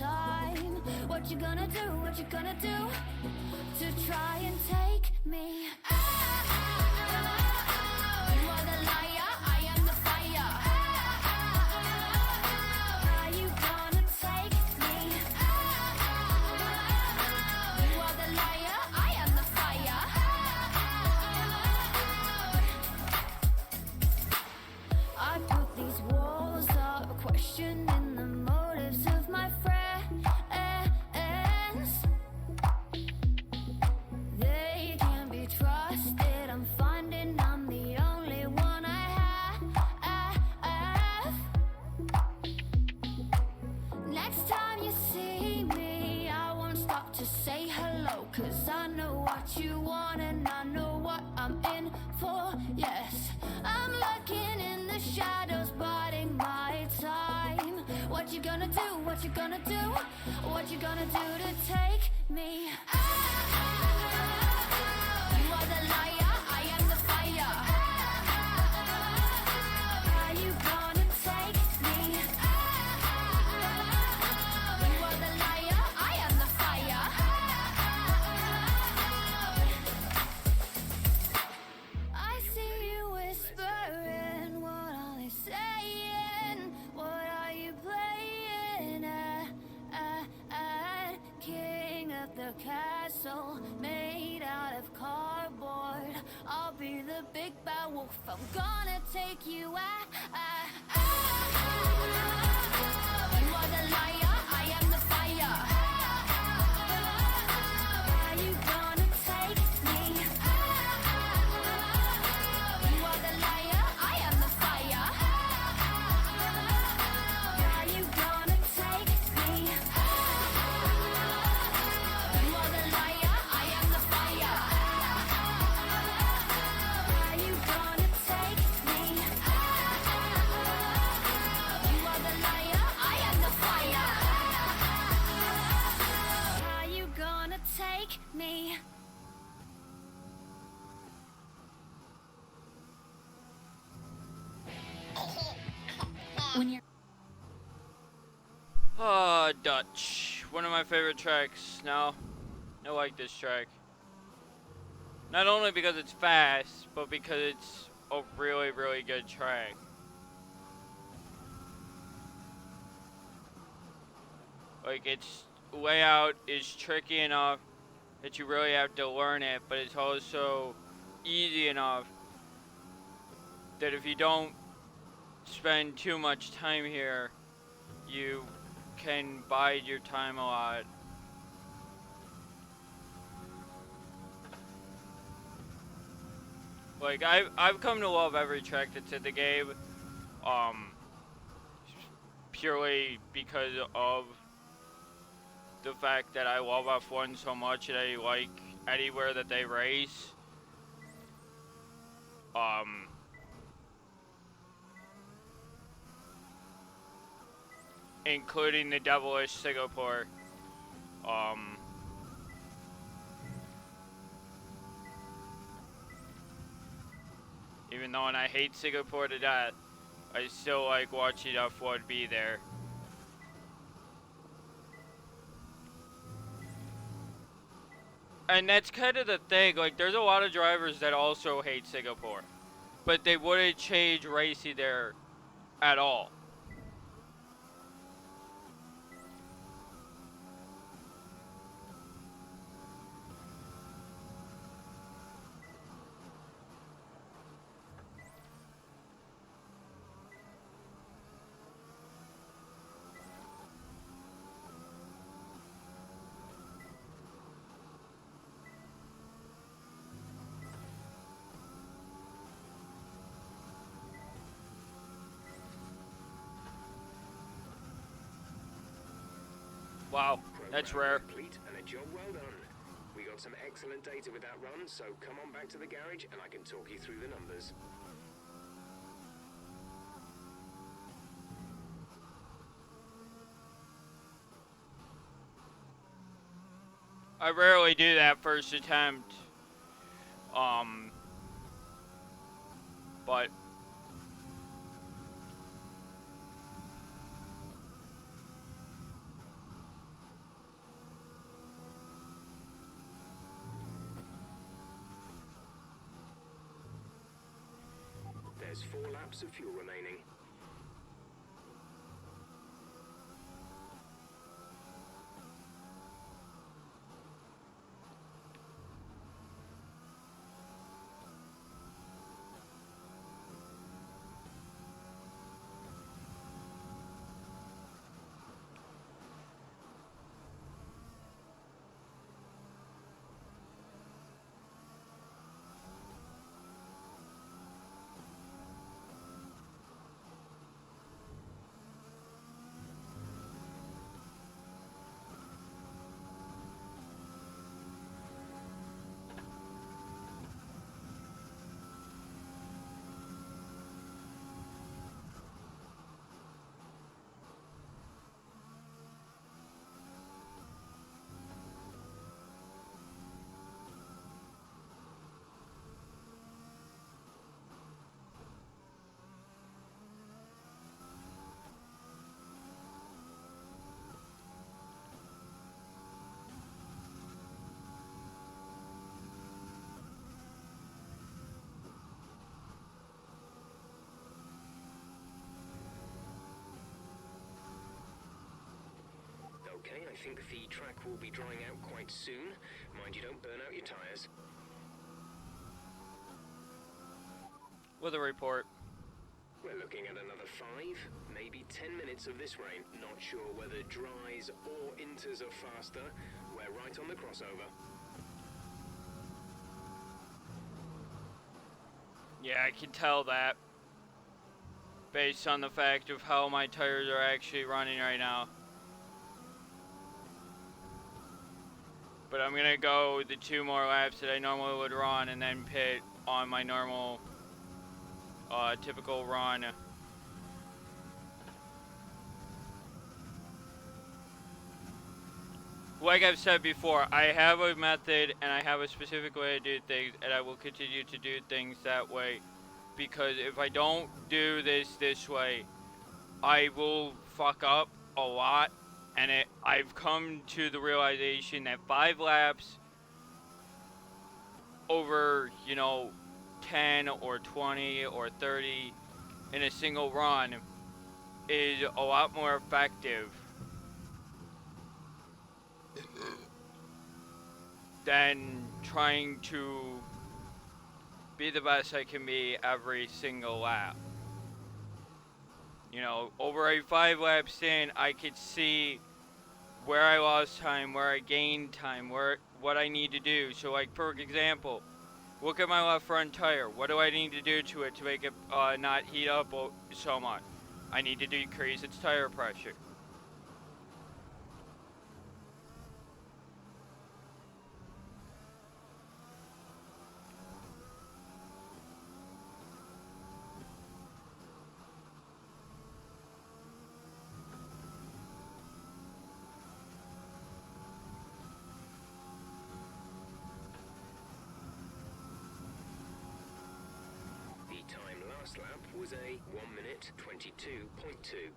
time. What you gonna do, what you gonna do to try and take me out? You are the liar, I am the fire. Are you gonna take me out? You are the liar, I am the fire. I put these walls up, questioning the motives of my friends. They can't be trusted. I'm finding I'm the only one I have. Next time you see me, I won't stop to say hello, 'cause I know what you want and I know what I'm in for. Yes, I'm lurking in the shadows, biding my time. What you gonna do, what you gonna do, what you gonna do to take me out? You are the liar, I am the fire. Are you gonna take me out? You are the liar, I am the fire. I see you whispering, what are they saying? What are you playing at? King of the castle, made out of cardboard. I'll be the big bad wolf, I'm gonna take you out. You are the liar, I am the fire. Are you gonna take me out? You are the liar, I am the fire. Are you gonna take me out? You are the liar, I am the fire. Are you gonna take me out? You are the liar, I am the fire. Are you gonna take me? When you're Dutch. One of my favorite tracks. Now, I like this track. Not only because it's fast, but because it's a really, really good track. Like, its layout is tricky enough that you really have to learn it, but it's also easy enough that if you don't spend too much time here, you can bide your time a lot. Like, I've come to love every track that's in the game, purely because of the fact that I love F1 so much and I like anywhere that they race. Including the devilish Singapore. Even though I hate Singapore to death, I still like watching F1 be there. And that's kind of the thing, like, there's a lot of drivers that also hate Singapore, but they wouldn't change racing there at all. Wow, that's rare. Complete and a job well done. We got some excellent data with that run, so come on back to the garage and I can talk you through the numbers. I rarely do that first attempt. But There's 4 laps of fuel remaining. Okay, I think the track will be drying out quite soon. Mind you don't burn out your tyres. Weather report. We're looking at another 5, maybe 10 minutes of this rain. Not sure whether dries or inters are faster. We're right on the crossover. Yeah, I can tell that based on the fact of how my tires are actually running right now. But I'm gonna go the 2 more laps that I normally would run and then pit on my normal typical run. Like I've said before, I have a method and I have a specific way to do things, and I will continue to do things that way, because if I don't do this way, I will fuck up a lot. And I've come to the realization that 5 laps over, 10 or 20 or 30 in a single run is a lot more effective than trying to be the best I can be every single lap. Over a 5 laps in, I could see where I lost time, where I gained time, what I need to do. So, like, for example, look at my left front tire. What do I need to do to it to make it not heat up so much? I need to decrease its tire pressure. The time last lap was a 1 minute 22.2.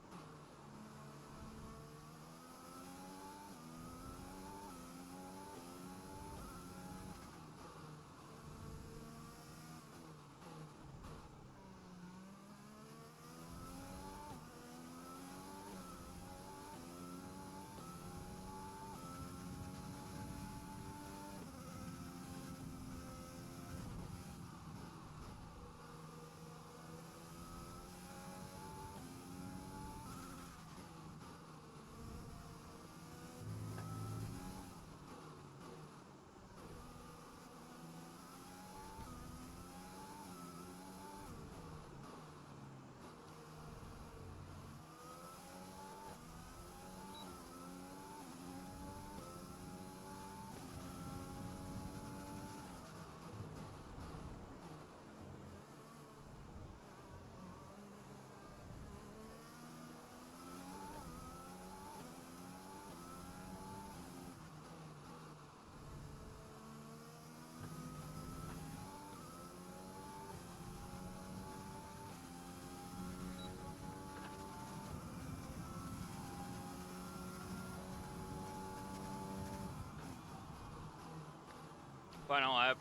Final lap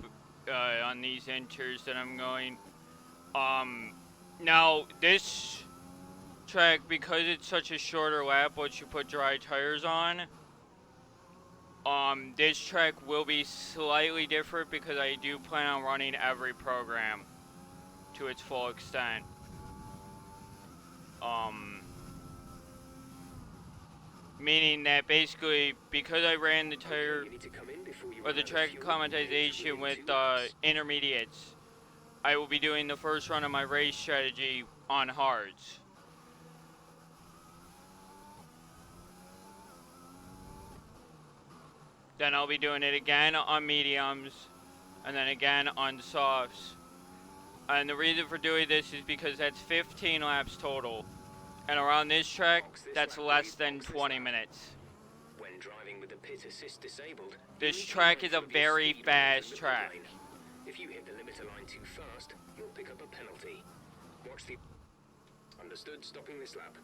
on these inters that I'm going. Now, this track, because it's such a shorter lap once you put dry tires on, this track will be slightly different because I do plan on running every program to its full extent. Meaning that basically, because I ran the tire, or the track acclimatization with intermediates, I will be doing the first run of my race strategy on hards. Then I'll be doing it again on mediums, and then again on softs. And the reason for doing this is because that's 15 laps total. And around this track, that's less than 20 minutes. When driving with the pit assist disabled, This track is a very fast track. If you hit the limiter line too fast, you'll pick up a penalty. Watch the... Understood, stopping this lap.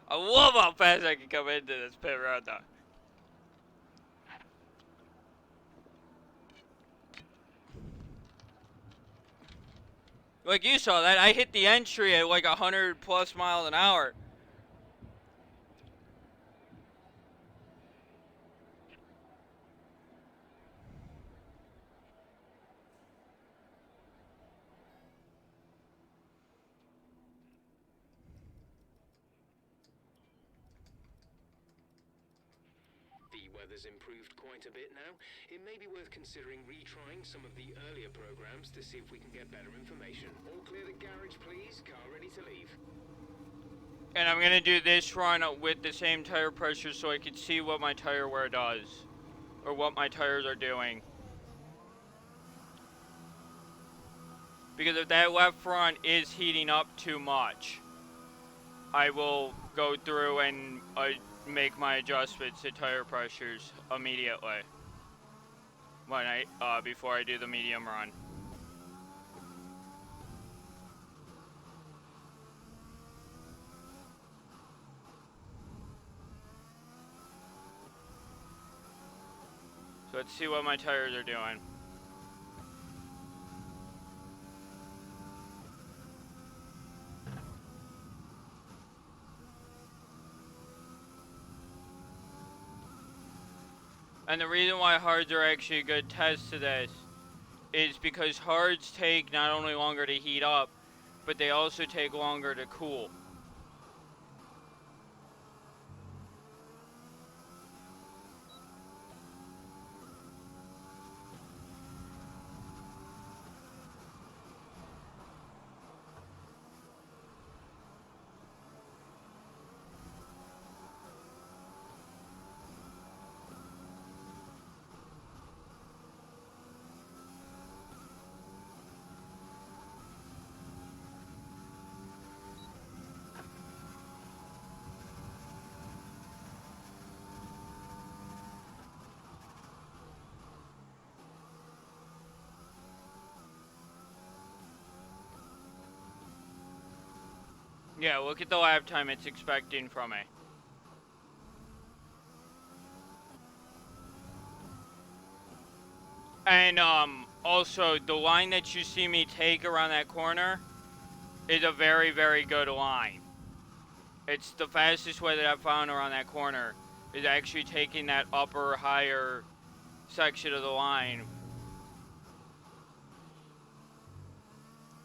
I love how fast I can come into this pit road though. Like you saw that, I hit the entry at like 100 plus miles an hour. The weather's improved quite a bit now. It may be worth considering retrying some of the earlier programs to see if we can get better information. All clear the garage, please. Car ready to leave. And I'm gonna do this run with the same tire pressure so I can see what my tire wear does. Or what my tires are doing. Because if that left front is heating up too much, I will go through and make my adjustments to tire pressures immediately when before I do the medium run. So let's see what my tires are doing. And the reason why hards are actually a good test to this is because hards take not only longer to heat up, but they also take longer to cool. Yeah, look at the lap time it's expecting from me. And also, the line that you see me take around that corner is a very, very good line. It's the fastest way that I've found around that corner is actually taking that upper, higher section of the line.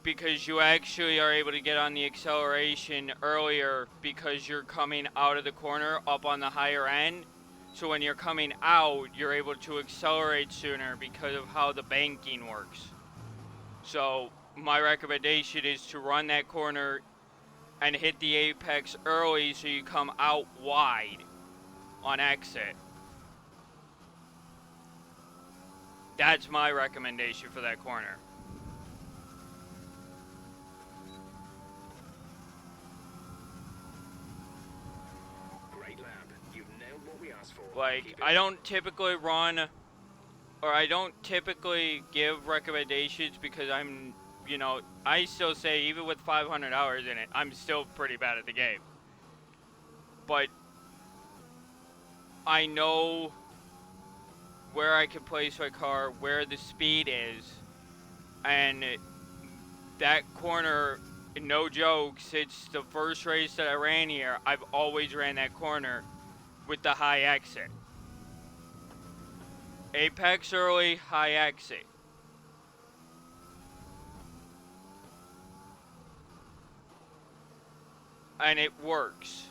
Because you actually are able to get on the acceleration earlier because you're coming out of the corner up on the higher end. So when you're coming out, you're able to accelerate sooner because of how the banking works. So my recommendation is to run that corner and hit the apex early so you come out wide on exit. That's my recommendation for that corner. Like, I don't typically run, or I don't typically give recommendations because I'm you know, I still say even with 500 hours in it, I'm still pretty bad at the game. But I know where I can place my car, where the speed is, and that corner, no joke, since the first race that I ran here, I've always ran that corner with the high exit. Apex early, high exit. And it works.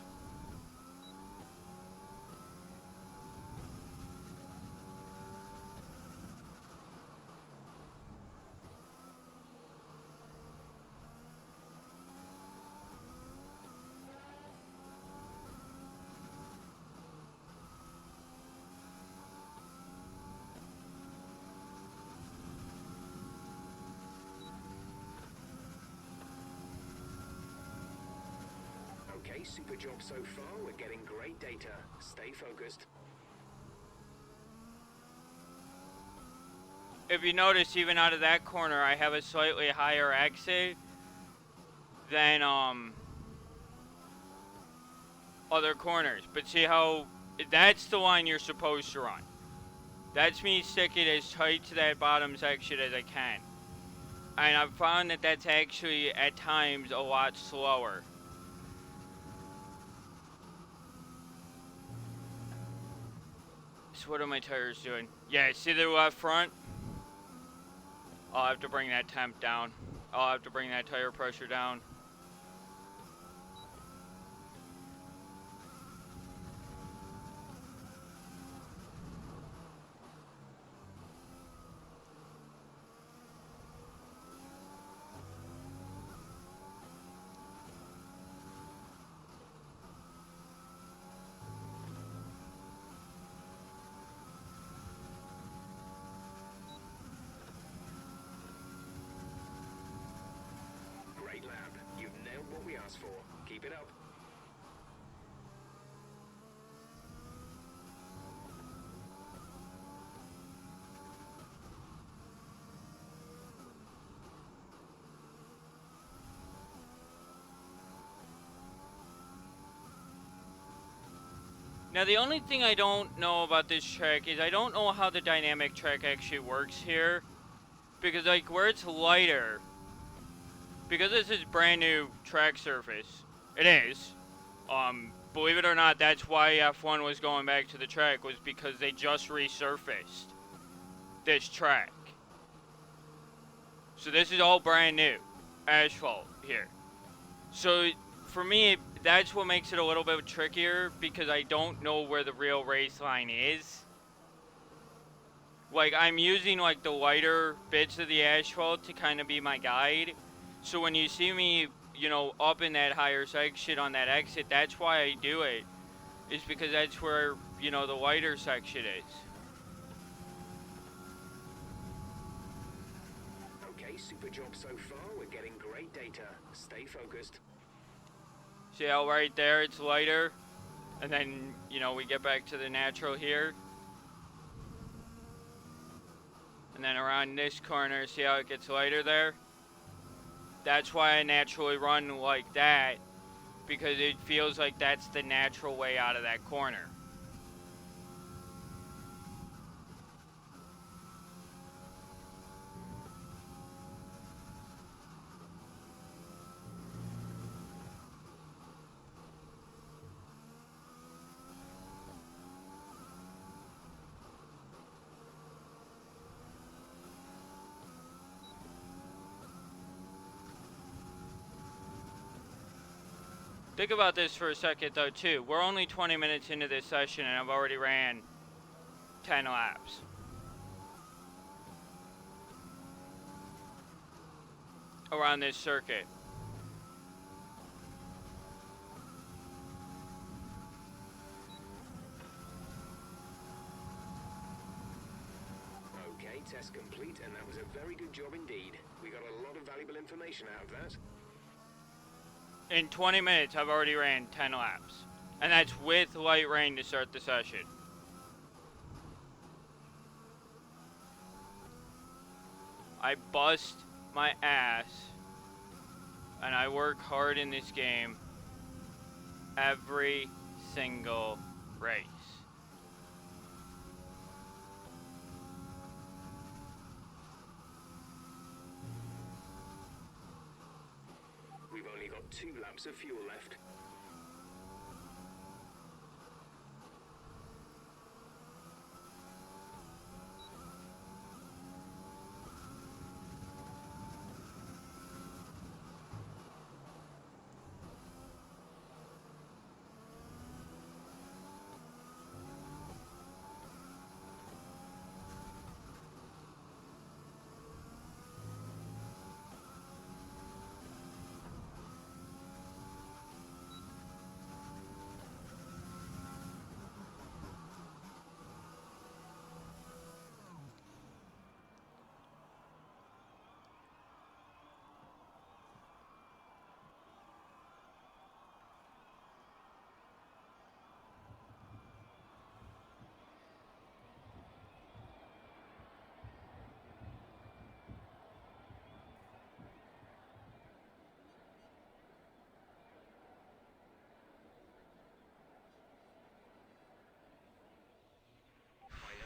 Okay, super job so far. We're getting great data. Stay focused. If you notice, even out of that corner, I have a slightly higher exit than other corners. But see how that's the line you're supposed to run. That's me sticking as tight to that bottom section as I can. And I've found that that's actually at times a lot slower. So what are my tires doing? Yeah, see the left front? I'll have to bring that temp down. I'll have to bring that tire pressure down. Great lap. You've nailed what we asked for. Keep it up. Now the only thing I don't know about this track is I don't know how the dynamic track actually works here. Because like where it's lighter, because this is brand new track surface, it is. Believe it or not, that's why F1 was going back to the track, was because they just resurfaced this track. So this is all brand new asphalt here. So for me, that's what makes it a little bit trickier, because I don't know where the real race line is. Like, I'm using like the lighter bits of the asphalt to kind of be my guide. So when you see me, you know, up in that higher section on that exit, that's why I do it. Is because that's where, you know, the lighter section is. Okay, super job so far. We're getting great data. Stay focused. See how right there it's lighter? And then, you know, we get back to the natural here. And then around this corner, see how it gets lighter there? That's why I naturally run like that, because it feels like that's the natural way out of that corner. Think about this for a second though too. We're only 20 minutes into this session and I've already ran 10 laps. Around this circuit. Okay, test complete, and that was a very good job indeed. We got a lot of valuable information out of that. In 20 minutes, I've already ran 10 laps. And that's with light rain to start the session. I bust my ass, and I work hard in this game every single race. We've only got 2 laps of fuel left.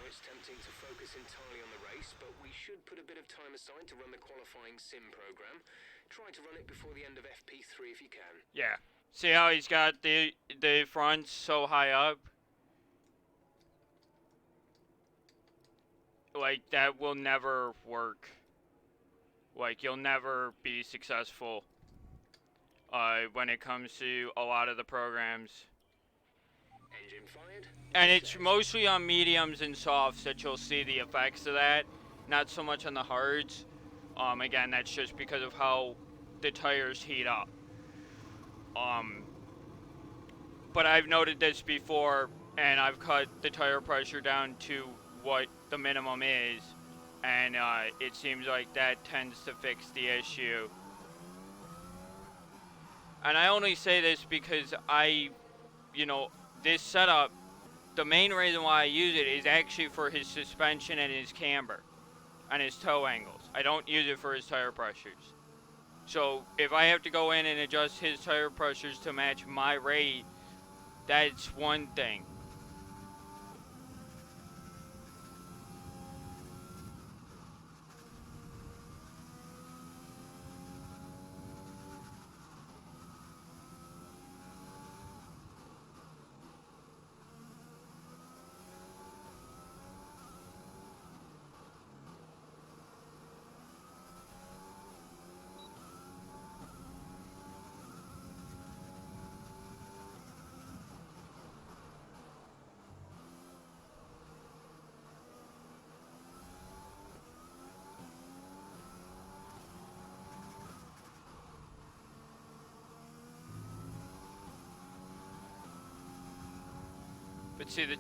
It's tempting to focus entirely on the race, but we should put a bit of time aside to run the qualifying sim program. Try to run it before the end of FP3 if you can. Yeah. See how he's got the fronts so high up? Like, that will never work. Like, you'll never be successful when it comes to a lot of the programs. Engine fired. And it's mostly on mediums and softs that you'll see the effects of that, not so much on the hards. Again, that's just because of how the tires heat up. But I've noted this before, and I've cut the tire pressure down to what the minimum is, and it seems like that tends to fix the issue. And I only say this because this setup, the main reason why I use it is actually for his suspension and his camber and his toe angles. I don't use it for his tire pressures. So if I have to go in and adjust his tire pressures to match my rate, that's one thing. But see the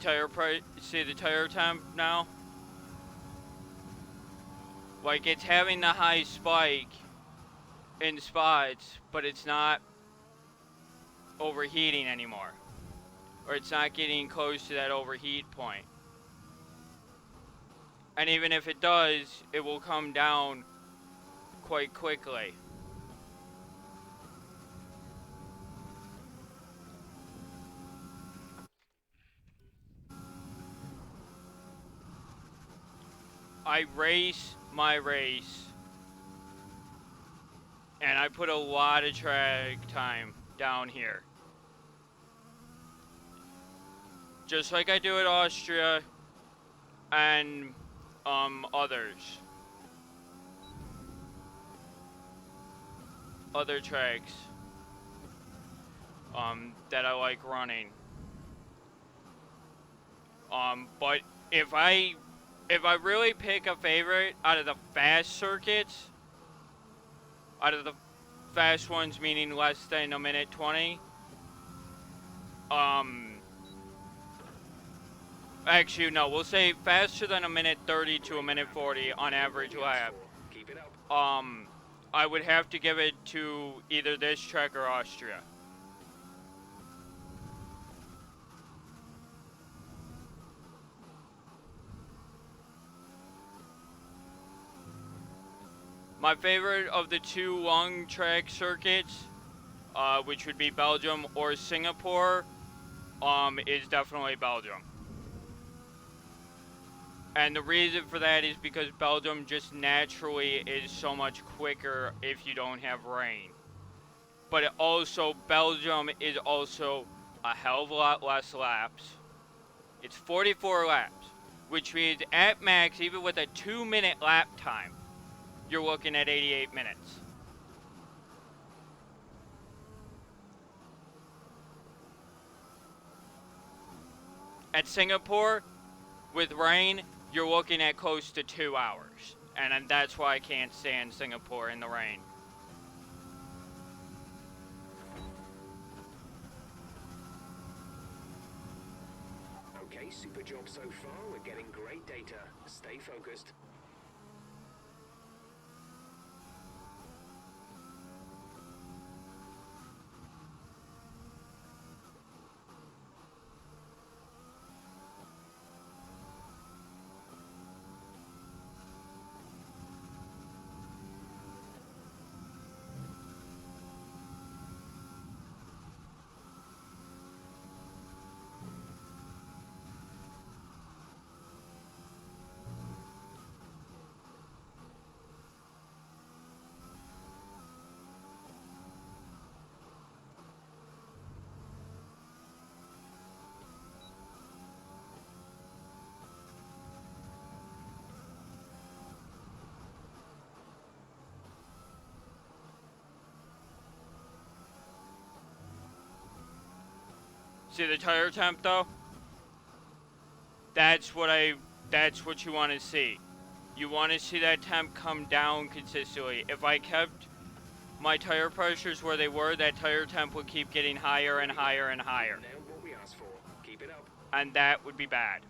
tire temp now? Like, it's having the high spike in spots, but it's not overheating anymore. Or it's not getting close to that overheat point. And even if it does, it will come down quite quickly. I race my race, and I put a lot of track time down here. Just like I do at Austria and others. Other tracks that I like running. But if I really pick a favorite out of the fast circuits, out of the fast ones meaning less than a minute 20, actually no, we'll say faster than a minute 30 to a minute 40 on average lap. Keep it up. I would have to give it to either this track or Austria. My favorite of the two long track circuits, which would be Belgium or Singapore, is definitely Belgium. And the reason for that is because Belgium just naturally is so much quicker if you don't have rain. But Belgium is also a hell of a lot less laps. It's 44 laps, which means at max, even with a 2-minute lap time, you're looking at 88 minutes. At Singapore, with rain, you're looking at close to 2 hours. And that's why I can't stand Singapore in the rain. Okay, super job so far. We're getting great data. Stay focused. See the tire temp though? That's what you want to see. You want to see that temp come down consistently. If I kept my tire pressures where they were, that tire temp would keep getting higher and higher and higher. Nailed what we asked for. Keep it up. And that would be bad.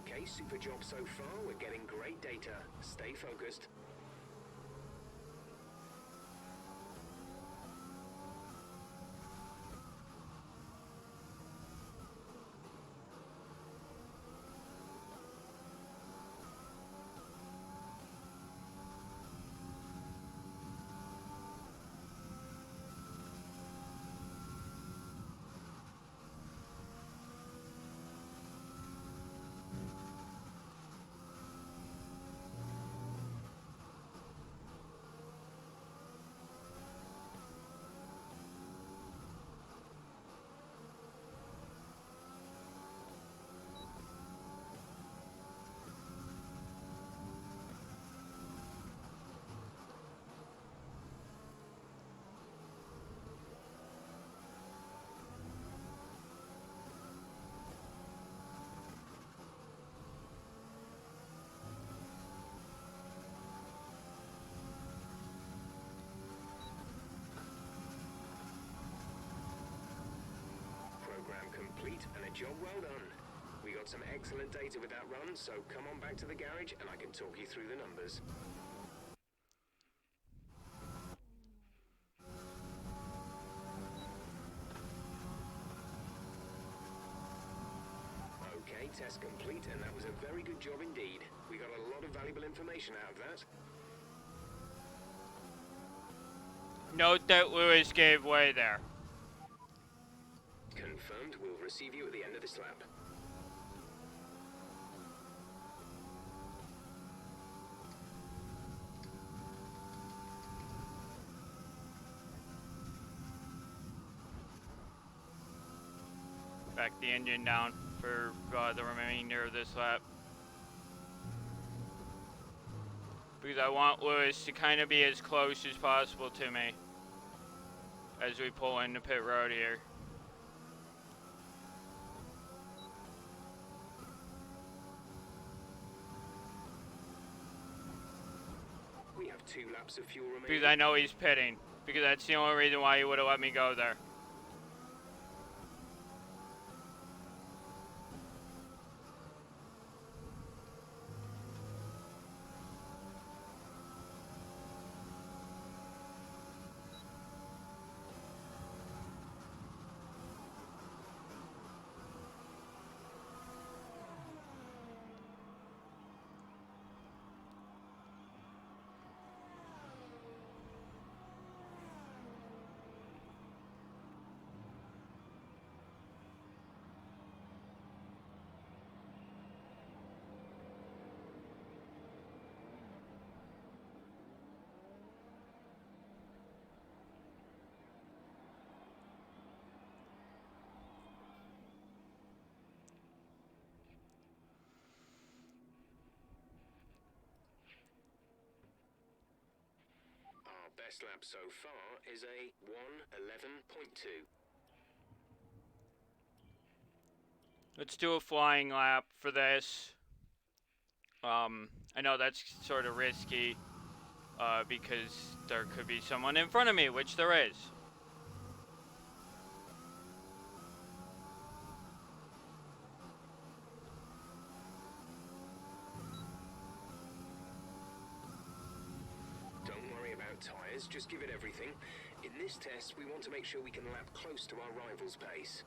Okay, super job so far. We're getting great data. Stay focused. Program complete and a job well done. We got some excellent data with that run, so come on back to the garage and I can talk you through the numbers. Okay, test complete, and that was a very good job indeed. We got a lot of valuable information out of that. Note that Lewis gave way there. Confirmed. We'll receive you at the end of this lap. back the engine down for the remainder of this lap. Because I want Lewis to kind of be as close as possible to me as we pull into pit road here. We have 2 laps of fuel remaining. Because I know he's pitting. Because that's the only reason why he would have let me go there. Best lap so far is a 1:11.2. Let's do a flying lap for this. I know that's sort of risky because there could be someone in front of me, which there is. Tyres, just give it everything. In this test, we want to make sure we can lap close to our rival's pace.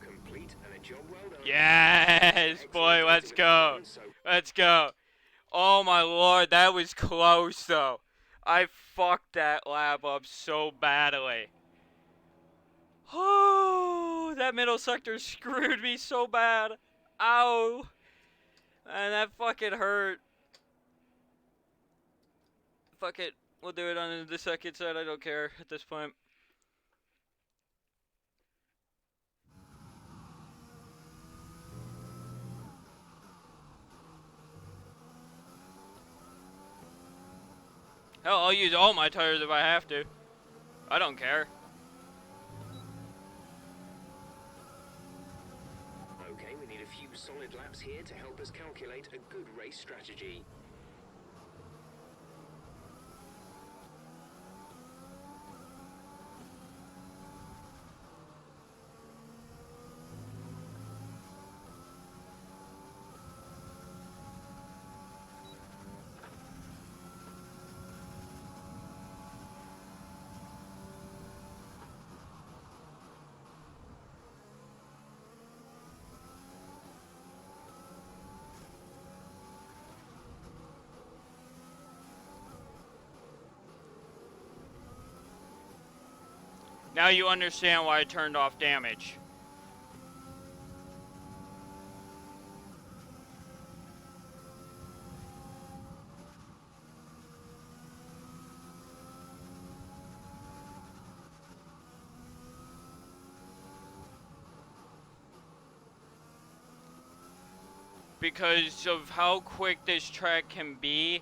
Complete and a job well done. Yes, boy, let's go. Let's go. Oh my lord, that was close though. I fucked that lap up so badly. Oh, that middle sector screwed me so bad. Ow. And that fucking hurt. Fuck it. We'll do it on the second side. I don't care at this point. Hell, I'll use all my tires if I have to. I don't care. Okay, we need a few solid laps here to help us calculate a good race strategy. Now you understand why I turned off damage. because of how quick this track can be.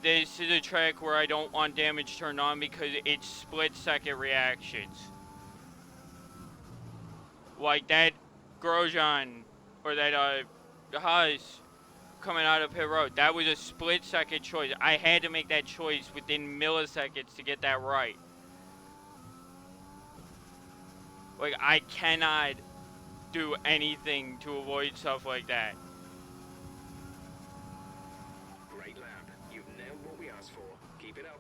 This is a track where I don't want damage turned on because it's split-second reactions. Like that Grosjean, or that Haas coming out of pit road. That was a split-second choice. I had to make that choice within milliseconds to get that right. Like, I cannot do anything to avoid stuff like that. Great lap. You've nailed what we asked for. Keep it up.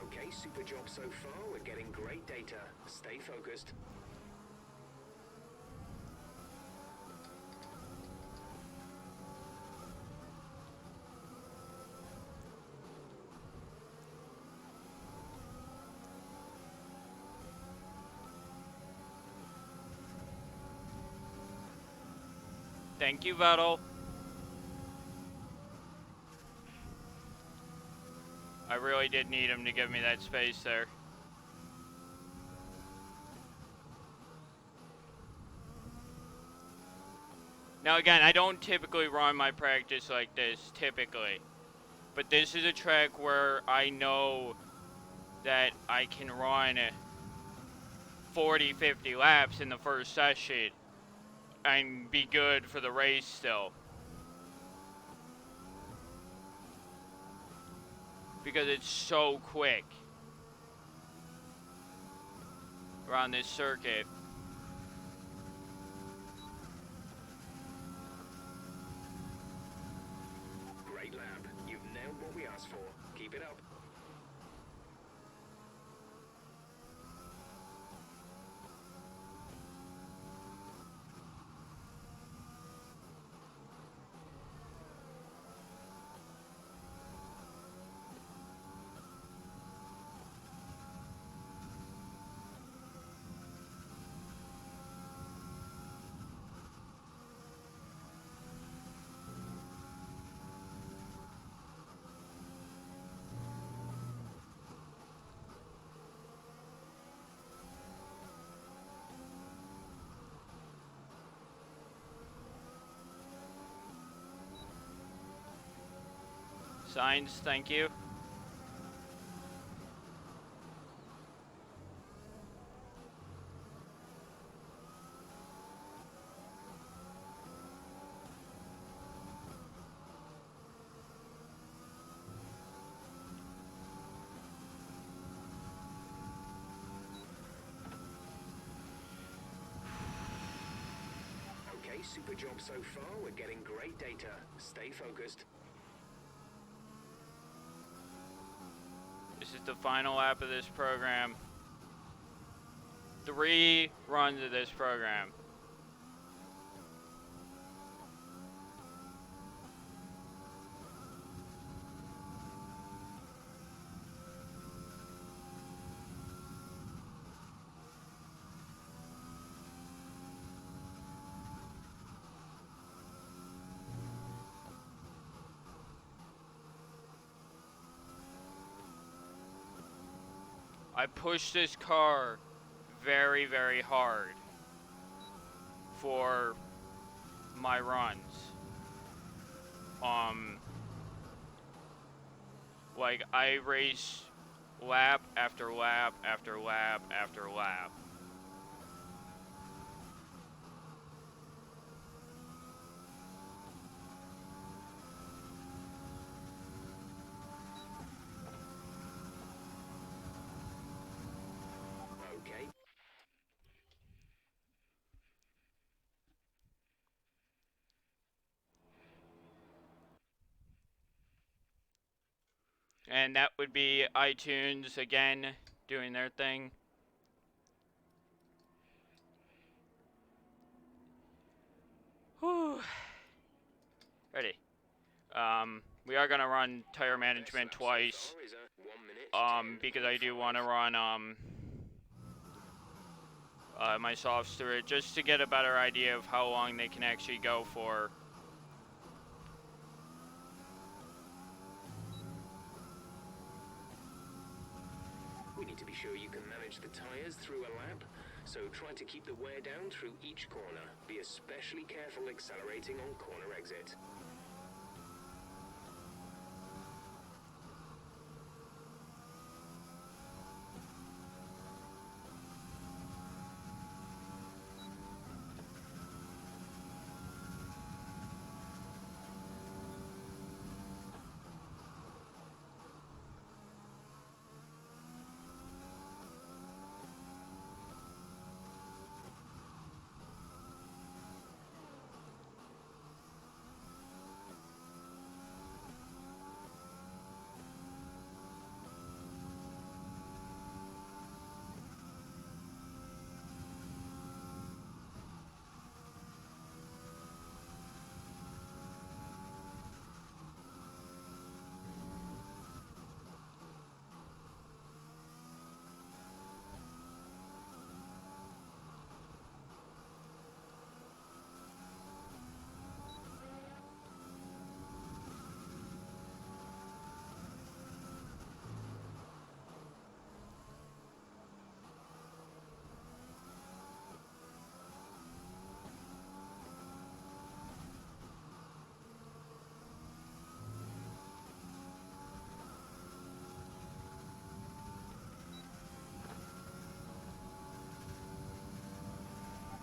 Okay, super job so far. We're getting great data. Stay focused. Thank you, Vettel. I really did need him to give me that space there. Now again, I don't typically run my practice like this, typically. But this is a track where I know that I can run 40, 50 laps in the first session and be good for the race still. Because it's so quick around this circuit. Great lap. You've nailed what we asked for. Keep it up. Signs, thank you. Okay, super job so far. We're getting great data. Stay focused. This is the final lap of this program. 3 runs of this program. I pushed this car very, very hard for my runs. Like I race lap after lap after lap after lap. Okay. And that would be iTunes again doing their thing. Whew. Ready. We are gonna run tire management twice. Because I do want to run my softs through it just to get a better idea of how long they can actually go for. We need to be sure you can manage the tires through a lap, so try to keep the wear down through each corner. Be especially careful accelerating on corner exit.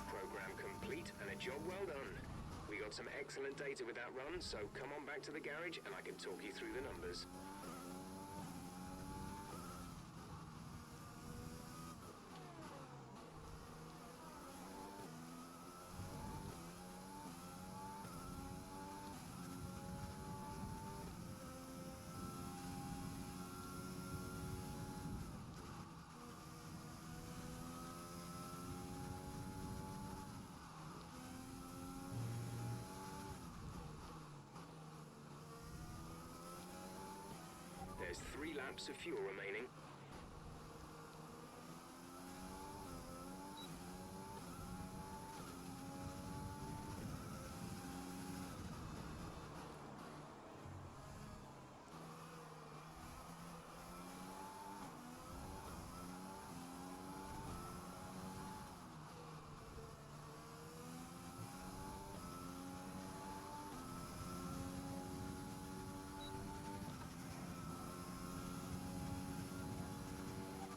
Program complete and a job well done. We got some excellent data with that run, so come on back to the garage and I can talk you through the numbers. There's 3 laps of fuel remaining.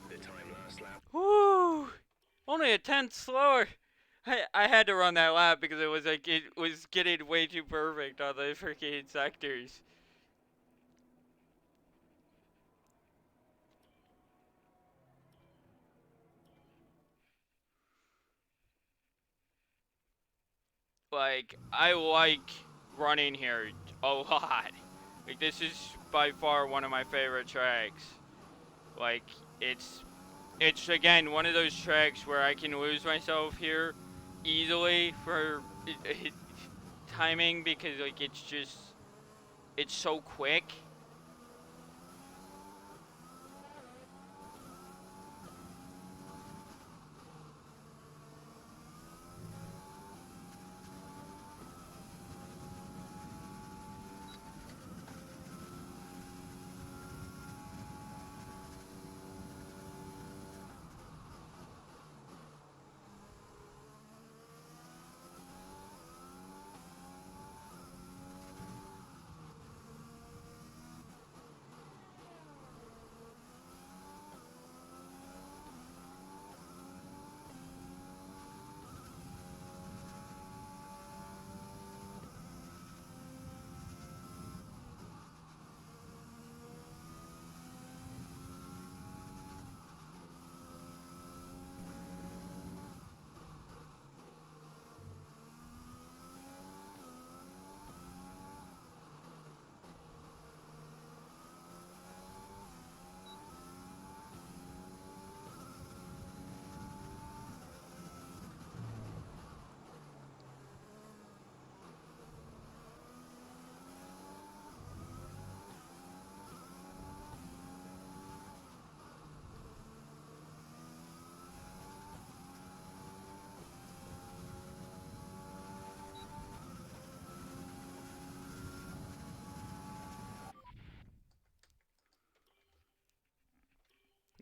The time last lap. Woo! Only a tenth slower. I had to run that lap because it was like it was getting way too perfect on the freaking sectors. Like, I like running here a lot. Like, this is by far one of my favorite tracks. Like, it's again one of those tracks where I can lose myself here easily for timing because like it's so quick.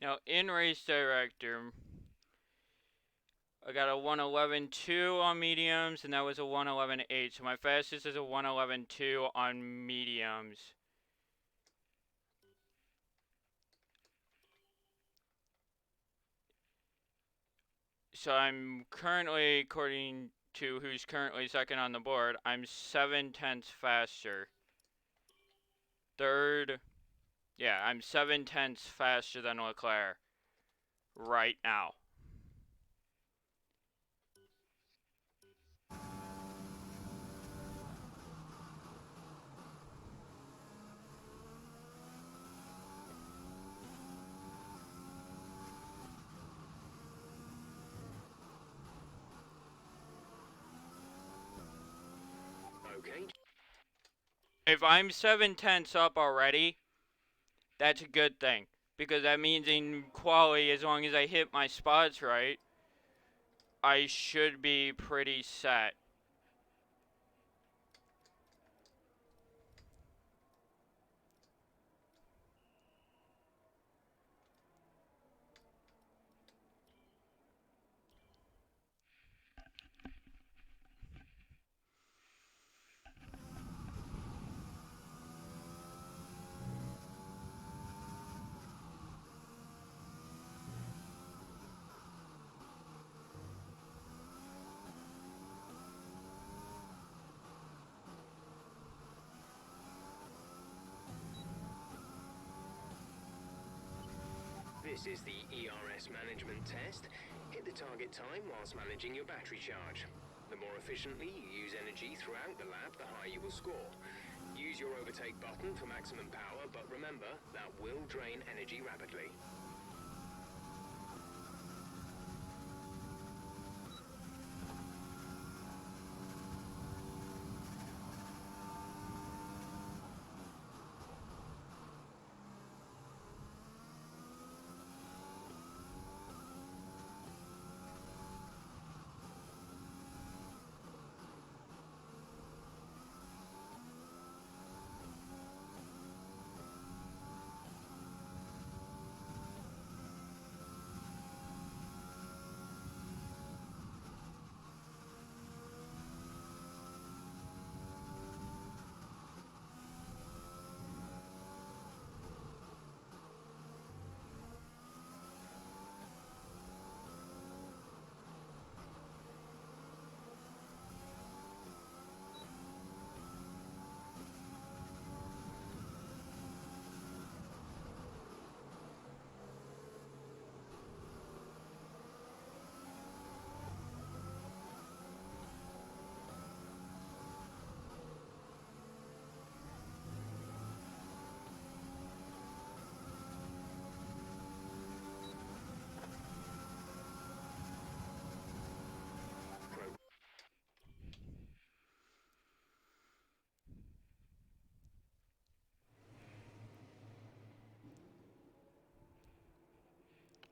Now, in Race Director, I got a 111.2 on mediums, and that was a 111.8. So my fastest is a 111.2 on mediums. So I'm currently, according to who's currently second on the board, I'm 7/10 faster. Third, yeah, I'm 7/10 faster than Leclerc right now. Okay. If I'm 7/10 up already, that's a good thing. Because that means in quali, as long as I hit my spots right, I should be pretty set. This is the ERS management test. Hit the target time whilst managing your battery charge. The more efficiently you use energy throughout the lap, the higher you will score. Use your overtake button for maximum power, but remember, that will drain energy rapidly.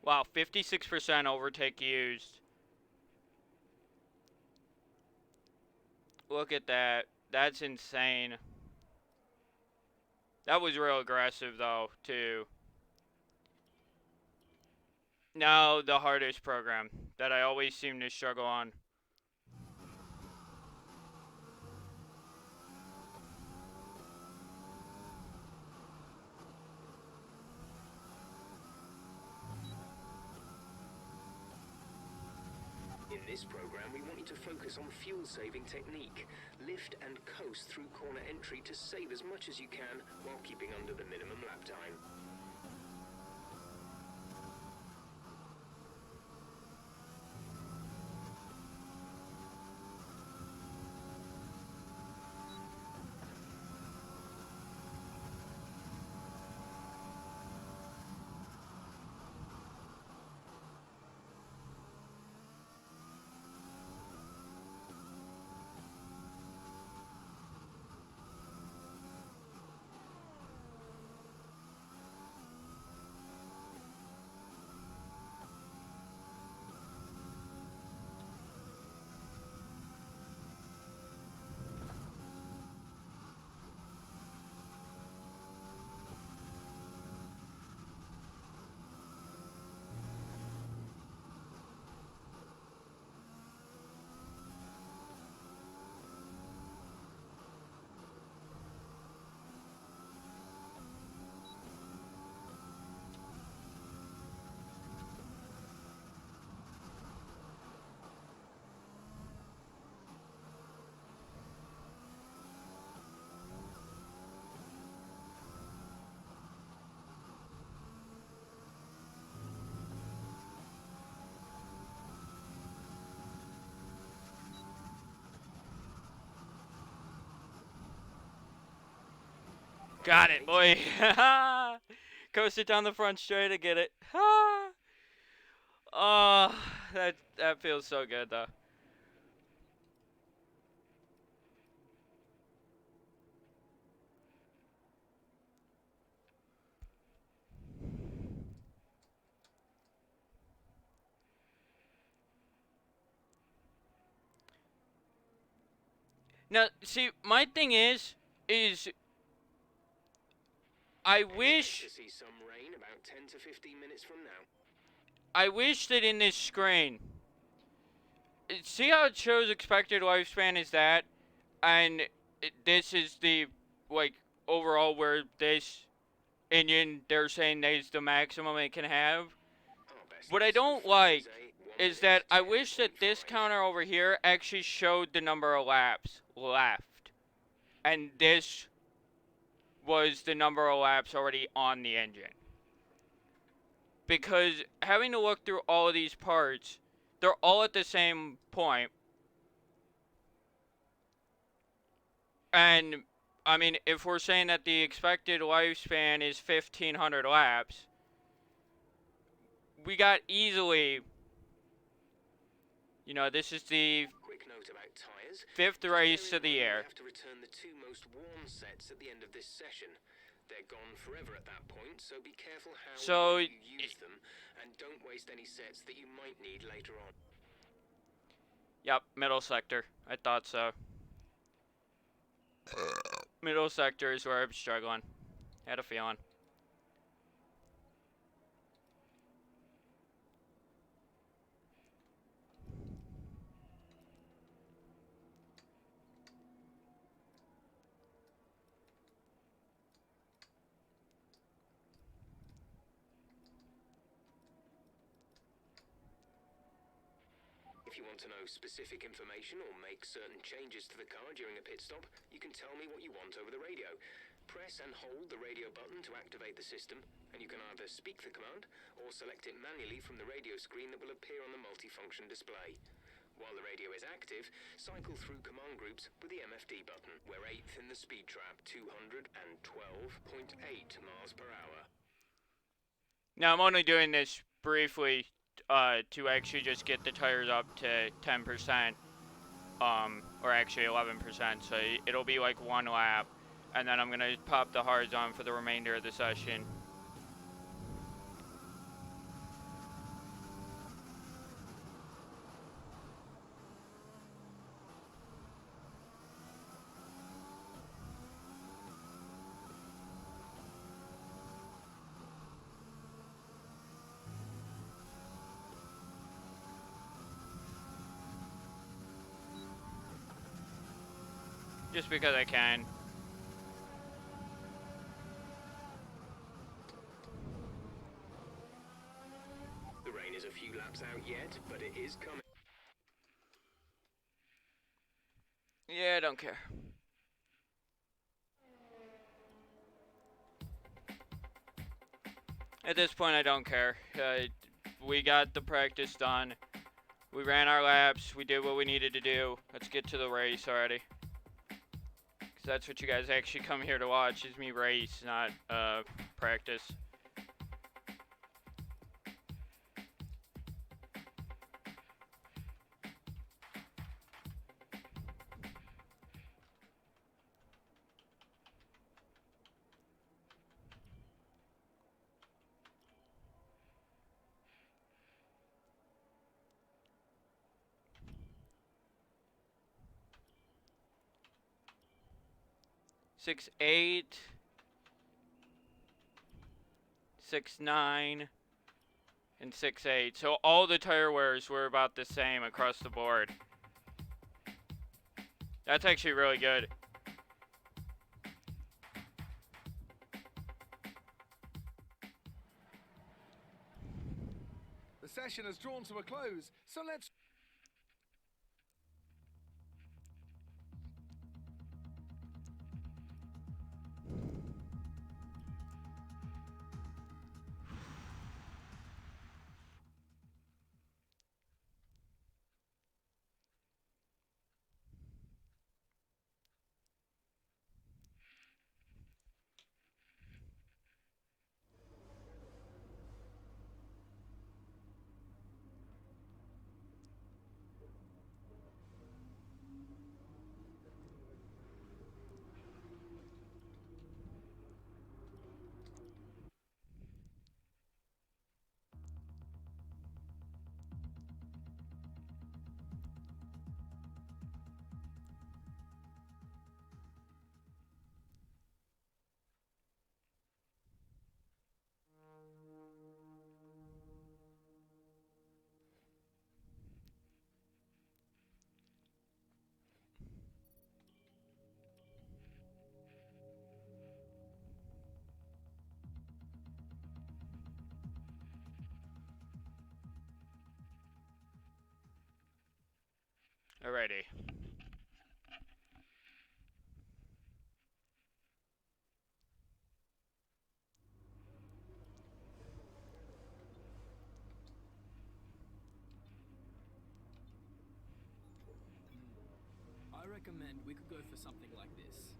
Wow, 56% overtake used. Look at that. That's insane. That was real aggressive, though, too. No, the hardest program that I always seem to struggle on. In this program, we want you to focus on fuel-saving technique. Lift and coast through corner entry to save as much as you can while keeping under the minimum lap time. Got it, boy. Coasted down the front straight to get it. Oh, that feels so good though. Now, see, my thing is I wish To see some rain about 10 to 15 minutes from now. I wish that in this screen, see how it shows expected lifespan is that, and this is the like overall where this engine they're saying is the maximum it can have. What I don't like is that I wish that this counter over here actually showed the number of laps left, and this was the number of laps already on the engine. Because having to look through all of these parts, they're all at the same point. And, I mean, if we're saying that the expected lifespan is 1,500 laps, we got easily, you know, this is the Quick note about tires. 5th race of the year. We have to return the 2 most worn sets at the end of this session. They're gone forever at that point, so be careful how you use them, and don't waste any sets that you might need later on. Yep, middle sector. I thought so. Middle sector is where I'm struggling. Had a feeling. If you want to know specific information or make certain changes to the car during a pit stop, you can tell me what you want over the radio. Press and hold the radio button to activate the system, and you can either speak the command or select it manually from the radio screen that will appear on the multifunction display. While the radio is active, cycle through command groups with the MFD button. We're 8th in the speed trap, 212.8 miles per hour. Now, I'm only doing this briefly to actually just get the tires up to 10%, or actually 11%, so it'll be like 1 lap, and then I'm going to pop the hards on for the remainder of the session. Just because I can. The rain is a few laps out yet, but it is coming. Yeah, I don't care. At this point, I don't care. We got the practice done. We ran our laps. We did what we needed to do. Let's get to the race already. Because that's what you guys actually come here to watch, is me race, not practice. Six, 8, 6, 9, and 6, 8. So all the tire wears were about the same across the board. That's actually really good. The session has drawn to a close, so let's... Alrighty. I recommend we could go for something like this.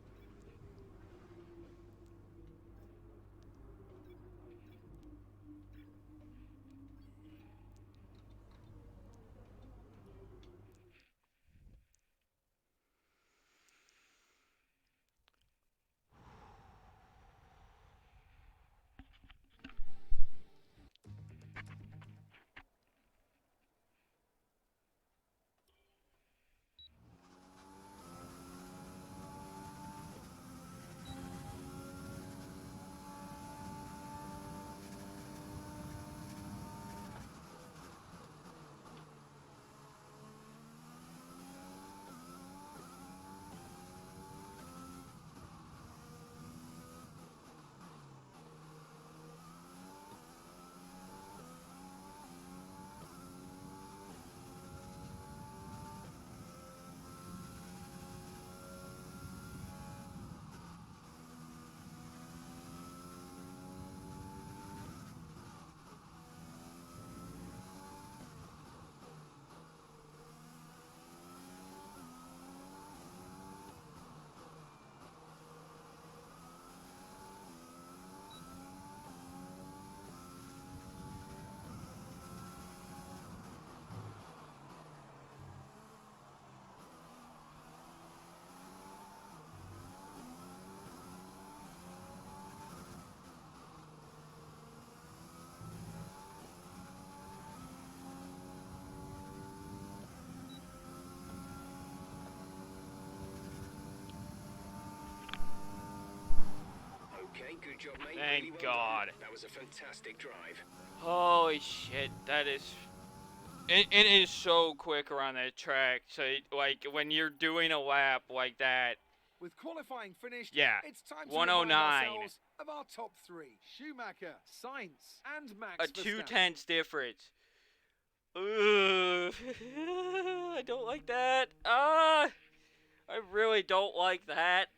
Okay, good job, mate. Thank Really well God. done. That was a fantastic drive. Holy shit, that is... It is so quick around that track. So, like, when you're doing a lap like that, With qualifying finished, yeah, it's time to 109. remind ourselves of our top three. Schumacher, Sainz, and Max a Verstappen. 2/10 difference. Ugh. I don't like that. I really don't like that.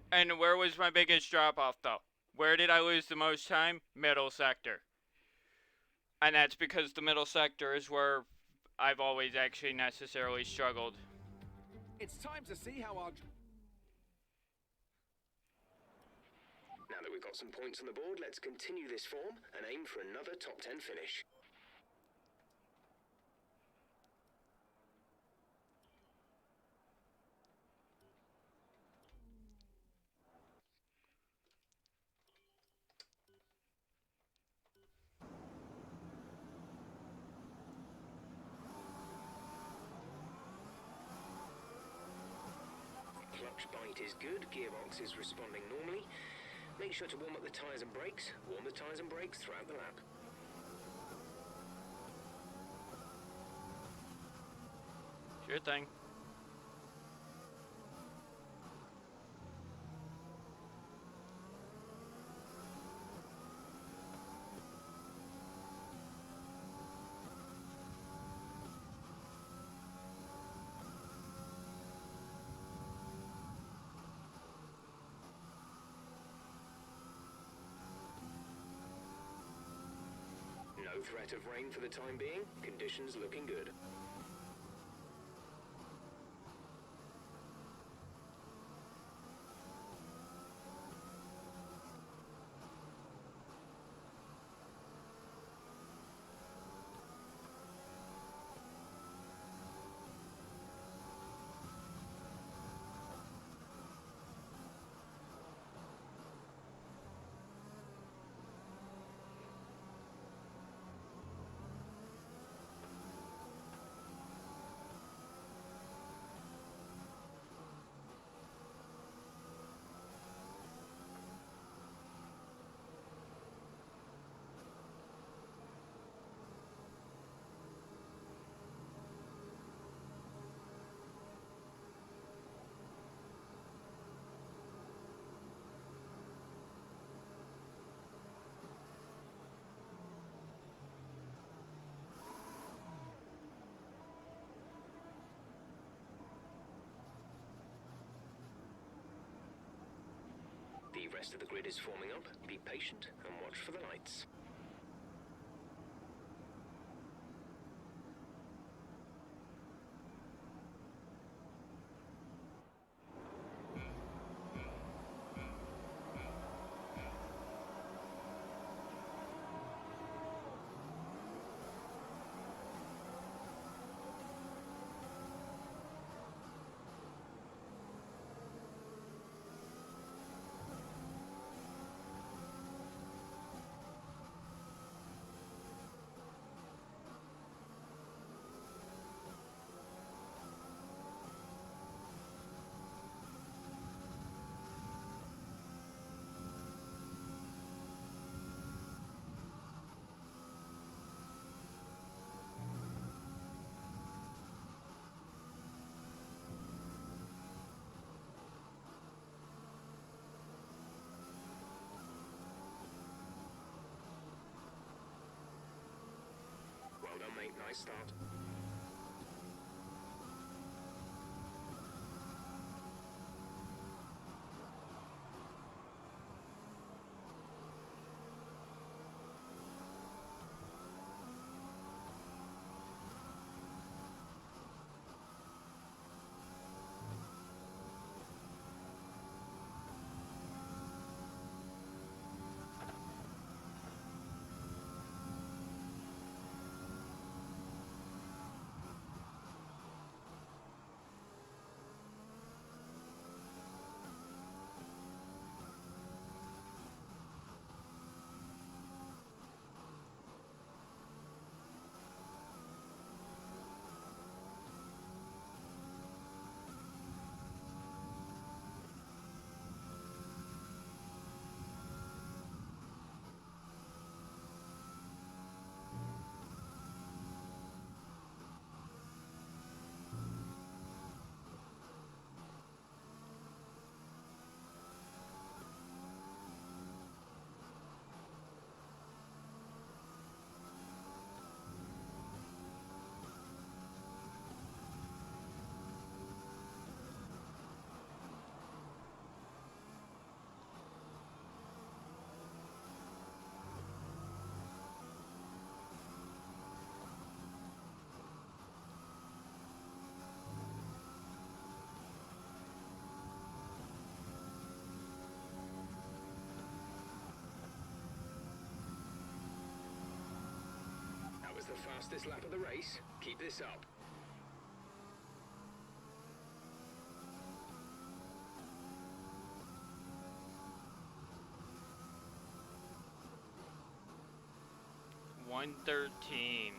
And where was my biggest drop off though? Where did I lose the most time? Middle sector. And that's because the middle sector is where I've always actually necessarily struggled. It's time to see how our... Now that we've got some points on the board, let's continue this form and aim for another top 10 finish. Clutch bite is good, gearbox is responding normally. Make sure to warm up the tyres and brakes. Warm the tyres and brakes throughout the lap. Sure thing. No threat of rain for the time being. Conditions looking good. rest of the grid is forming up, be patient and watch for the lights. Well done, mate. Nice start. That was the fastest lap of the race. Keep this up. $113.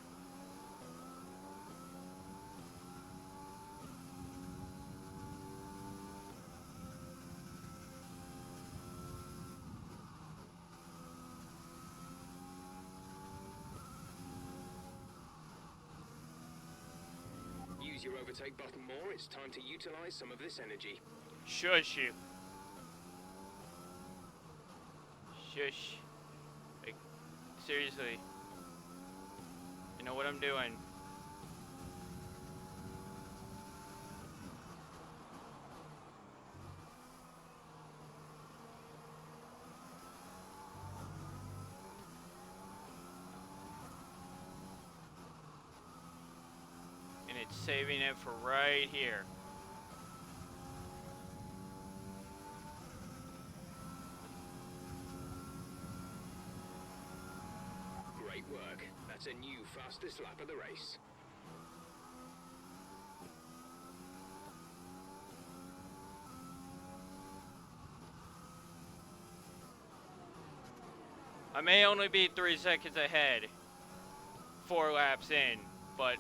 Use your overtake button more. It's time to utilize some of this energy. Shush you. Shush. Like, seriously. I know what I'm doing. And it's saving it for right here. Great work. That's a new fastest lap of the race. I may only be 3 seconds ahead, 4 laps in, but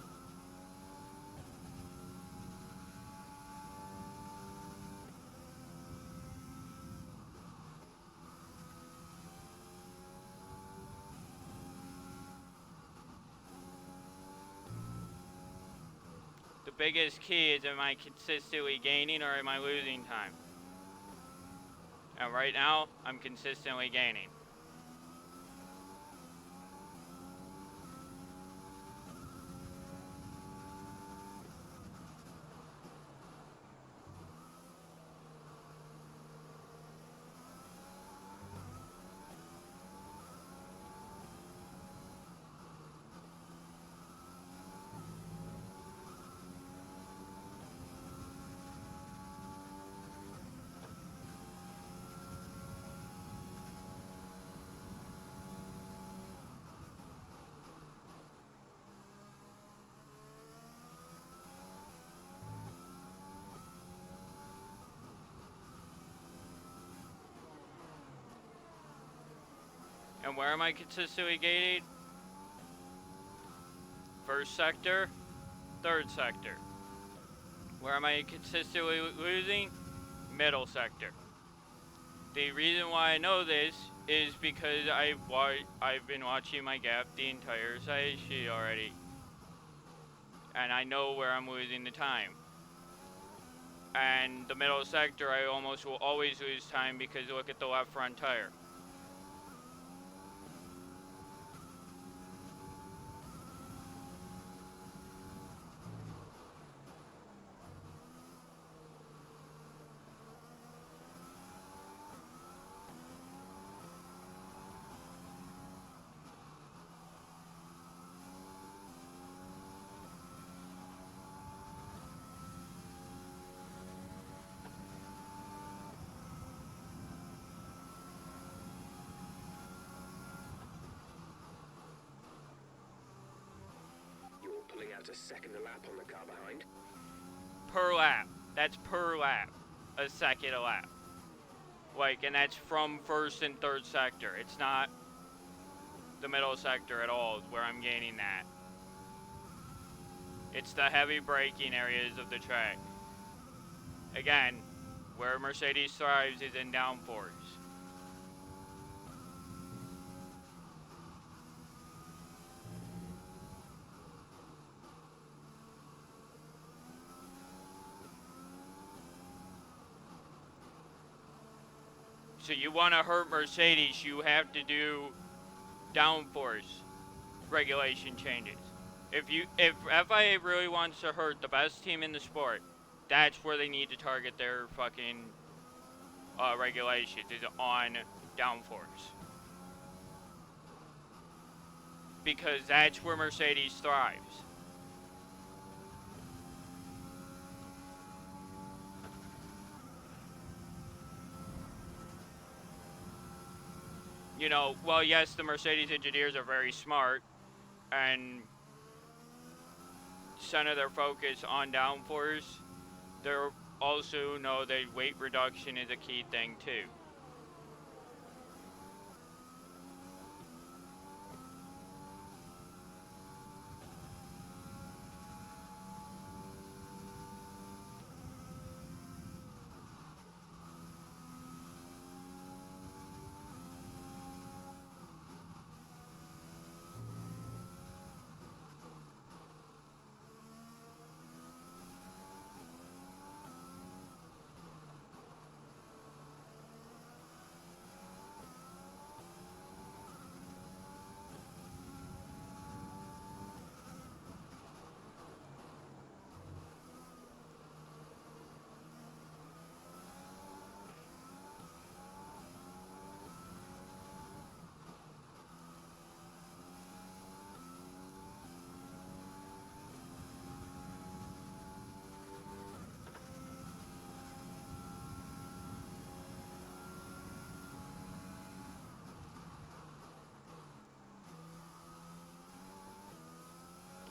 the biggest key is, am I consistently gaining or am I losing time? And right now, I'm consistently gaining. And where am I consistently gaining? First sector, third sector. Where am I consistently losing? Middle sector. The reason why I know this is because I've been watching my gap the entire side sheet already. And I know where I'm losing the time. And the middle sector, I almost will always lose time because look at the left front tire. You're pulling out a second a lap on the car behind. Per lap. That's per lap. A second a lap. Like, and that's from first and third sector. It's not the middle sector at all where I'm gaining that. It's the heavy braking areas of the track. Again, where Mercedes thrives is in downforce. So you want to hurt Mercedes, you have to do downforce regulation changes. If FIA really wants to hurt the best team in the sport, that's where they need to target their fucking regulations, is on downforce. Because that's where Mercedes thrives. You know, well, yes, the Mercedes engineers are very smart and center their focus on downforce. They also know that weight reduction is a key thing too.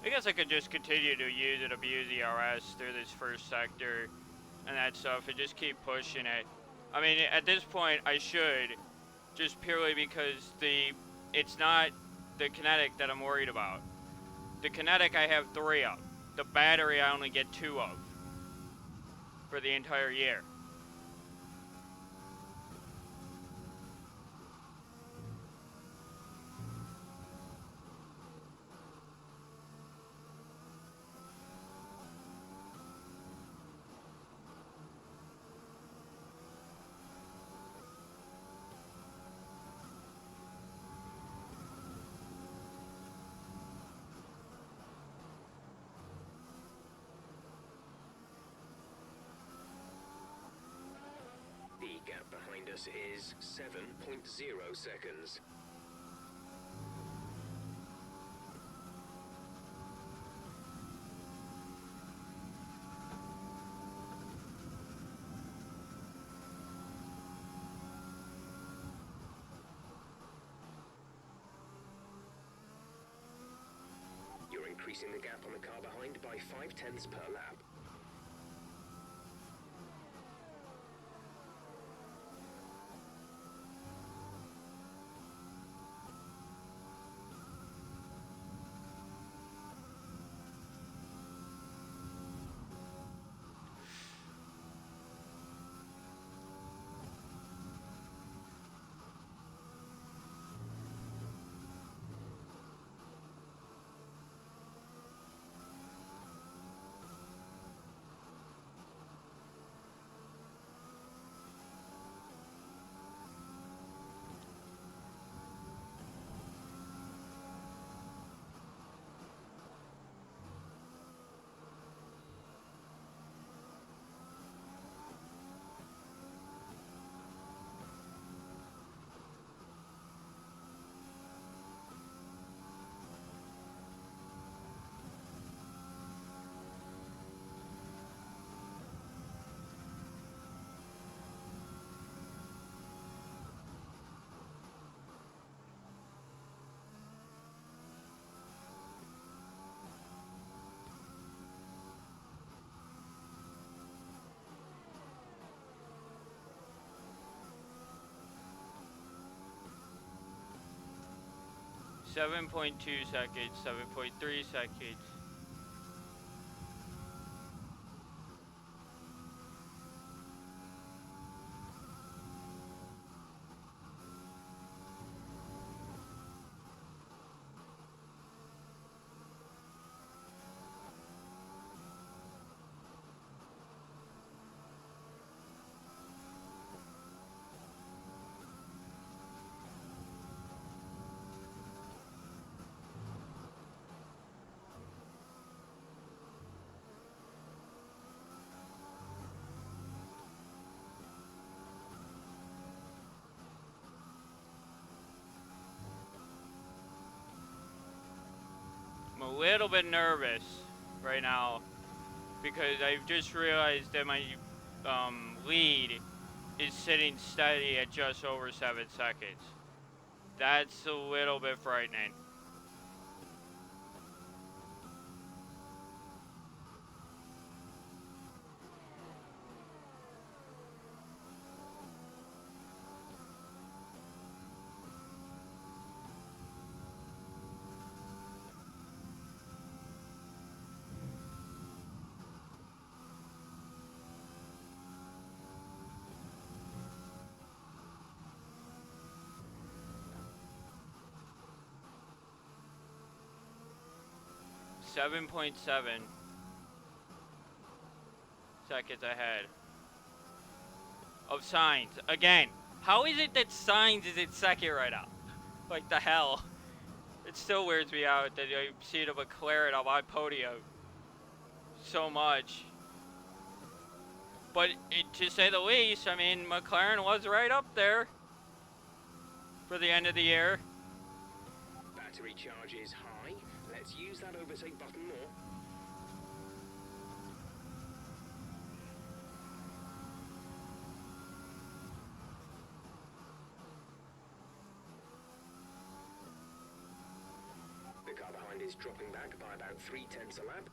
I guess I could just continue to use and abuse ERS through this first sector and that stuff and just keep pushing it. I mean, at this point, I should, just purely because it's not the kinetic that I'm worried about. The kinetic I have 3 of. The battery I only get 2 of for the entire year. The gap behind us is 7.0 seconds. You're increasing the gap on the car behind by 0.5 per lap. 7.2 seconds, 7.3 seconds. I'm a little bit nervous right now because I've just realized that my lead is sitting steady at just over 7 seconds. That's a little bit frightening. Seven 7.7 seconds ahead of Sainz. Again, how is it that Sainz is in second right now? Like the hell? It still weirds me out that I see the McLaren on my podium so much. But to say the least, I mean, McLaren was right up there for the end of the year. Battery charge is high. Let's use that overtake button more. The car behind is dropping back by about 0.3 a lap.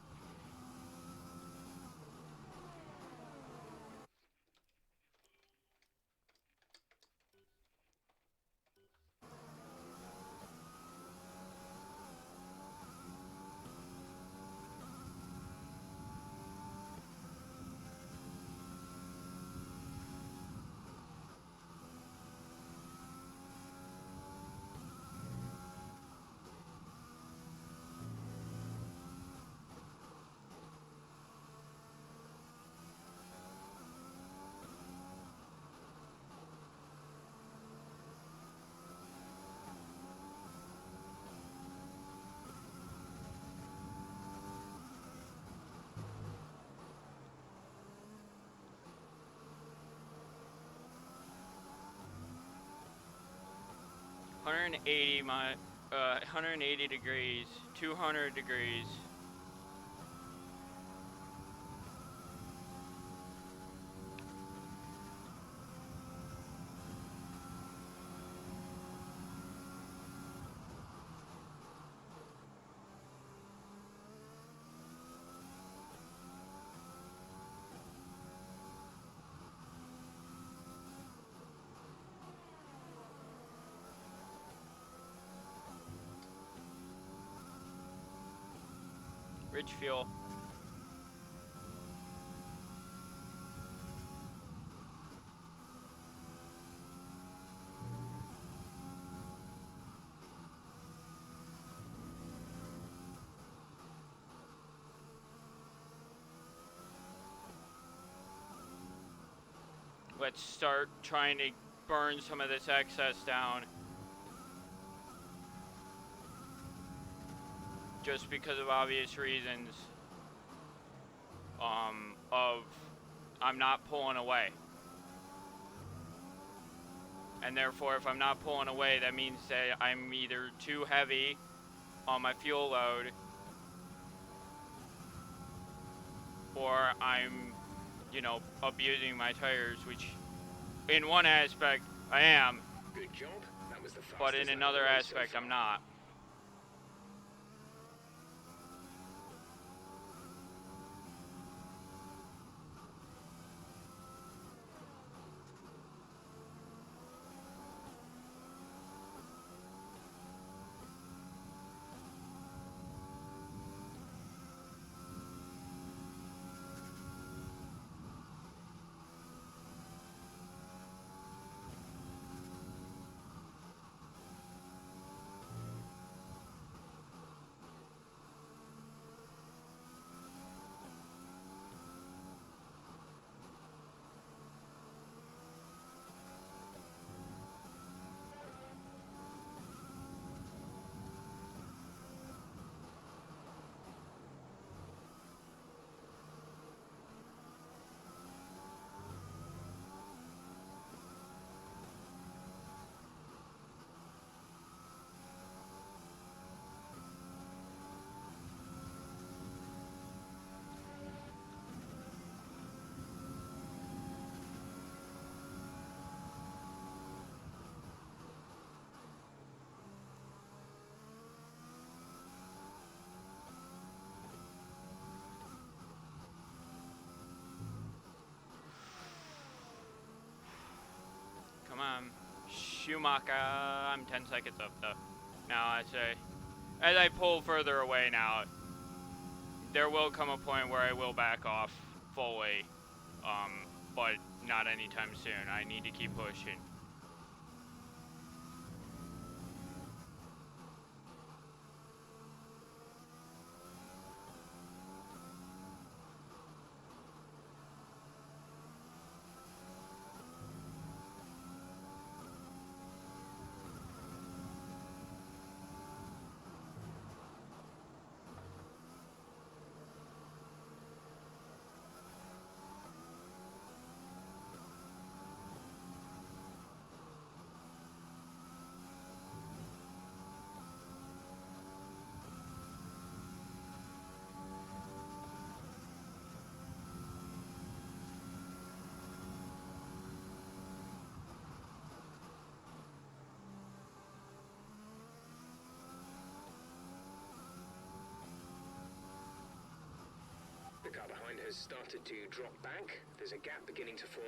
My 180 degrees, 200 degrees. Rich fuel. Let's start trying to burn some of this excess down. Just because of obvious reasons of I'm not pulling away. And therefore, if I'm not pulling away, that means that I'm either too heavy on my fuel load or I'm, you know, abusing my tires, which in one aspect I am, Good job. That was the but in fastest lap another of the race so aspect far. I'm not. Schumacher, I'm 10 seconds up though. Now I say, as I pull further away now, there will come a point where I will back off fully, but not anytime soon. I need to keep pushing. The car behind has started to drop back. There's a gap beginning to form.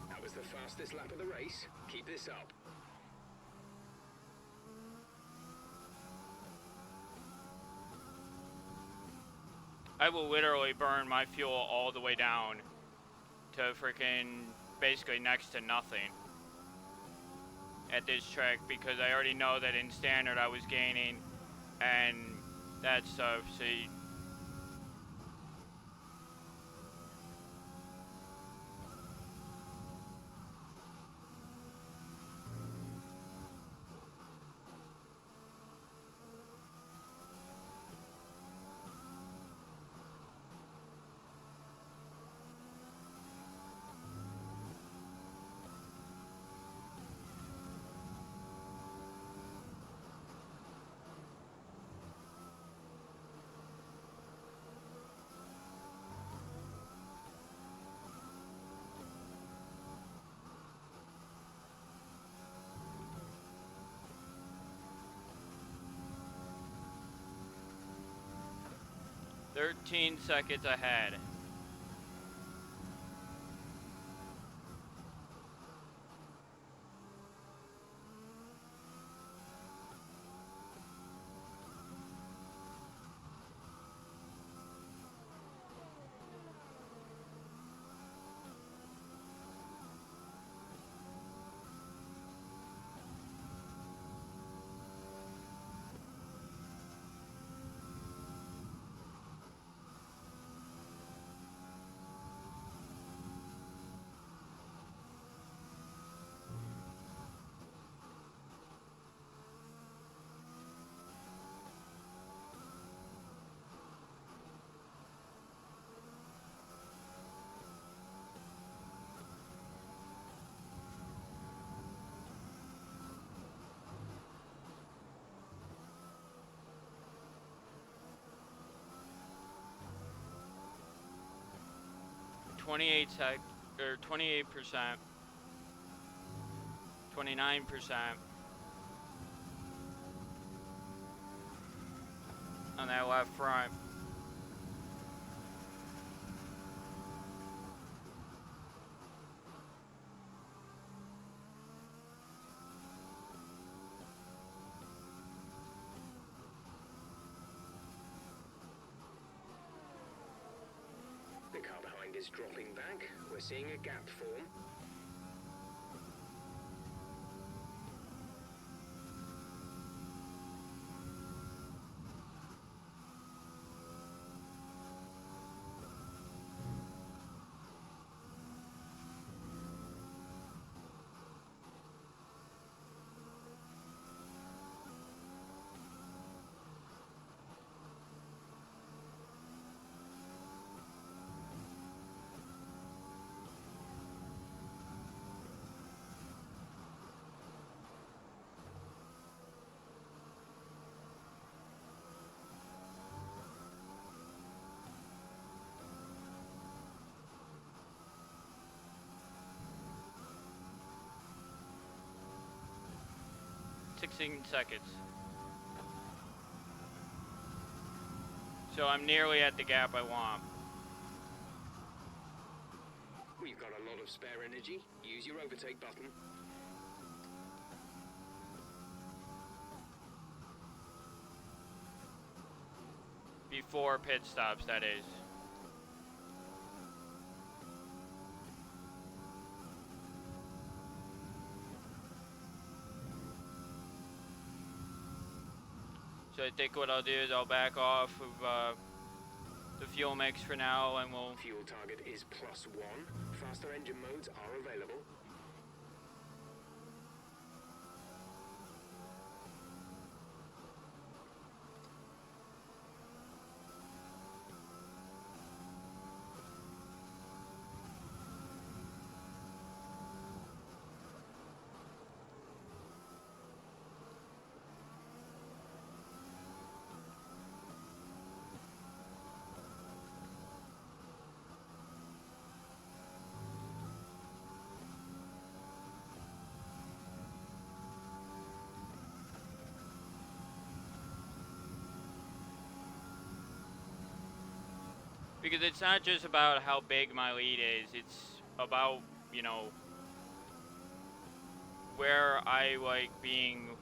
That was the fastest lap of the race. Keep this up. I will literally burn my fuel all the way down to freaking basically next to nothing at this track because I already know that in standard I was gaining and that stuff. See, "13 seconds ahead." Or 28%, 29% on that left front. The car behind is dropping back. We're seeing a gap form. 16 seconds. So I'm nearly at the gap I want. We've got a lot of spare energy. Use your overtake button. Before pit stops, that is. So I think what I'll do is I'll back off of the fuel mix for now, and we'll... Fuel target is +1. Faster engine modes are available. Because it's not just about how big my lead is, it's about, you know, where I like being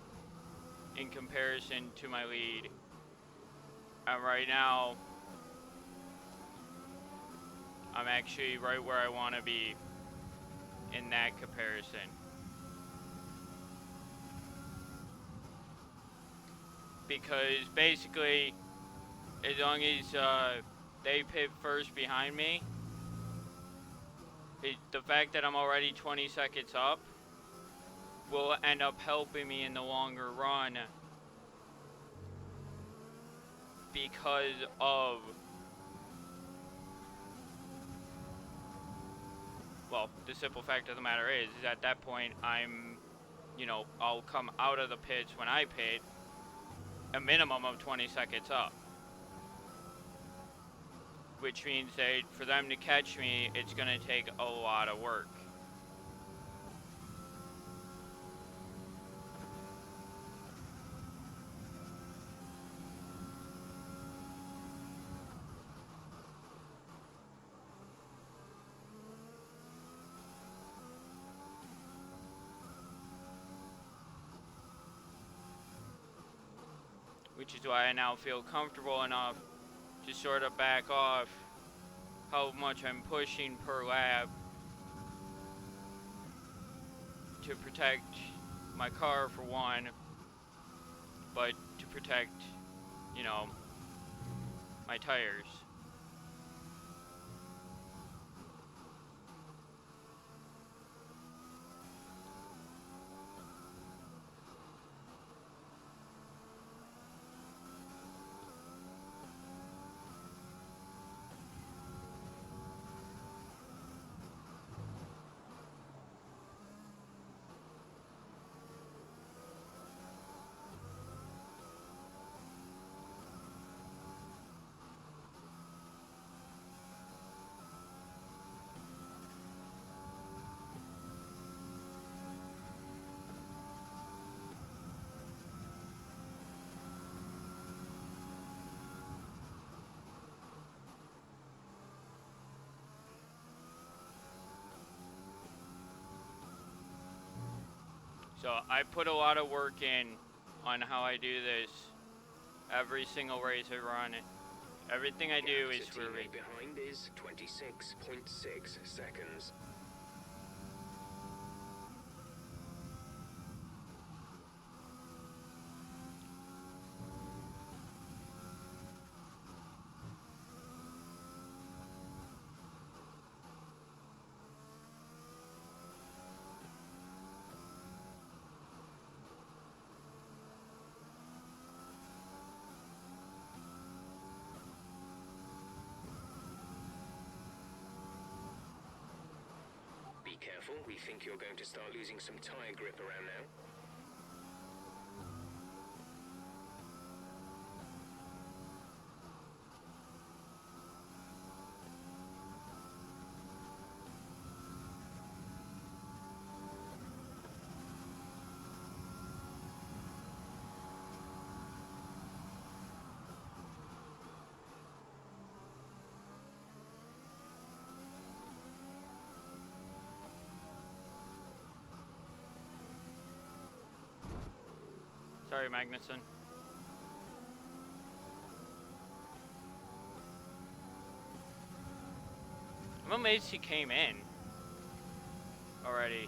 in comparison to my lead. And right now, I'm actually right where I want to be in that comparison. Because basically, as long as they pit first behind me, the fact that I'm already 20 seconds up will end up helping me in the longer run because of, well, the simple fact of the matter is at that point I'm, you know, I'll come out of the pits when I pit a minimum of 20 seconds up. Which means that for them to catch me, it's going to take a lot of work. Which is why I now feel comfortable enough to sort of back off how much I'm pushing per lap to protect my car for one, but to protect, you know, my tires. So I put a lot of work in on how I do this. Every single race I run, everything I do is for teammate behind is 26.6 seconds. Be careful, we think you're going to start losing some tire grip around now. Sorry, Magnuson. I'm amazed he came in already.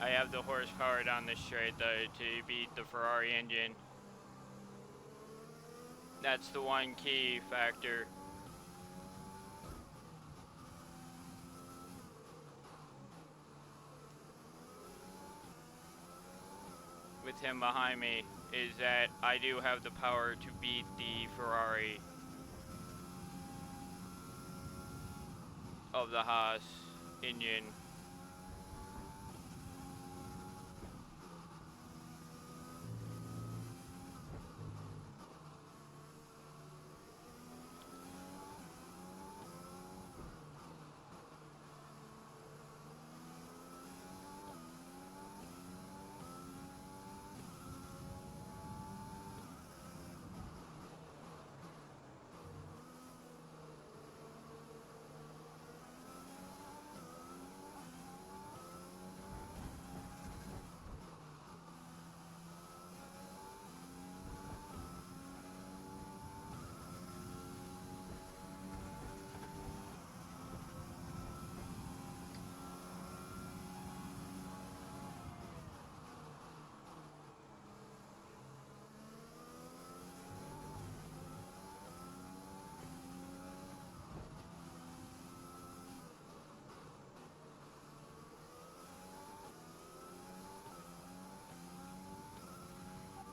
I have the horsepower down the straight to beat the Ferrari engine. That's the one key factor. With him behind me is that I do have the power to beat the Ferrari of the Haas engine.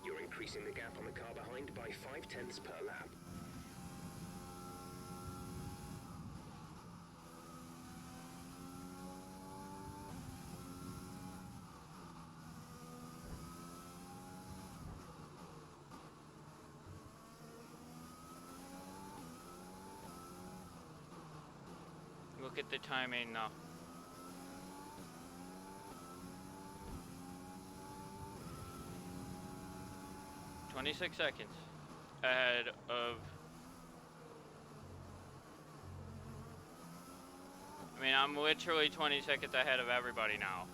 You're increasing the gap on the car behind by 0.5 per lap. Look at the timing now. $26 seconds ahead of. I mean, I'm literally 20 seconds ahead of everybody now.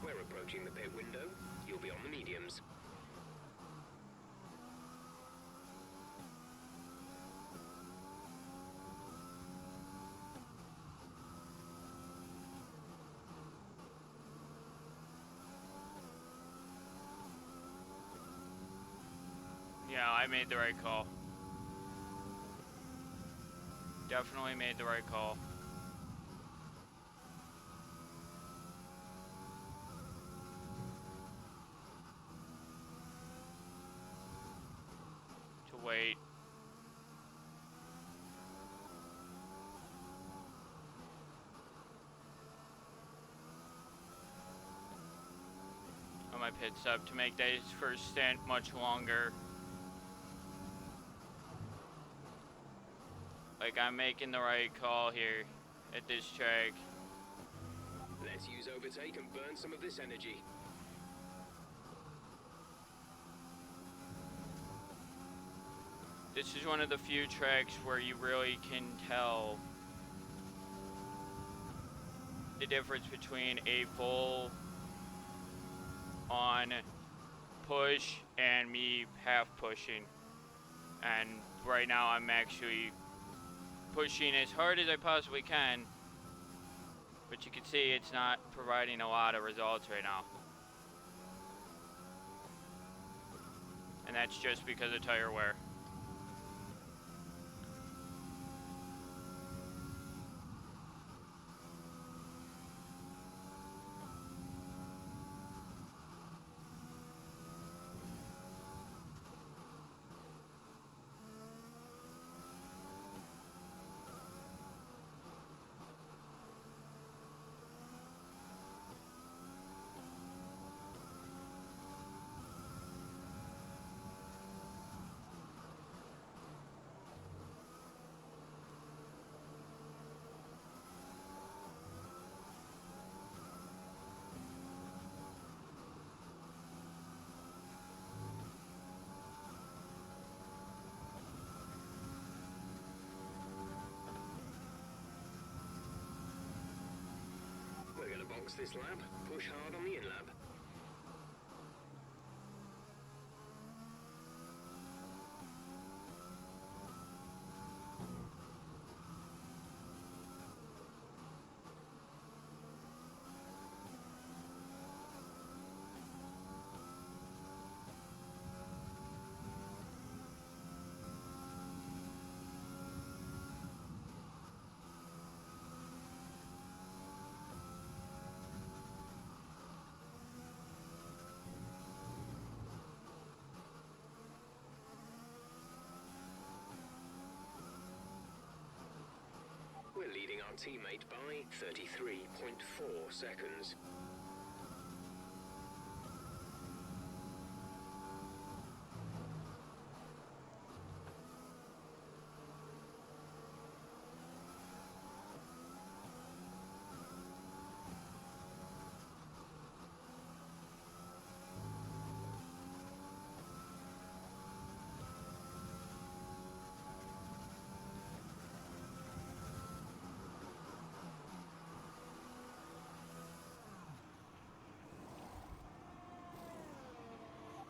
We're approaching the pit window. You'll be on the mediums. Yeah, I made the right call. Definitely made the right call. To wait. On my pit stop to make that first stint much longer. Like, I'm making the right call here at this track. Let's use overtake and burn some of this energy. This is one of the few tracks where you really can tell the difference between a full on push and me half pushing. And right now I'm actually pushing as hard as I possibly can, but you can see it's not providing a lot of results right now. And that's just because of tire wear. We're going to box this lap, push hard on the in-lap. We're leading our teammate by 33.4 seconds.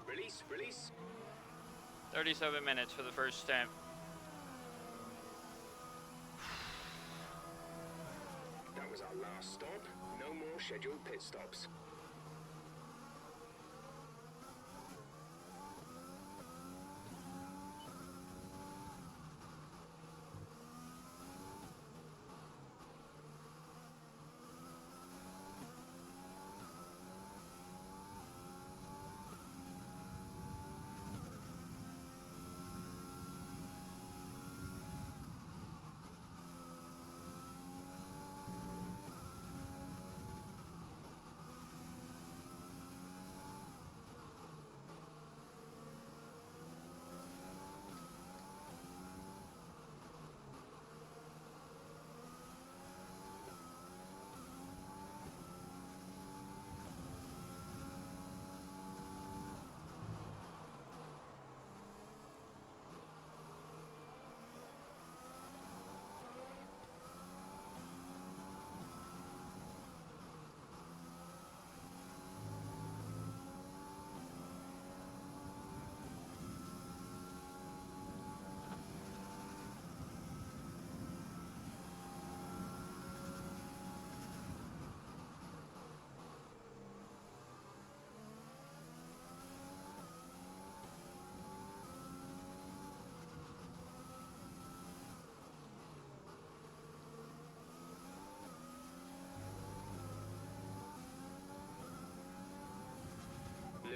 Release, release. 37 minutes for the first stint. That was our last stop. No more scheduled pit stops.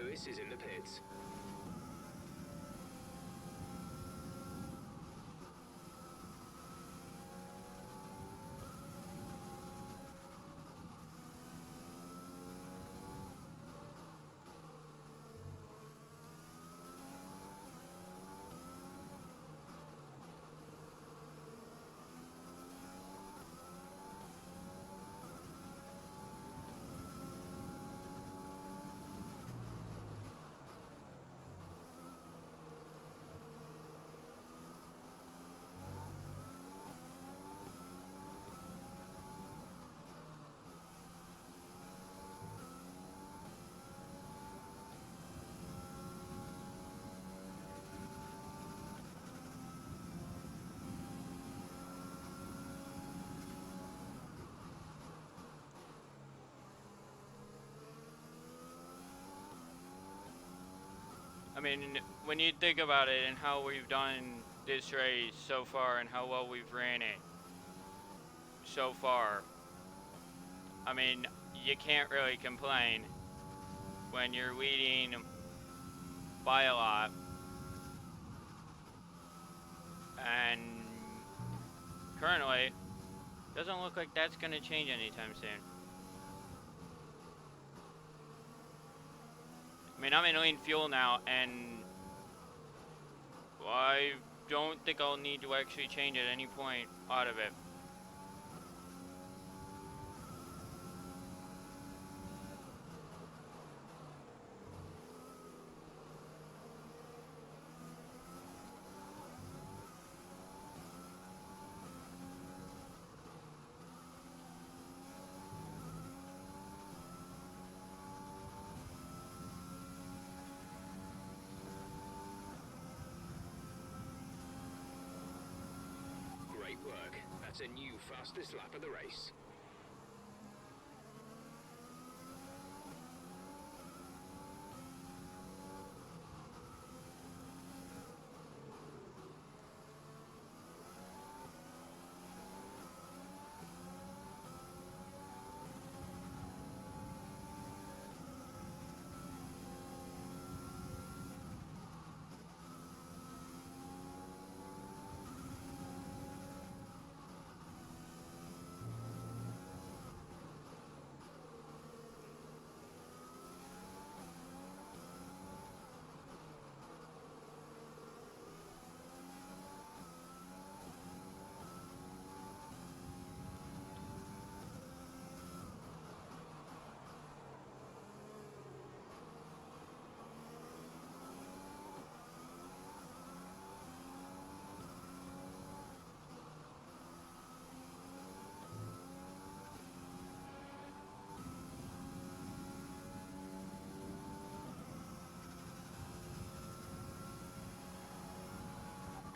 Lewis is in the pits. I mean, when you think about it and how we've done this race so far and how well we've ran it so far, I mean, you can't really complain when you're leading by a lot. And currently, doesn't look like that's going to change anytime soon. I mean, I'm in lean fuel now, and I don't think I'll need to actually change at any point out of it. Great work. That's a new fastest lap of the race.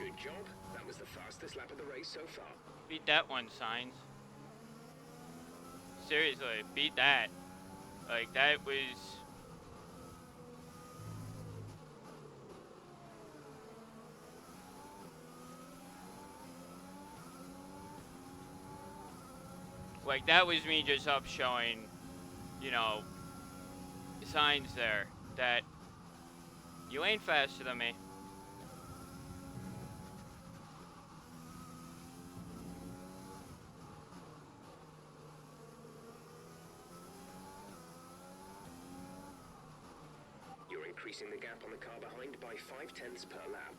Good job. That was the fastest lap of the race so far. Beat that one, Signs. Seriously, beat that. Like, that was... Like, that was me just up showing, you know, signs there that you ain't faster than me. You're increasing the gap on the car behind by 0.5 per lap.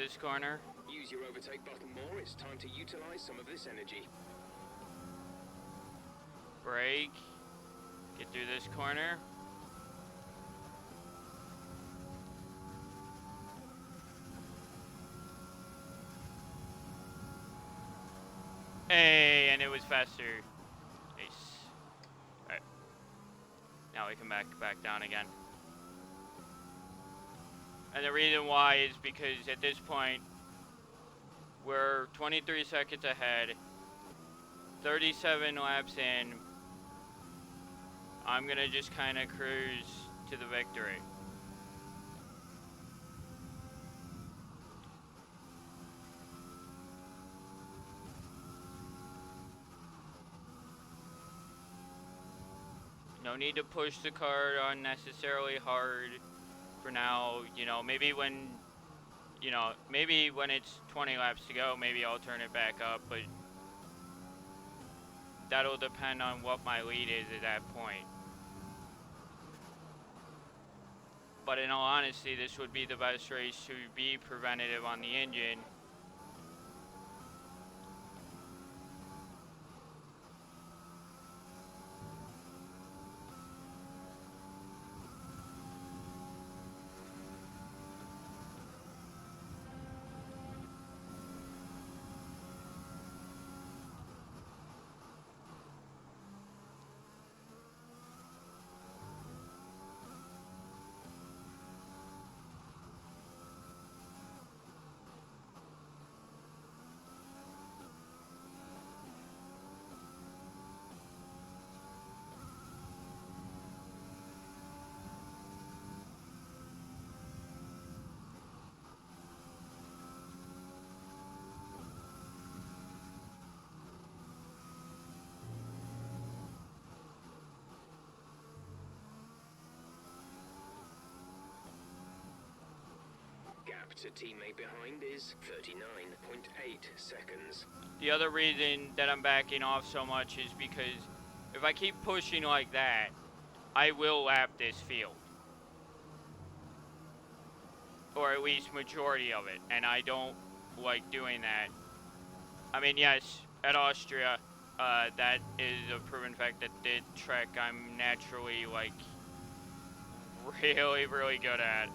this corner. Use your overtake button more. It's time to utilize some of this energy. Brake. Get through this corner. Hey, and it was faster. Nice. Alright. Now we can back down again. And the reason why is because at this point, we're 23 seconds ahead. 37 laps in. I'm gonna just kind of cruise to the victory. No need to push the car unnecessarily hard for now. You know, maybe when it's 20 laps to go, maybe I'll turn it back up, but that'll depend on what my lead is at that point. But in all honesty, this would be the best race to be preventative on the engine. Gap to teammate behind is 39.8 seconds. The other reason that I'm backing off so much is because if I keep pushing like that, I will lap this field. Or at least majority of it, and I don't like doing that. I mean, yes, at Austria, that is a proven fact that the track I'm naturally, like, really, really good at.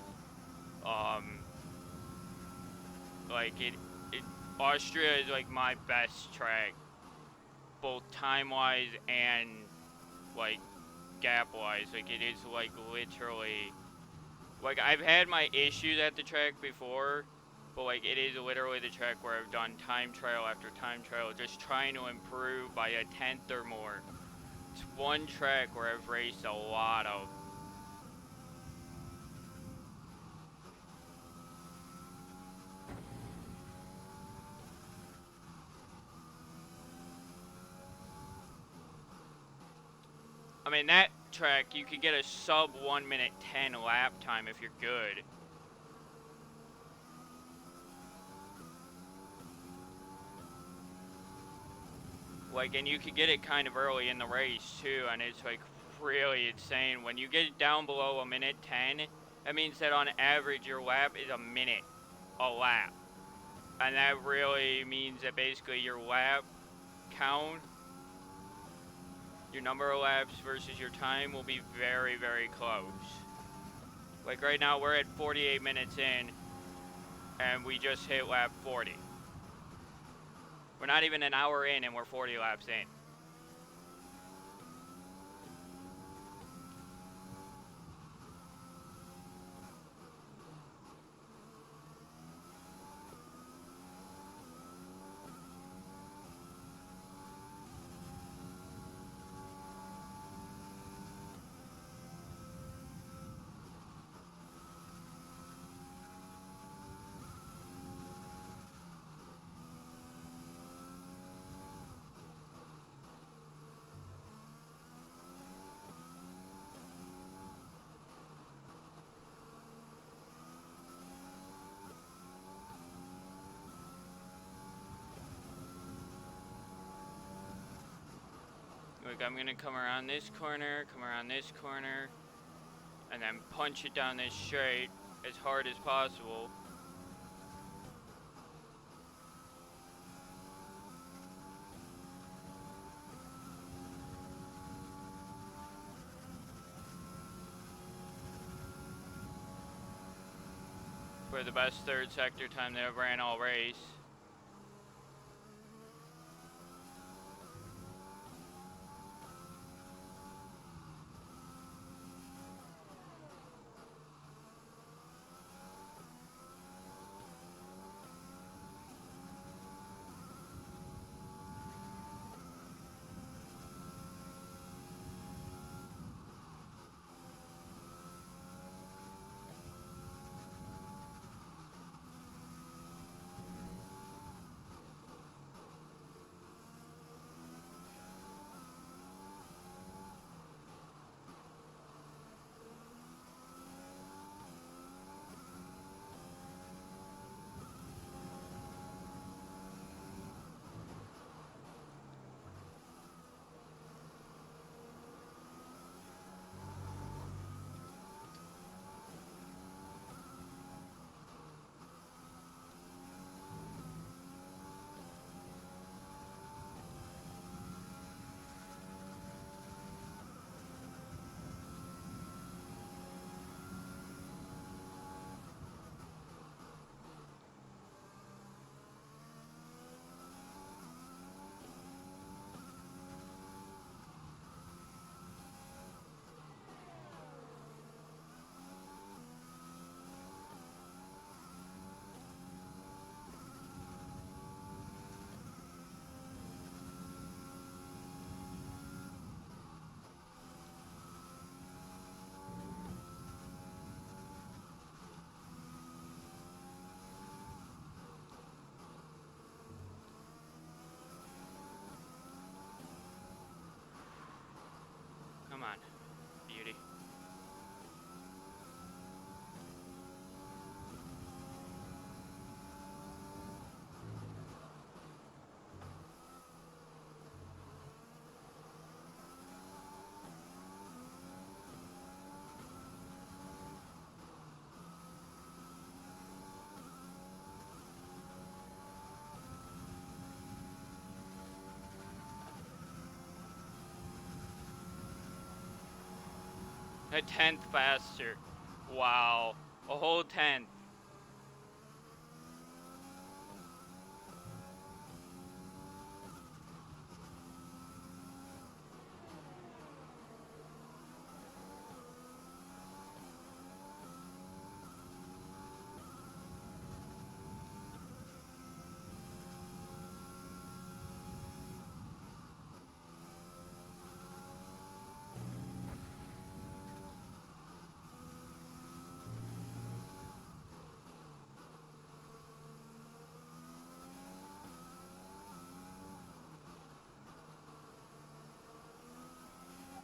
Like, Austria is, like, my best track, both time-wise and, like, gap-wise. Like, it is, like, literally, like, I've had my issues at the track before, but, like, it is literally the track where I've done time trial after time trial, just trying to improve by a tenth or more. It's one track where I've raced a lot of. I mean, that track, you could get a sub 1 minute 10 lap time if you're good. Like, and you could get it kind of early in the race too, and it's like really insane. When you get it down below a minute 10, that means that on average your lap is a minute a lap. And that really means that basically your lap count, your number of laps versus your time will be very, very close. Like right now we're at 48 minutes in and we just hit lap 40. We're not even an hour in and we're 40 laps in. Like, I'm gonna come around this corner, and then punch it down this straight as hard as possible. for the best third sector time they ever ran all race. Come on, beauty. A tenth faster. Wow. A whole tenth.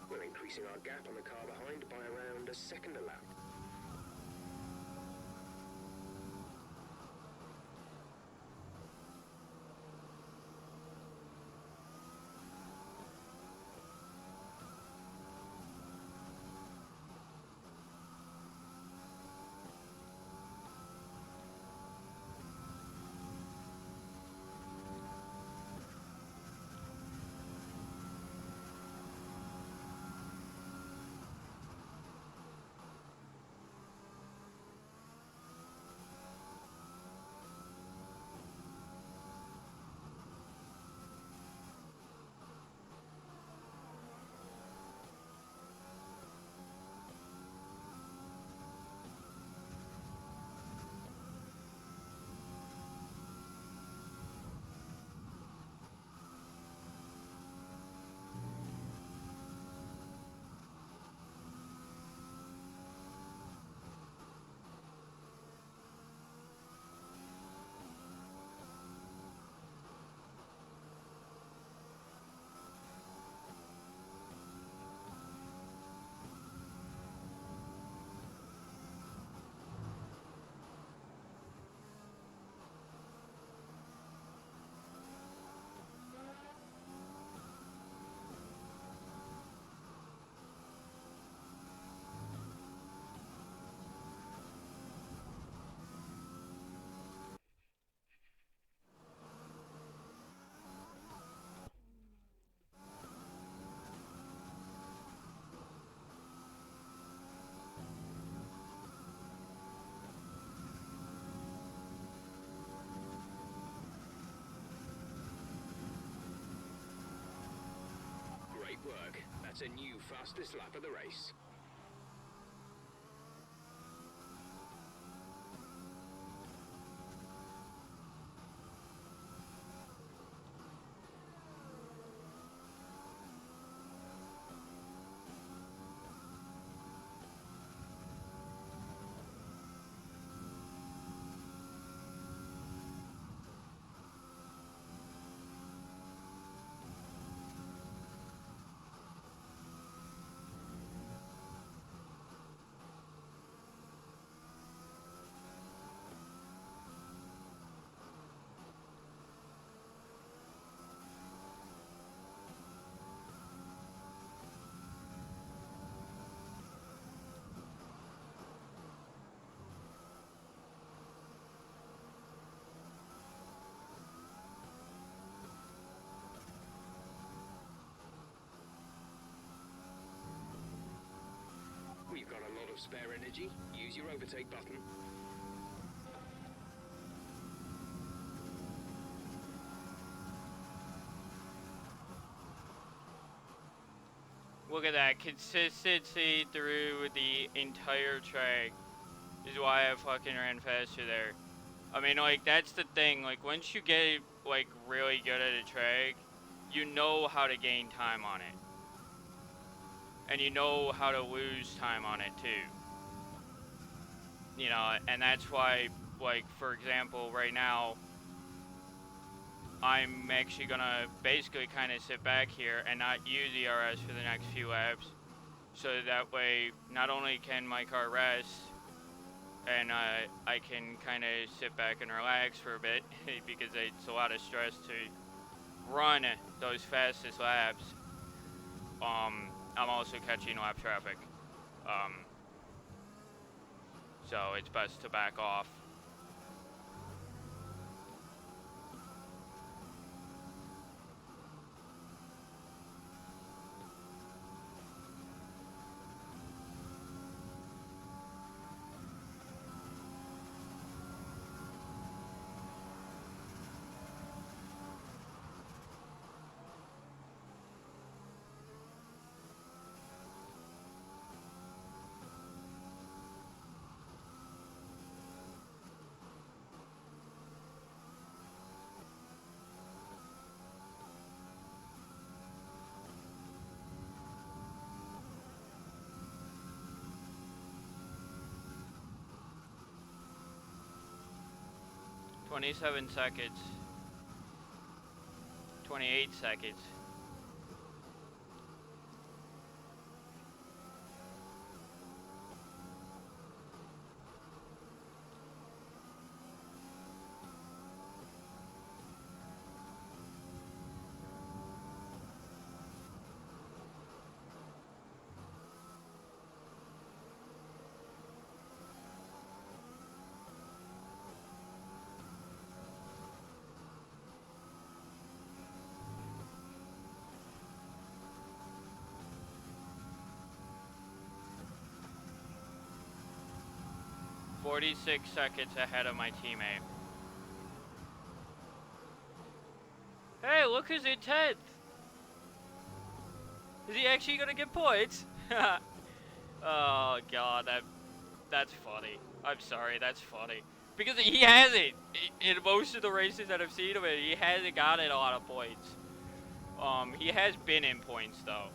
We're increasing our gap on the car behind by around a second a lap. work. That's a new fastest lap of the race. We've got a lot of spare energy. Use your overtake button. Look at that consistency through the entire track is why I fucking ran faster there. I mean, like, that's the thing. Like, once you get, like, really good at a track, you know how to gain time on it. And you know how to lose time on it, too. You know, and that's why, like, for example, right now, I'm actually gonna basically kind of sit back here and not use ERS for the next few laps. So that way, not only can my car rest, and I can kind of sit back and relax for a bit, because it's a lot of stress to run those fastest laps. I'm also catching lap traffic. So it's best to back off. "27 seconds. 28 seconds. "46 seconds ahead of my teammate." Hey, look who's in 10th! Is he actually gonna get points? Oh god, that's funny. I'm sorry, that's funny. Because he hasn't! In most of the races that I've seen him in, he hasn't gotten a lot of points. He has been in points though.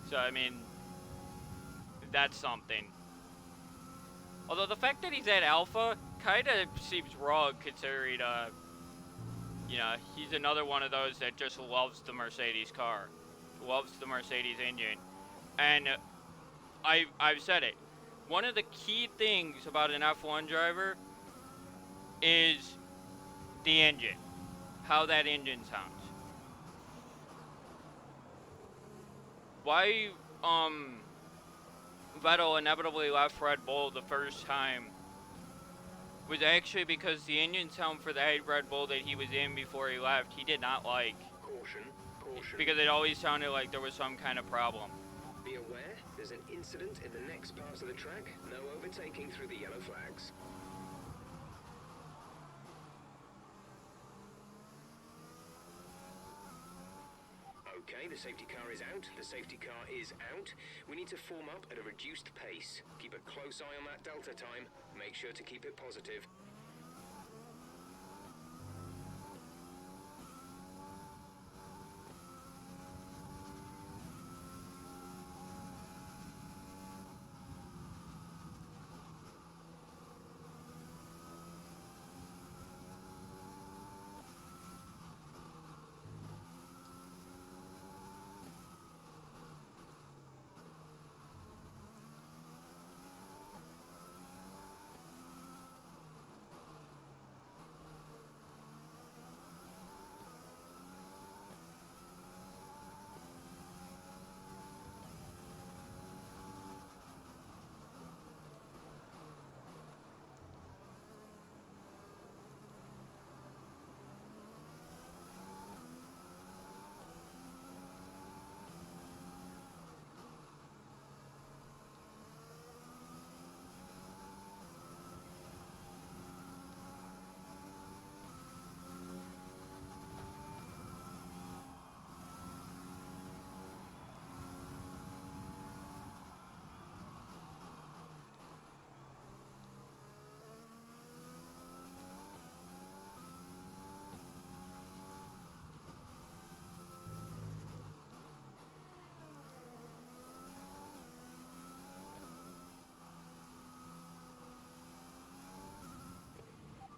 So I mean, that's something. Although the fact that he's at Alpha kind of seems wrong, considering, you know, he's another one of those that just loves the Mercedes car, loves the Mercedes engine, and I've said it. One of the key things about an F1 driver is the engine, how that engine sounds. Why Vettel inevitably left Red Bull the first time was actually because the engine sound for that Red Bull that he was in before he left, he did not like. Caution, caution. Because it always sounded like there was some kind of problem. Be aware, there's an incident in the next part of the track. No overtaking through the yellow flags. Okay, the safety car is out. The safety car is out. We need to form up at a reduced pace. Keep a close eye on that delta time. Make sure to keep it positive.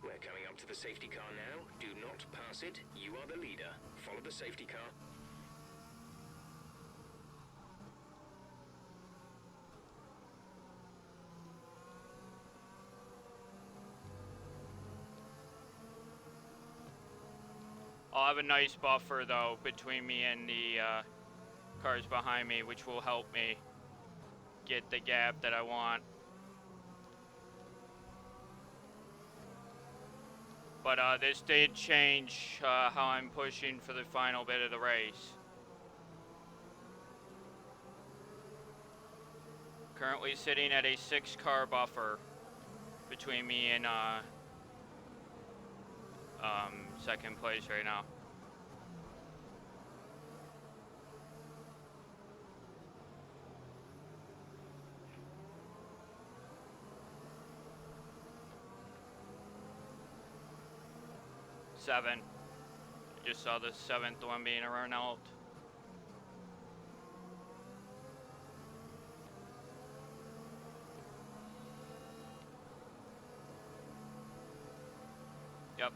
We're coming up to the safety car now. Do not pass it. You are the leader. Follow the safety car. I'll have a nice buffer though between me and the cars behind me, which will help me get the gap that I want. But this did change how I'm pushing for the final bit of the race. Currently sitting at a 6-car buffer between me and second place right now. Seven. Just saw the 7th one being a Renault. Yep.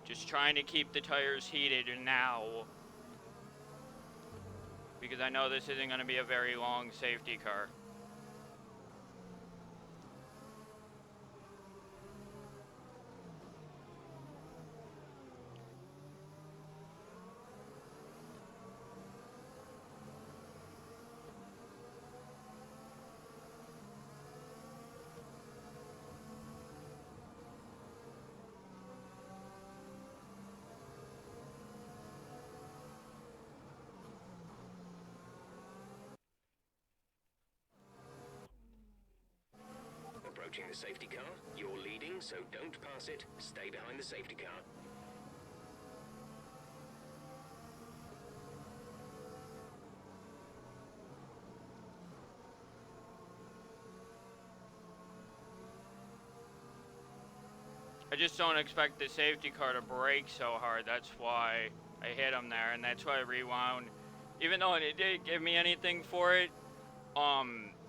Just trying to keep the tires heated now, because I know this isn't going to be a very long safety car. Approaching the safety car. You're leading, so don't pass it. Stay behind the safety car. I just don't expect the safety car to brake so hard. That's why I hit him there, and that's why I rewound. Even though it didn't give me anything for it,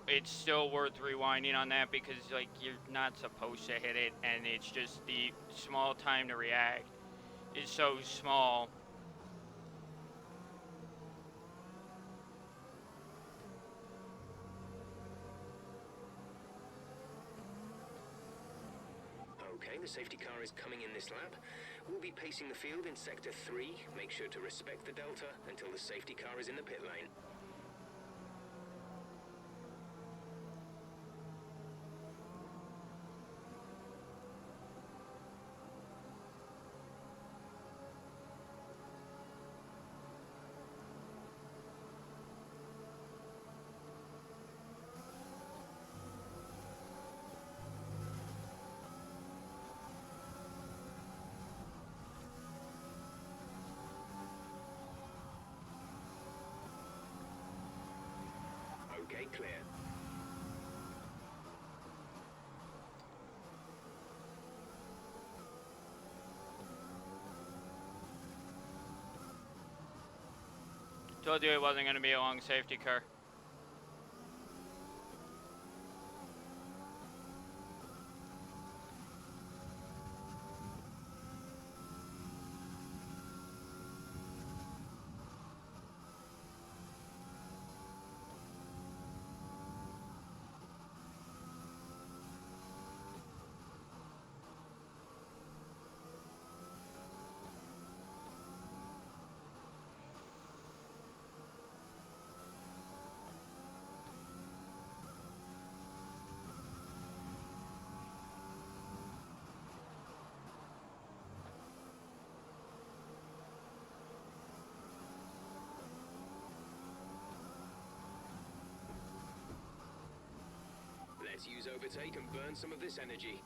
it's still worth rewinding on that, because like you're not supposed to hit it, and it's just the small time to react is so small. Okay, the safety car is coming in this lap. We'll be pacing the field in Sector 3. Make sure to respect the delta until the safety car is in the pit lane. front gate clear. Told you it wasn't going to be a long safety car. Let's use overtake and burn some of this energy.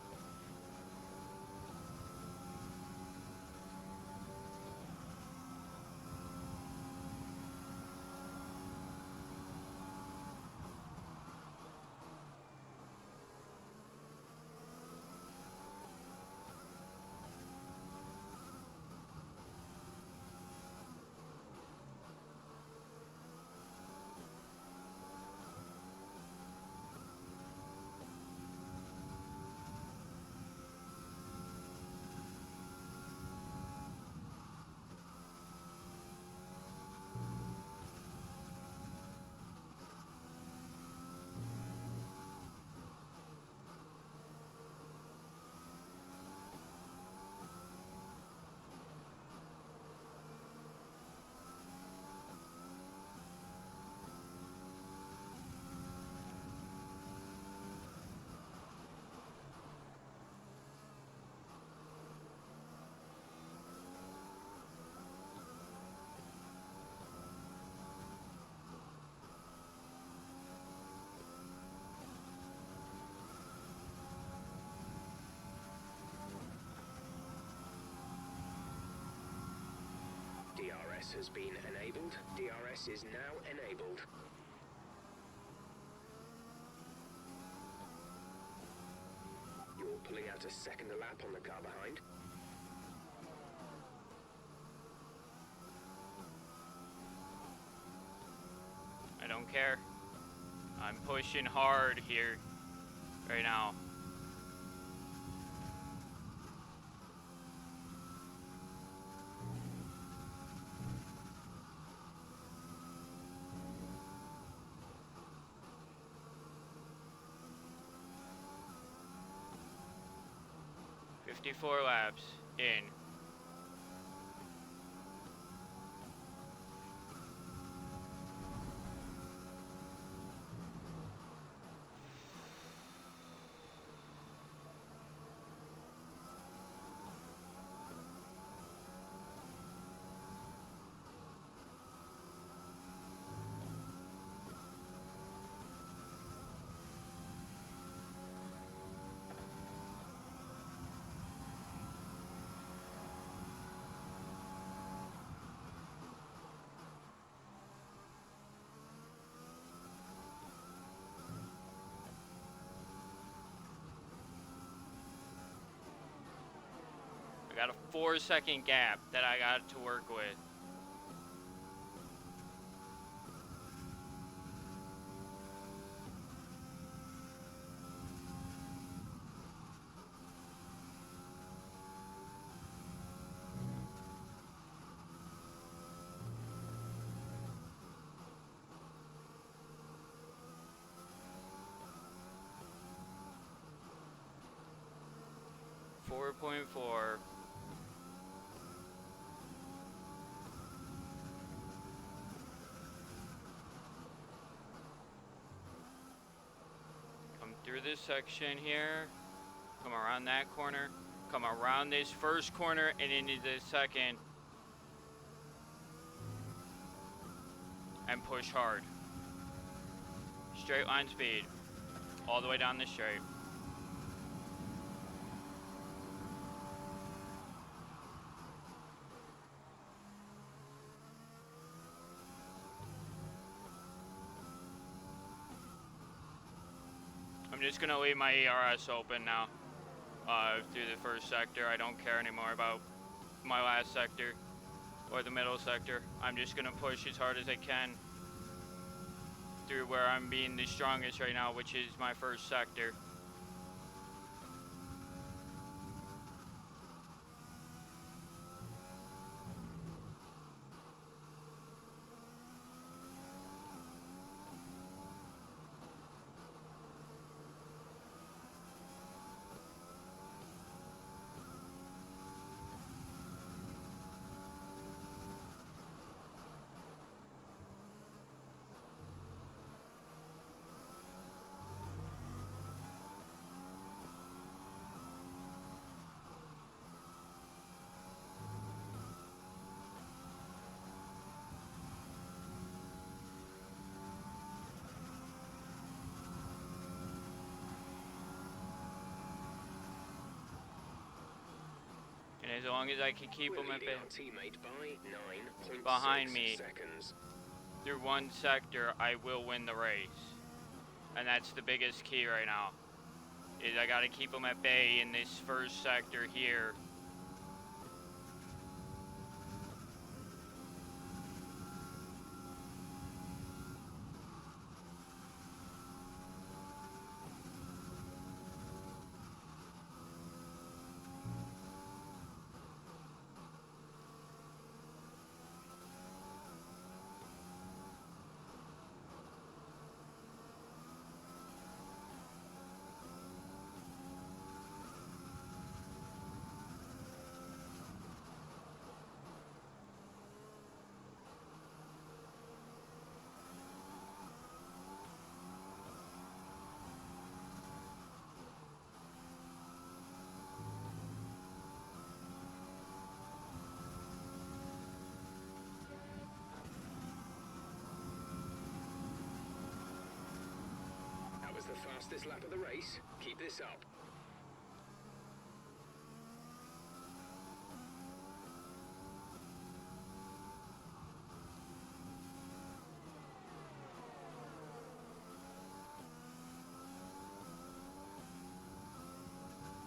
DRS has been enabled. DRS is now enabled. You're pulling out a second lap on the car behind. I don't care. I'm pushing hard here right now. "54 laps in." I got a 4-second gap that I got to work with. .4. Come through this section here, come around that corner, come around this first corner and into this second, and push hard. Straight line speed, all the way down the straight. I'm just gonna leave my ERS open now. Through the first sector. I don't care anymore about my last sector or the middle sector. I'm just gonna push as hard as I can through where I'm being the strongest right now, which is my first sector. And as long as I can keep them at behind me through one sector, I will win the race. And that's the biggest key right now, is I gotta keep them at bay in this first sector here. That was the fastest lap of the race. Keep this up.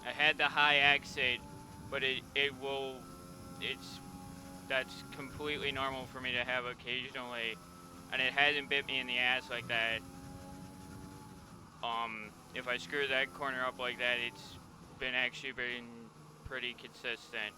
I had the high exit, but that's completely normal for me to have occasionally, and it hasn't bit me in the ass like that. If I screw that corner up like that, it's been pretty consistent.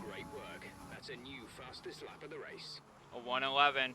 Great work. That's a new fastest lap of the race. A 1:11.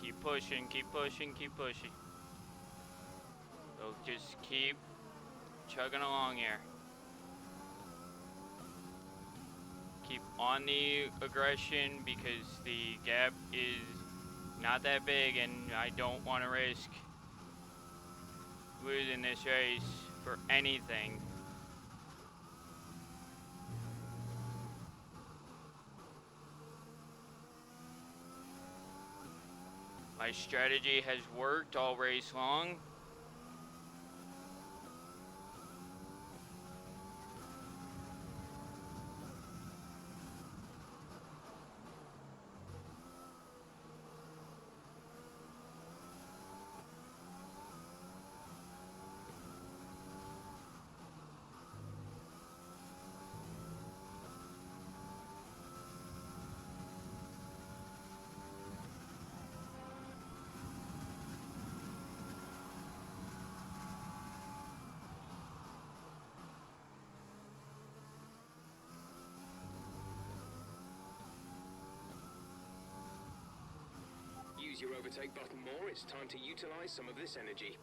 Keep pushing, keep pushing, keep pushing. So just keep chugging along here. keep on the aggression because the gap is not that big and I don't want to risk losing this race for anything. My strategy has worked all race long. Use your overtake button more. It's time to utilize some of this energy.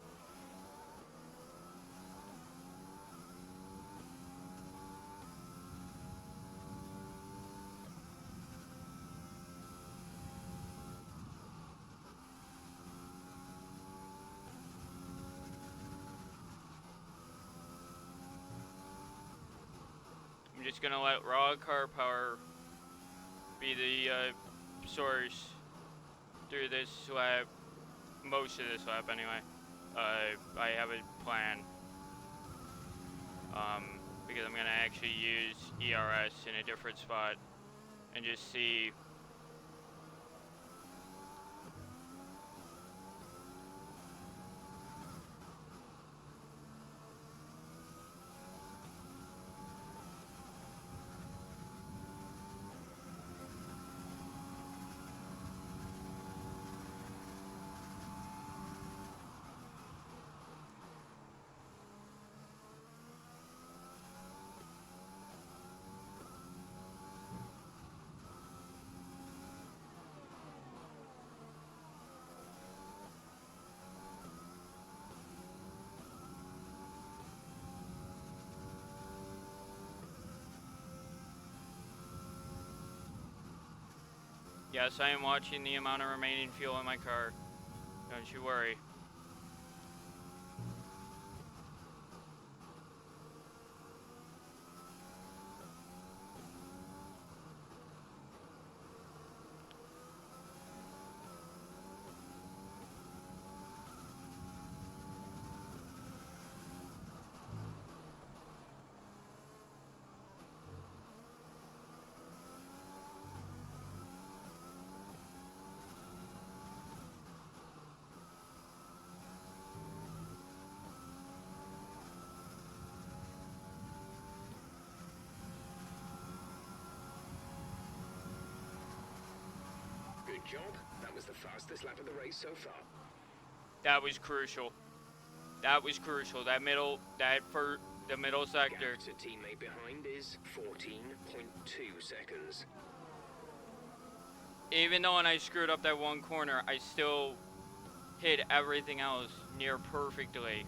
I'm just gonna let raw car power be the source through this lap, most of this lap anyway. I have a plan, because I'm gonna actually use ERS in a different spot and just see. Yes, I am watching the amount of remaining fuel in my car. Don't you worry. Good job. That was the fastest lap of the race so far. That was crucial. That was crucial. That middle, the middle sector. Gap to teammate behind is 14.2 seconds. Even though when I screwed up that one corner, I still hit everything else near perfectly.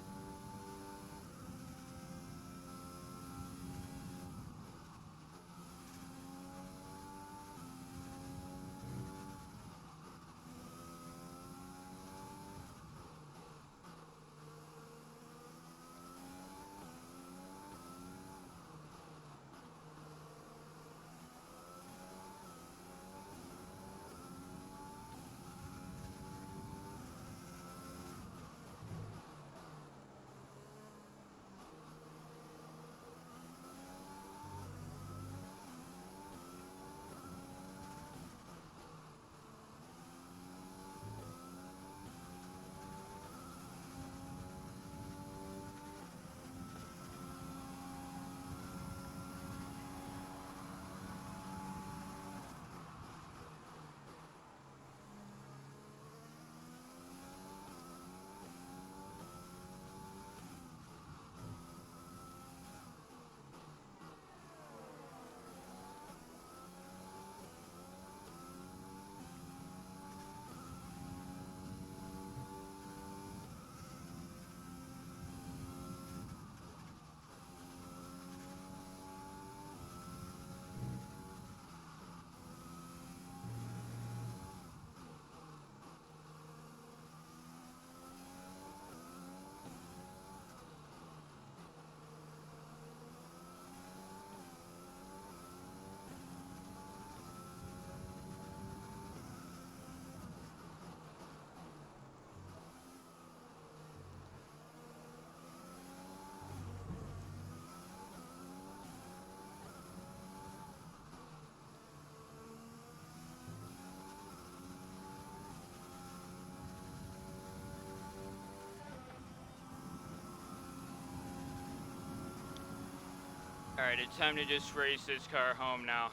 Alright, it's time to just race this car home now.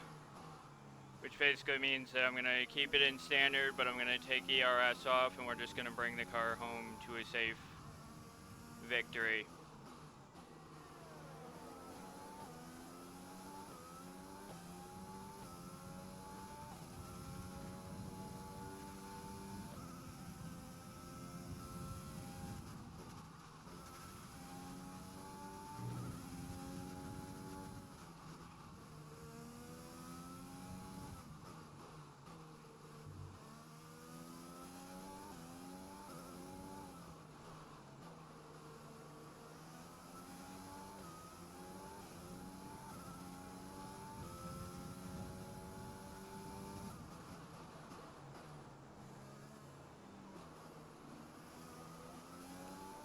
Which basically means that I'm going to keep it in standard, but I'm going to take ERS off, and we're just going to bring the car home to a safe victory.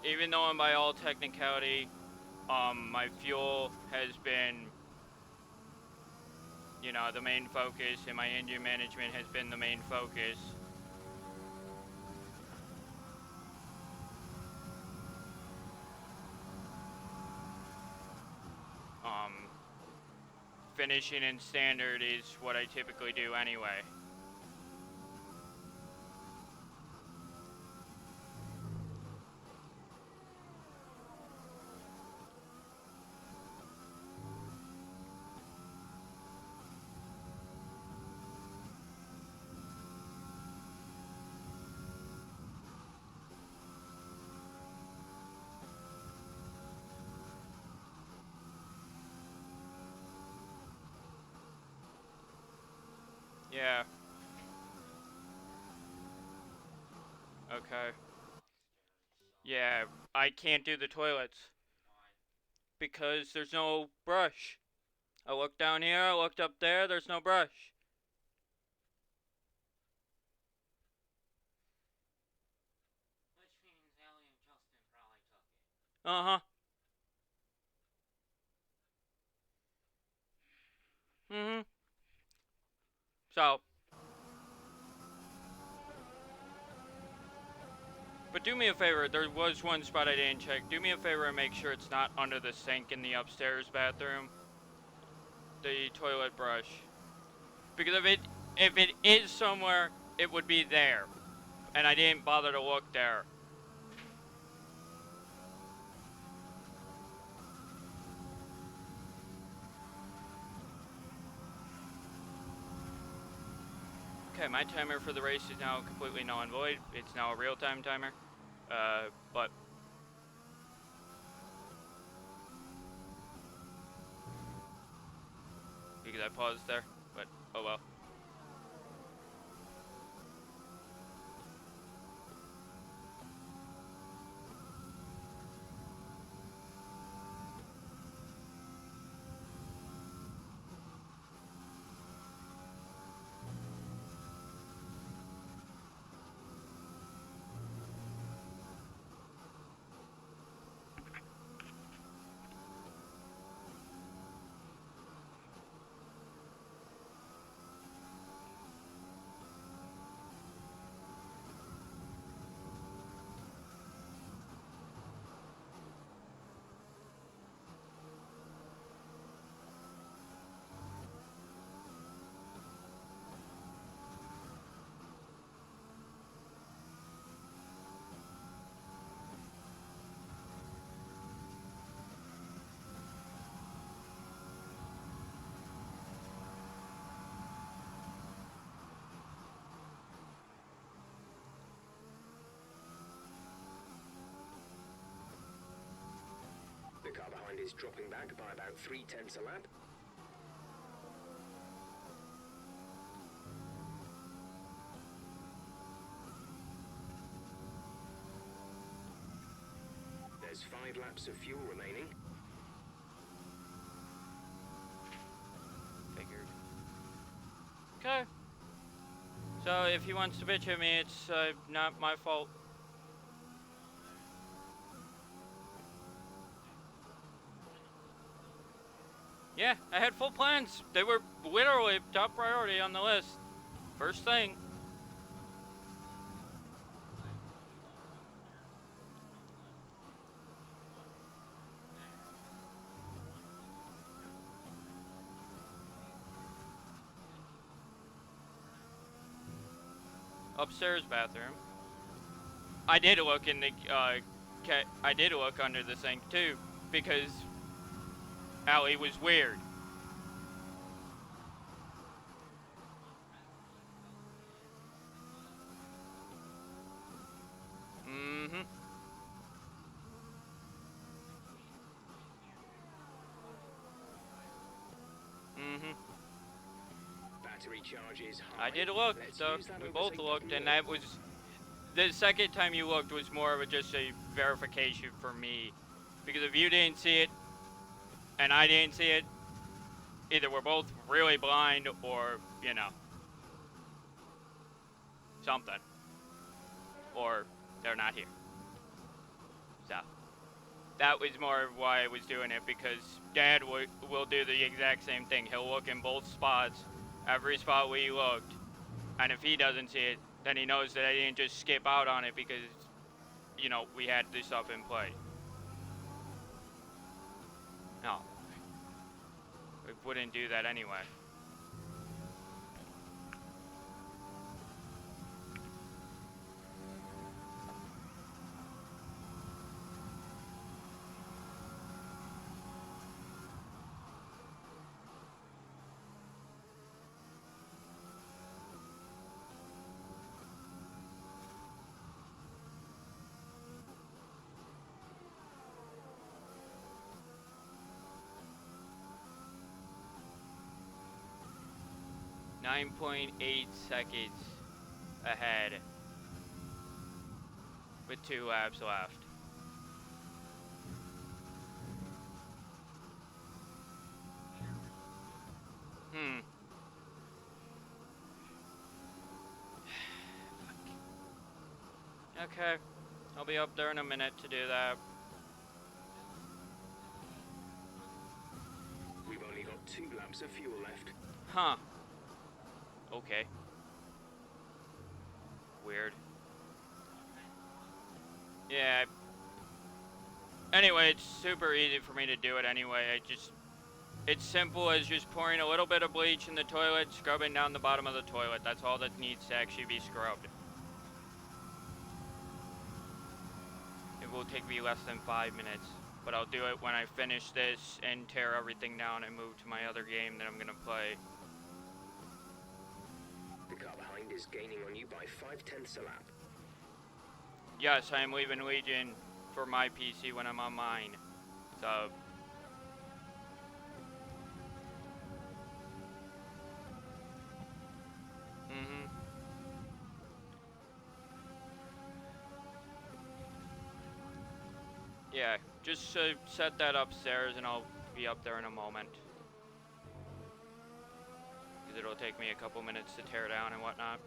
Even though I'm by all technicality, my fuel has been, you know, the main focus, and my engine management has been the main focus. Finishing in standard is what I typically do anyway. Yeah. Okay. Yeah, I can't do the toilets because there's no brush. I looked down here, I looked up there, there's no brush. Which means Ellie and Justin probably took it. Uh-huh. Mm-hmm. So. But do me a favor, there was one spot I didn't check. Do me a favor and make sure it's not under the sink in the upstairs bathroom. The toilet brush. Because if it is somewhere, it would be there. And I didn't bother to look there. Okay, my timer for the race is now completely null and void. It's now a real-time timer. But because I paused there, but oh well. The car behind is dropping back by about 3/10 a lap. There's 5 laps of fuel remaining. Figured. Okay. So if he wants to bitch at me, it's not my fault. Yeah, I had full plans. They were literally top priority on the list. First thing. upstairs bathroom. I did look in the, I did look under the sink too, because Allie was weird. Mm-hmm. Mm-hmm. Battery charge is high. I did look, Let's so use that we over both St. looked, Bottom and Hill. that was, the second time you looked was more of a, just a verification for me. Because if you didn't see it, and I didn't see it, either we're both really blind, or, you know, something. Or they're not here. So, that was more why I was doing it, because Dad will do the exact same thing. He'll look in both spots, every spot we looked, and if he doesn't see it, then he knows that I didn't just skip out on it because, you know, we had this stuff in play. No. We wouldn't do that anyway. .8 seconds ahead with 2 laps left. Okay, I'll be up there in a minute to do that. We've only got 2 laps of fuel left. Huh. Okay. Weird. Yeah. Anyway, it's super easy for me to do it anyway. It's simple as just pouring a little bit of bleach in the toilet, scrubbing down the bottom of the toilet. That's all that needs to actually be scrubbed. It will take me less than 5 minutes, but I'll do it when I finish this and tear everything down and move to my other game that I'm gonna play. The car behind is gaining on you by 0.5 a lap. Yes, I am leaving Legion for my PC when I'm on mine. So. Yeah, just set that upstairs and I'll be up there in a moment. Because it'll take me a couple minutes to tear down and whatnot.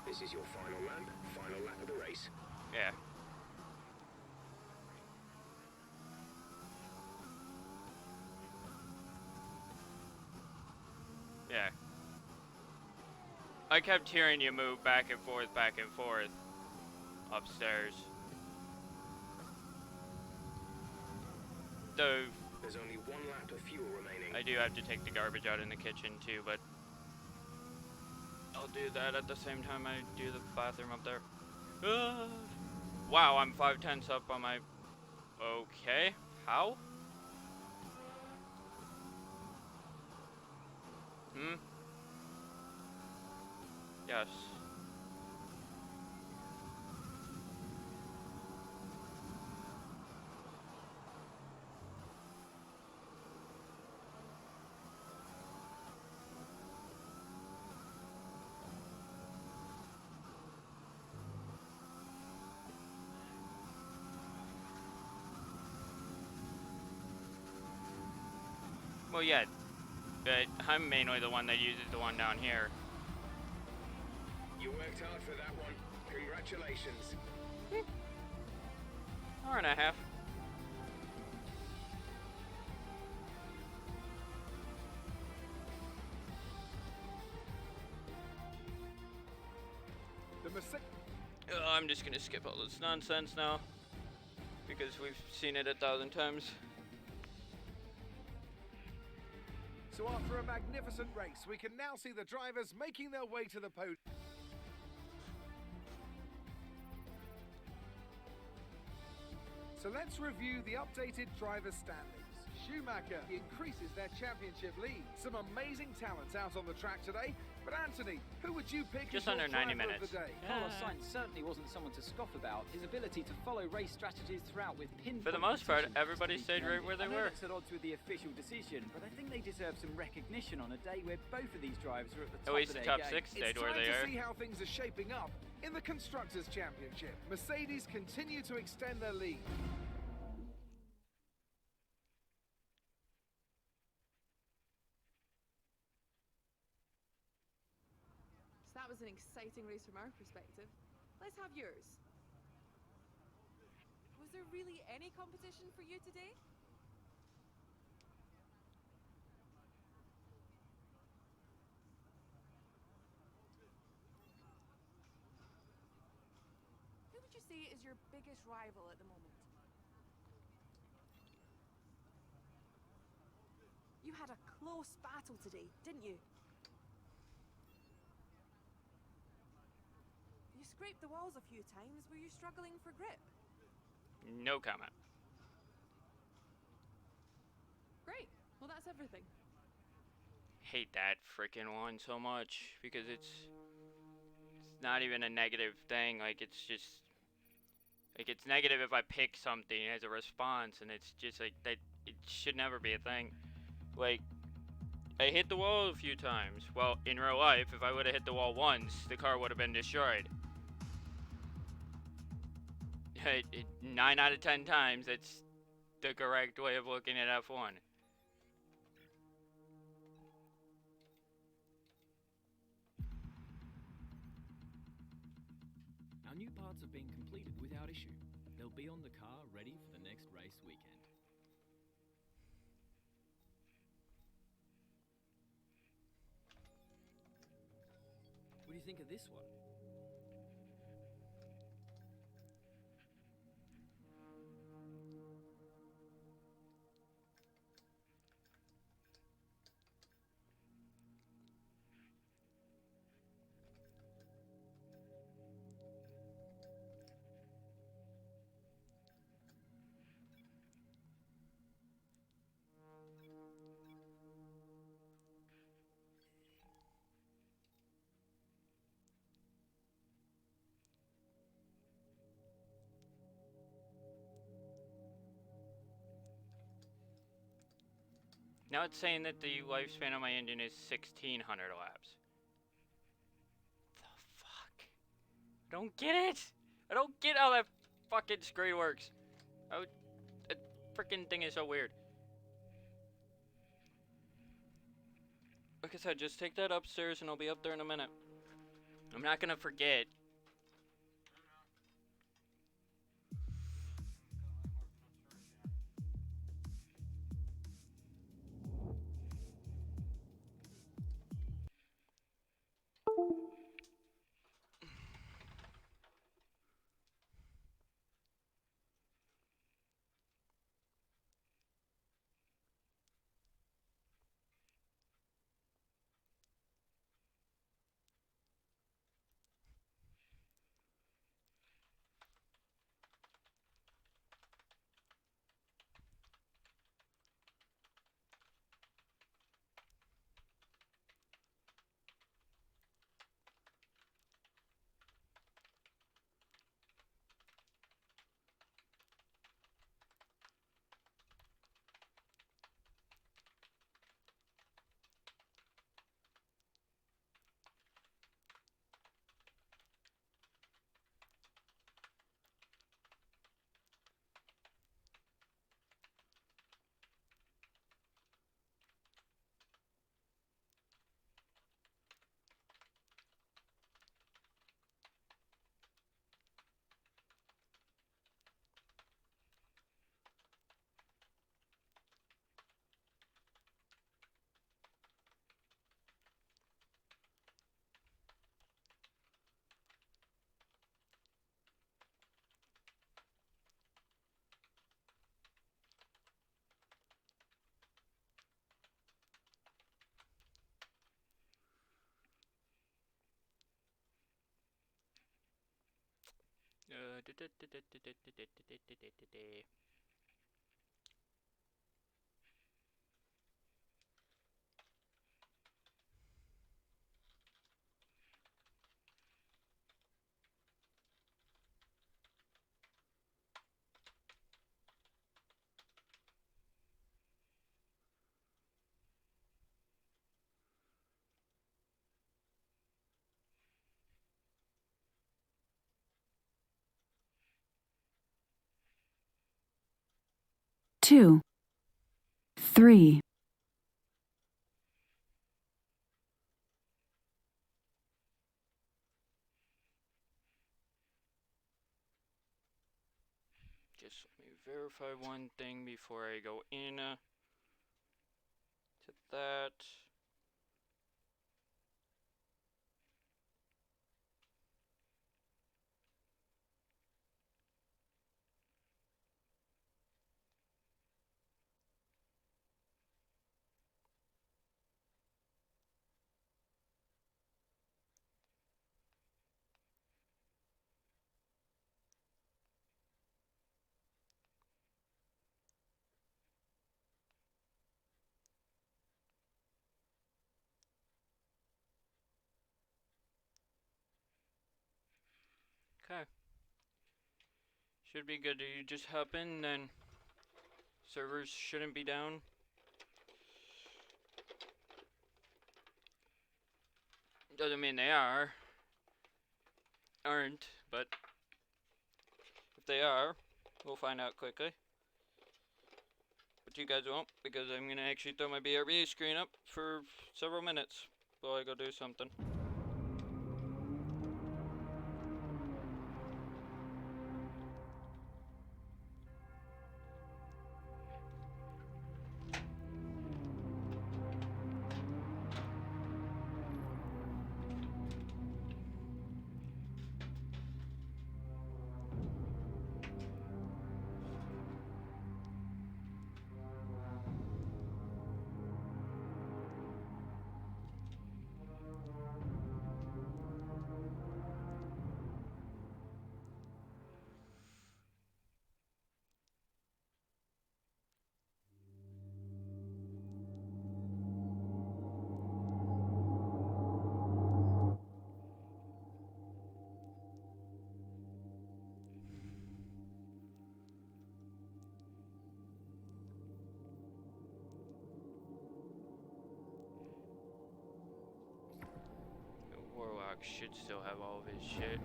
This is your final lap of the race. Yeah. Yeah. I kept hearing you move back and forth upstairs. Though There's only 1 lap of fuel remaining. I do have to take the garbage out in the kitchen too, but I'll do that at the same time I do the bathroom up there. Wow, I'm 5/10 up on my... Okay, how? Yes. Well, yeah, but I'm mainly the one that uses the one down here. worked hard for that one. Congratulations. Hour and a half. The Mercedes. I'm just gonna skip all this nonsense now because we've seen it 1,000 times. So after a magnificent race, we can now see the drivers making their way to the podium. So let's review the updated driver standings. Schumacher increases their championship lead. Some amazing talents out on the track today. But Anthony, who would you pick Just as your under 90 driver minutes. of the day? Carlos Sainz certainly wasn't someone to scoff about. His ability to follow race strategies throughout with pinpoint For the most part, precision everybody is to be stayed right commended. where they I know were. that's at odds with the official decision, but I think they deserve some recognition on a day where both of these drivers are at the top At least of the their top game. 6 stayed It's where time they to are. see how things are shaping up in the Constructors' Championship. Mercedes continue to extend their lead. So that was an exciting race from our perspective. Let's have yours. Was there really any competition for you today? Who would you say is your biggest rival at the moment? You had a close battle today, didn't you? You scraped the walls a few times. Were you struggling for grip? No comment. Great. Well, that's everything. Hate that freaking one so much because it's not even a negative thing. Like, it's just like, it's negative if I pick something as a response, and it's just like that. It should never be a thing. Like, I hit the wall a few times. Well, in real life, if I would have hit the wall once, the car would have been destroyed. 9 out of 10 times, it's the correct way of looking at F1. Our new parts have been completed without issue. They'll be on the car ready for the next race weekend. What do you think of this one? Now it's saying that the lifespan of my engine is 1,600 laps. The fuck? I don't get it! I don't get how that fucking screen works. That freaking thing is so weird. Like I said, just take that upstairs and I'll be up there in a minute. I'm not gonna forget. 2, 3. Just let me verify one thing before I go in to that. Okay. Should be good. You just hop in, then servers shouldn't be down. Doesn't mean they aren't, but if they are, we'll find out quickly. But you guys won't, because I'm gonna actually throw my BRB screen up for several minutes while I go do something. Warlock should still have all of his shit.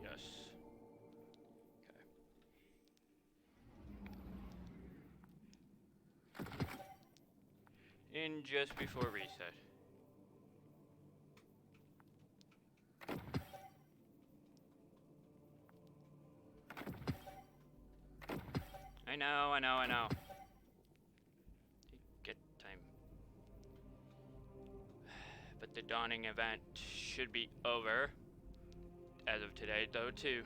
Yes. Okay. In just before reset. I know. Get time. But the dawning event should be over. As of today, though, too.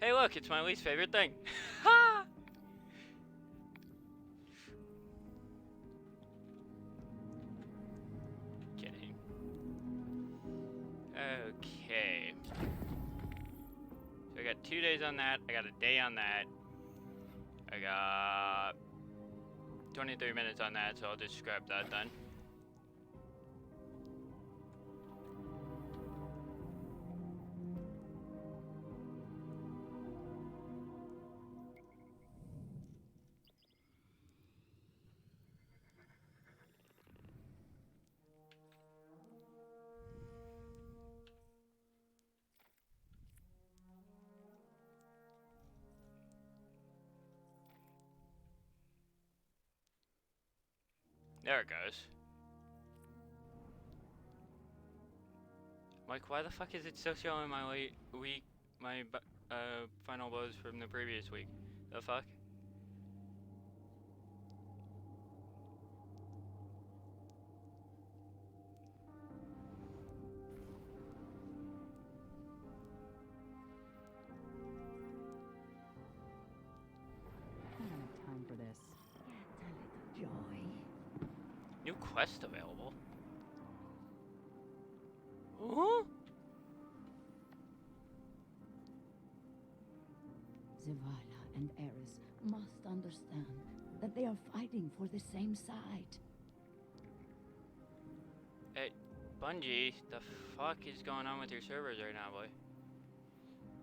Hey, look, it's my least favorite thing. Ha! Kidding. Okay. So I got 2 days on that. I got a day on that. I got 23 minutes on that, so I'll just scrap that then. There it goes. Like, why the fuck is it still showing my final blows from the previous week? The fuck? I don't have time for this. It's a little joy. New quest available. Huh? Zavala and Eris must understand that they are fighting for the same side. Hey, Bungie, the fuck is going on with your servers right now, boy?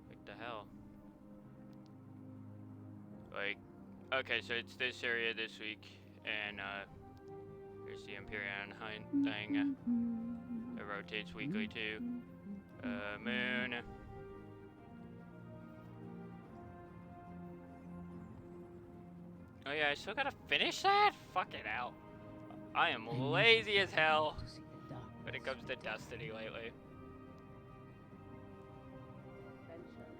What the hell? Like, okay, so it's this area this week, and here's the Empyrean thing. It rotates weekly too. Moon. Oh yeah, I still gotta finish that? Fuck it out. I am lazy as hell when it comes to Destiny lately.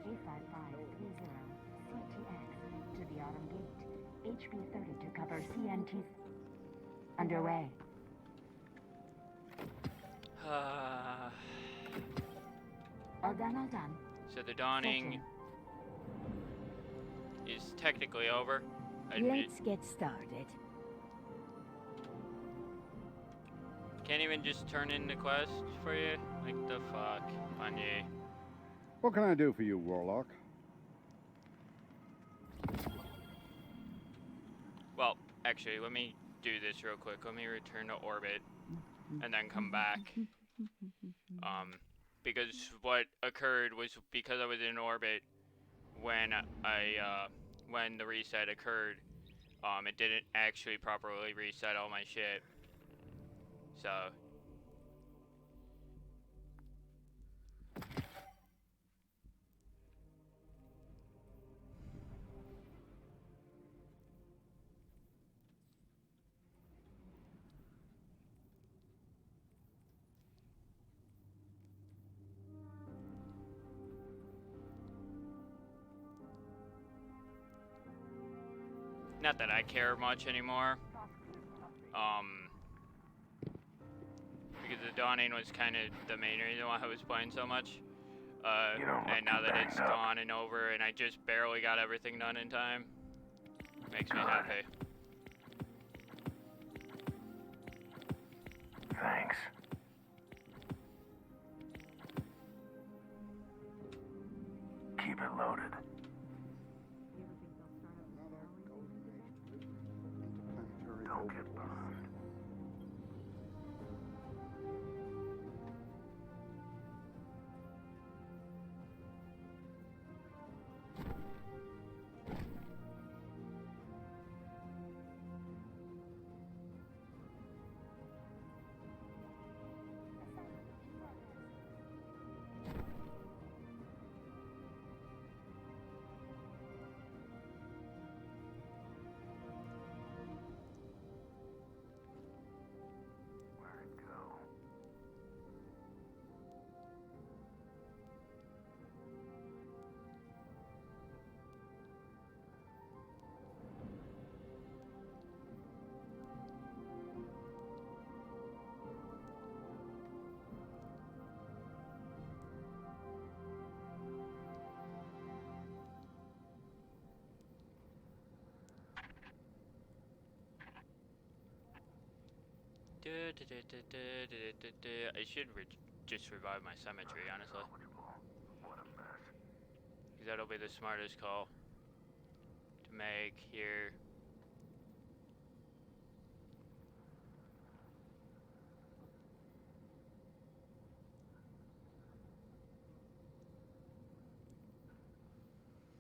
85530 CTX to the Autumn Gate. HP30 to cover CNT. Underway. All done, all done. So the dawning is technically over. Let's get started. Can't even just turn in the quest for you? Like the fuck, Bungie. What can I do for you, Warlock? Well, actually, let me do this real quick. Let me return to orbit and then come back. Because what occurred was because I was in orbit when when the reset occurred, it didn't actually properly reset all my shit. So not that I care much anymore. Because the dawning was kind of the main reason why I was playing so much. And now that it's gone and over and I just barely got everything done in time, makes me happy. Thanks. Keep it loaded. Don't get burned. I should just revive my cemetery, honestly. Because that'll be the smartest call to make here.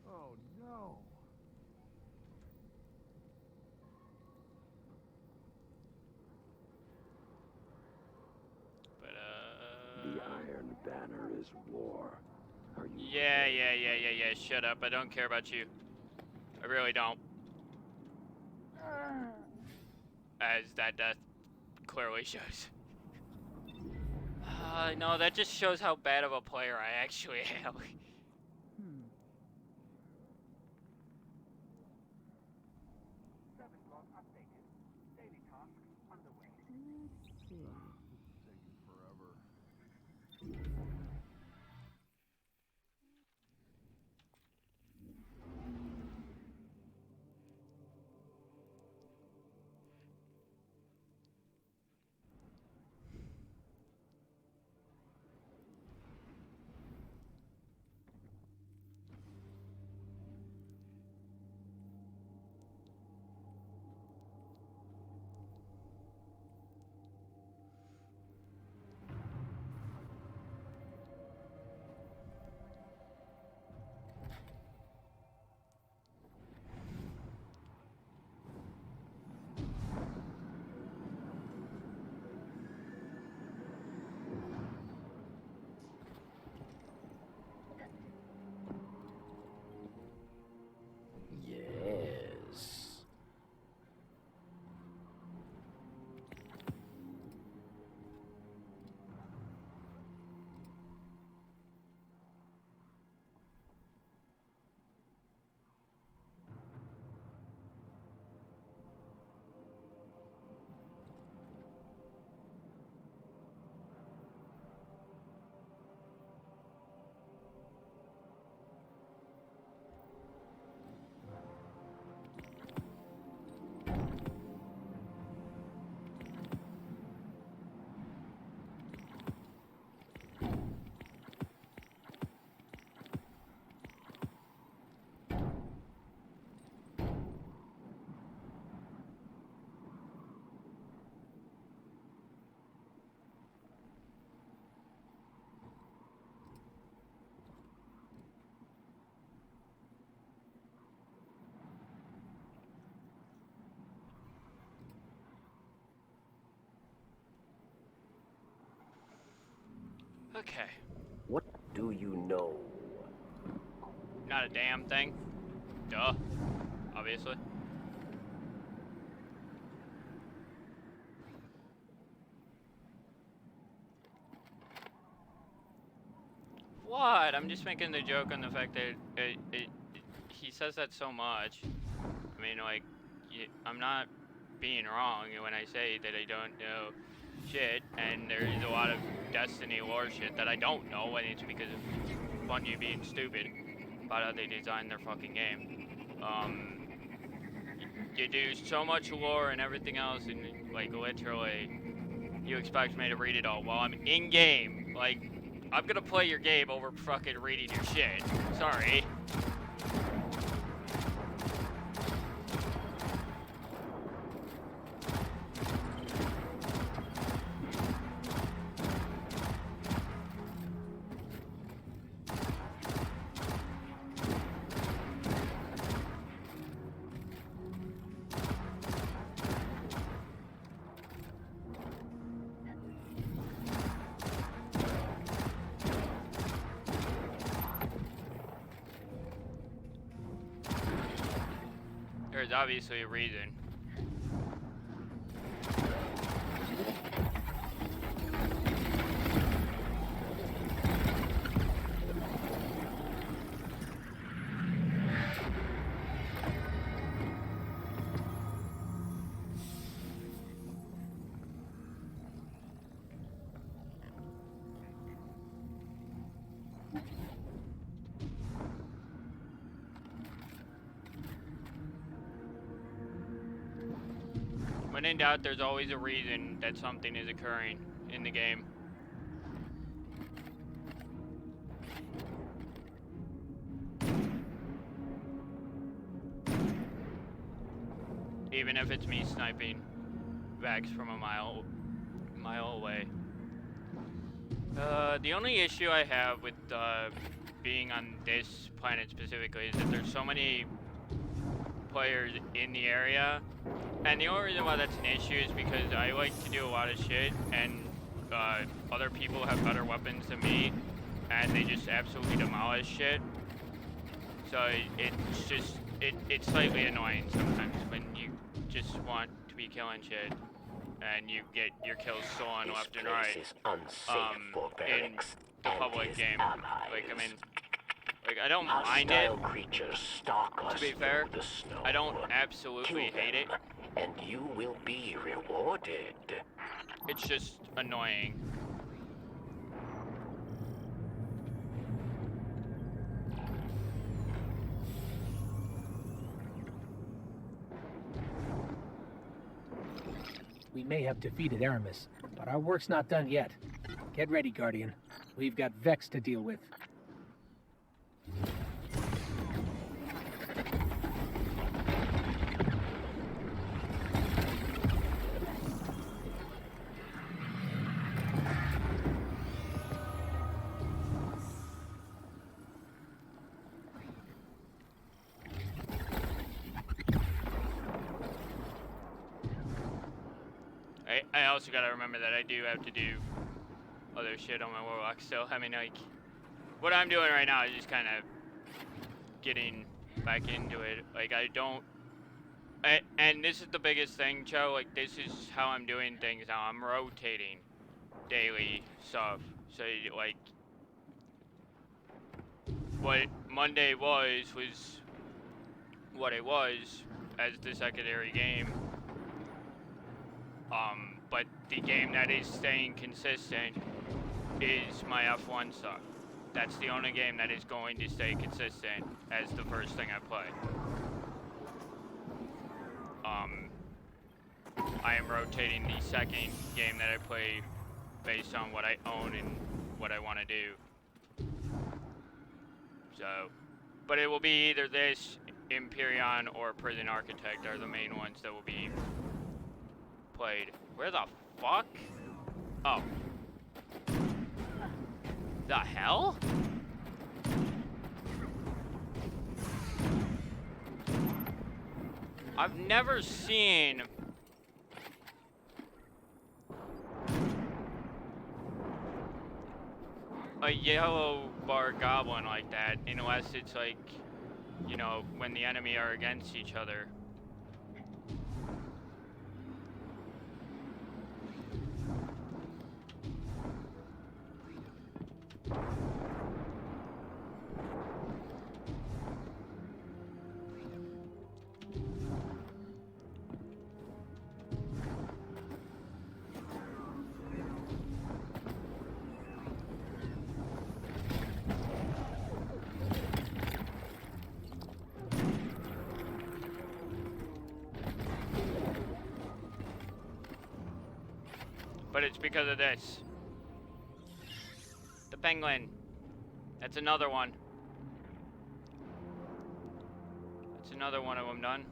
Oh no. But, The Iron Banner is war. Are you yeah. Shut up. I don't care about you. I really don't. As that death clearly shows. No, that just shows how bad of a player I actually am. Yes. Okay. What do you know? Not a damn thing. Duh. Obviously. What? I'm just making the joke on the fact that he says that so much. I mean, like, I'm not being wrong when I say that I don't know shit, and there is a lot of Destiny lore shit that I don't know, and it's because of Bungie being stupid about how they designed their fucking game. You do so much lore and everything else, and like literally, you expect me to read it all while I'm in game. Like, I'm gonna play your game over fucking reading your shit. Sorry. There's obviously a reason. When in doubt, there's always a reason that something is occurring in the game. Even if it's me sniping Vex from a mile away. The only issue I have with being on this planet specifically is that there's so many players in the area, and the only reason why that's an issue is because I like to do a lot of shit, and other people have better weapons than me, and they just absolutely demolish shit. So it's just it's slightly annoying sometimes when you just want to be killing shit and you get your kills stolen left and right in the public game. Like, I mean, like, I don't mind it, to be fair. I don't absolutely hate it. And you will be rewarded. It's just annoying. We may have defeated Aramis, but our work's not done yet. Get ready, Guardian. We've got Vex to deal with. I also gotta remember that I do have to do other shit on my Warlock still. I mean, like, what I'm doing right now is just kind of getting back into it. Like, I don't... and this is the biggest thing, Joe. Like, this is how I'm doing things now. I'm rotating daily stuff. So, like, what Monday was what it was as the secondary game. But the game that is staying consistent is my F1 stuff. That's the only game that is going to stay consistent as the first thing I play. I am rotating the second game that I play based on what I own and what I want to do. So, but it will be either this, Empyrean, or Prison Architect are the main ones that will be played. Where the fuck? Oh. The hell? I've never seen a yellow bar goblin like that, unless it's like, you know, when the enemy are against each other. But it's because of this. The penguin. That's another one. That's another one of them done.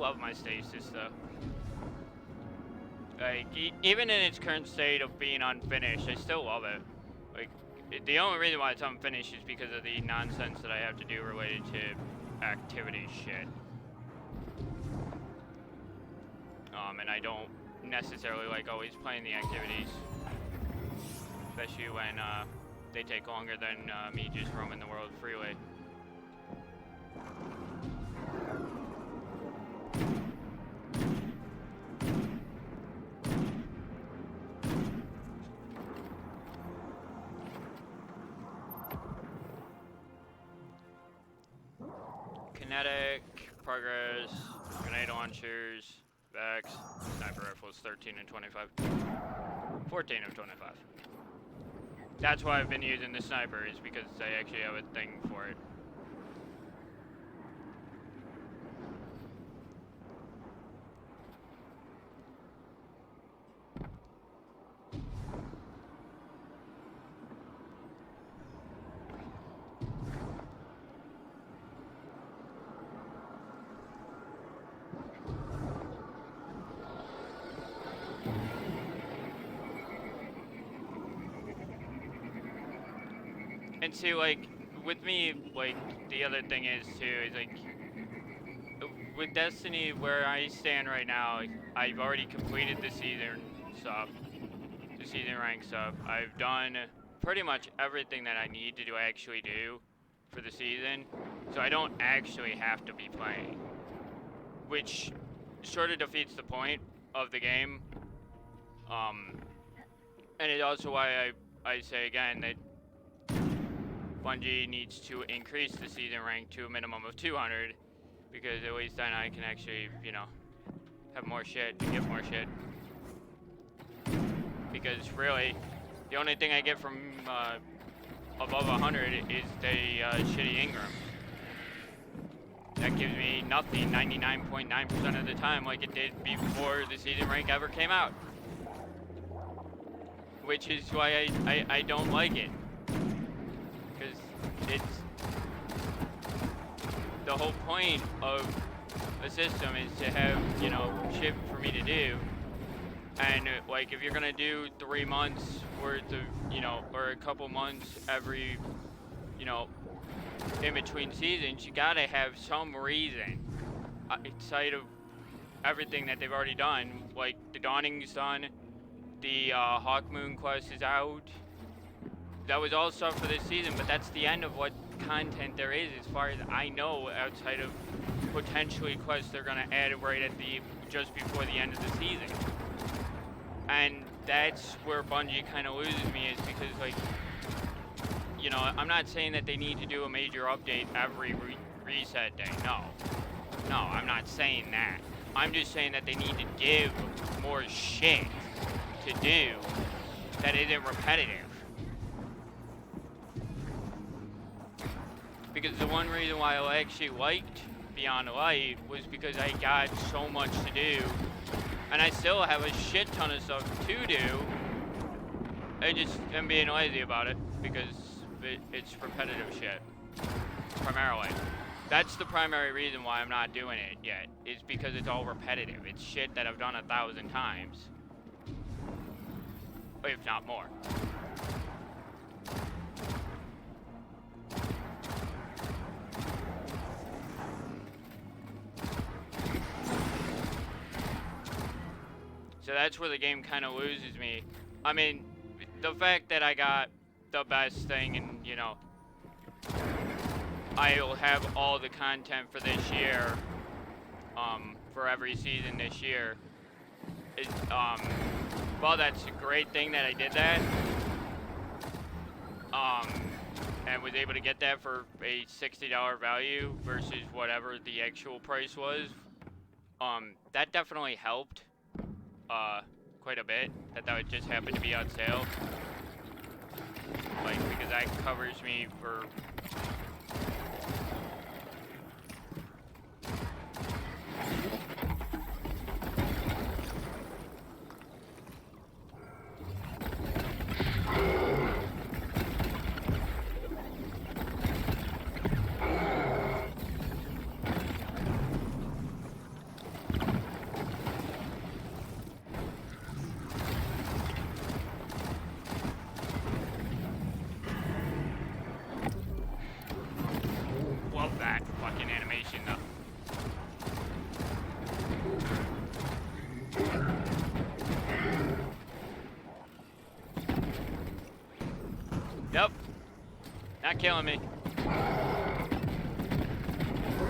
love my stasis though. Like, even in its current state of being unfinished, I still love it. Like, the only reason why it's unfinished is because of the nonsense that I have to do related to activity shit. And I don't necessarily like always playing the activities, especially when they take longer than me just roaming the world freely. Kinetic, progress, grenade launchers, Vex, sniper rifles 13 and 25. 14 of 25. That's why I've been using the sniper, is because I actually have a thing for it. And see, like, with me, like, the other thing is, too, is, like, with Destiny, where I stand right now, I've already completed the season stuff, the season rank stuff. I've done pretty much everything that I need to actually do for the season, so I don't actually have to be playing, which sort of defeats the point of the game. And it's also why I say again that Bungie needs to increase the season rank to a minimum of 200, because at least then I can actually, you know, have more shit and get more shit. Because really, the only thing I get from above 100 is the shitty Ingram. That gives me nothing 99.9% of the time, like it did before the season rank ever came out. Which is why I don't like it. Because it's the whole point of a system is to have, you know, shit for me to do. And like, if you're gonna do 3 months worth of, you know, or a couple months every, you know, in between seasons, you gotta have some reason outside of everything that they've already done. Like, the Dawning's done, the Hawkmoon quest is out. That was all stuff for this season, but that's the end of what content there is, as far as I know, outside of potentially quests they're gonna add right at the just before the end of the season. And that's where Bungie kind of loses me, is because, like, you know, I'm not saying that they need to do a major update every reset day. No, I'm not saying that. I'm just saying that they need to give more shit to do that isn't repetitive. Because the one reason why I actually liked Beyond Light was because I got so much to do, and I still have a shit ton of stuff to do. I just am being lazy about it because it's repetitive shit, primarily. That's the primary reason why I'm not doing it yet, is because it's all repetitive. It's shit that I've done 1,000 times, if not more. So that's where the game kind of loses me. I mean, the fact that I got the best thing, and, you know, I'll have all the content for this year, for every season this year, is, well, that's a great thing that I did that, and was able to get that for a $60 value versus whatever the actual price was. That definitely helped, quite a bit, that would just happen to be on sale. Like, because that covers me for... Nope. Not killing me.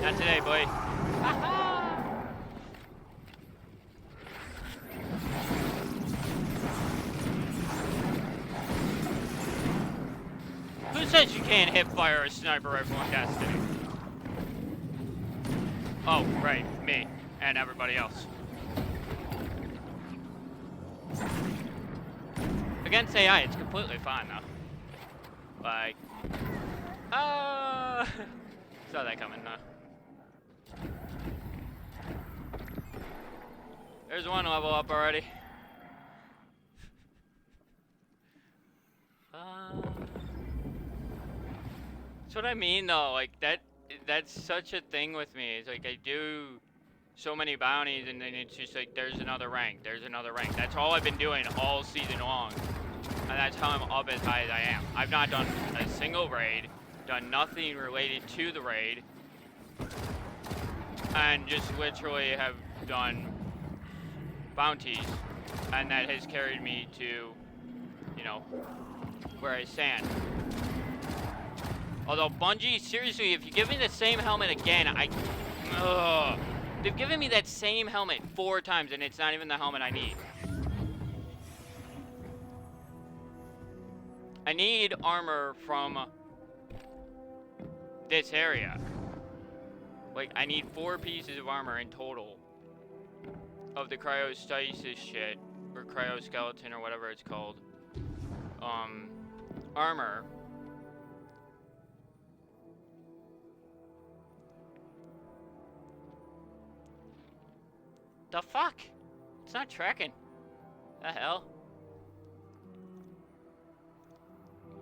Not today, boy. Who says you can't hip fire a sniper rifle in Destiny? Oh, right, me and everybody else. Against AI, it's completely fine though. Like, saw that coming though. There's one level up already. That's what I mean though, like that's such a thing with me. It's like I do so many bounties and then it's just like there's another rank, there's another rank. That's all I've been doing all season long. And that's how I'm up as high as I am. I've not done a single raid, done nothing related to the raid, and just literally have done bounties. And that has carried me to, you know, where I stand. Although Bungie, seriously, if you give me the same helmet again, they've given me that same helmet 4 times and it's not even the helmet I need. I need armor from this area. Like, I need 4 pieces of armor in total of the cryostasis shit, or cryoskeleton, or whatever it's called. Armor. The fuck? It's not tracking. The hell?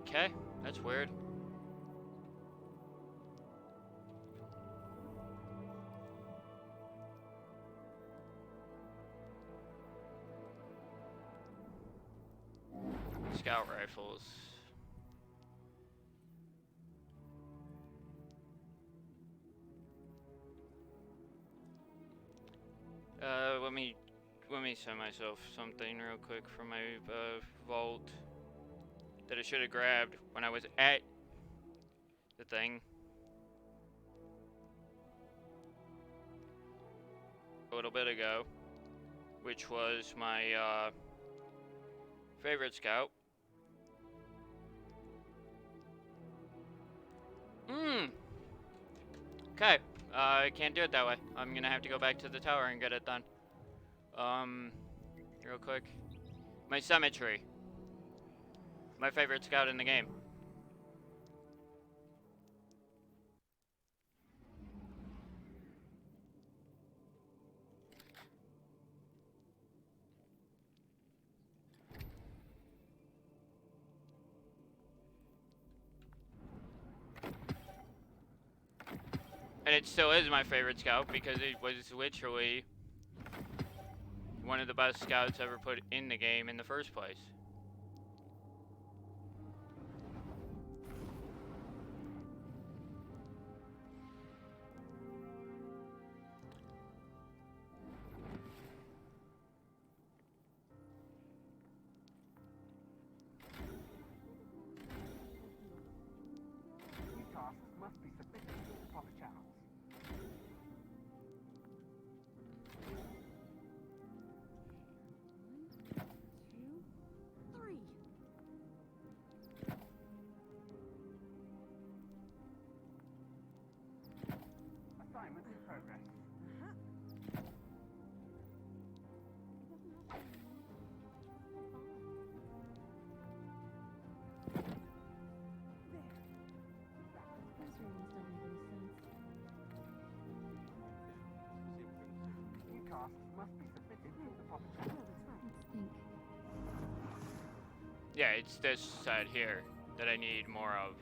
Okay, that's weird. Scout rifles. Let me send myself something real quick from my vault that I should have grabbed when I was at the thing a little bit ago, which was my favorite scout. Okay, I can't do it that way. I'm gonna have to go back to the tower and get it done. Real quick. My cemetery. My favorite scout in the game. And it still is my favorite scout because it was literally one of the best scouts ever put in the game in the first place. Must be submitted to the proper channels. Assignment in progress. New tasks must be submitted to the proper channels. Yeah, it's this side here that I need more of.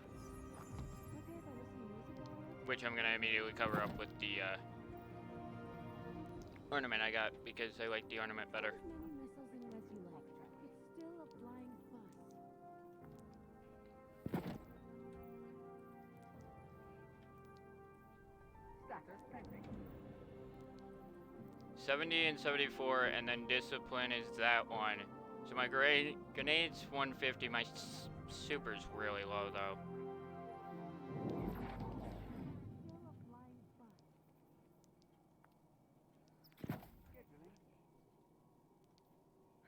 Which I'm gonna immediately cover up with the ornament I got because I like the ornament better. Status pending. 70 and 74, and then discipline is that one. So my grenades 150, my super's really low though.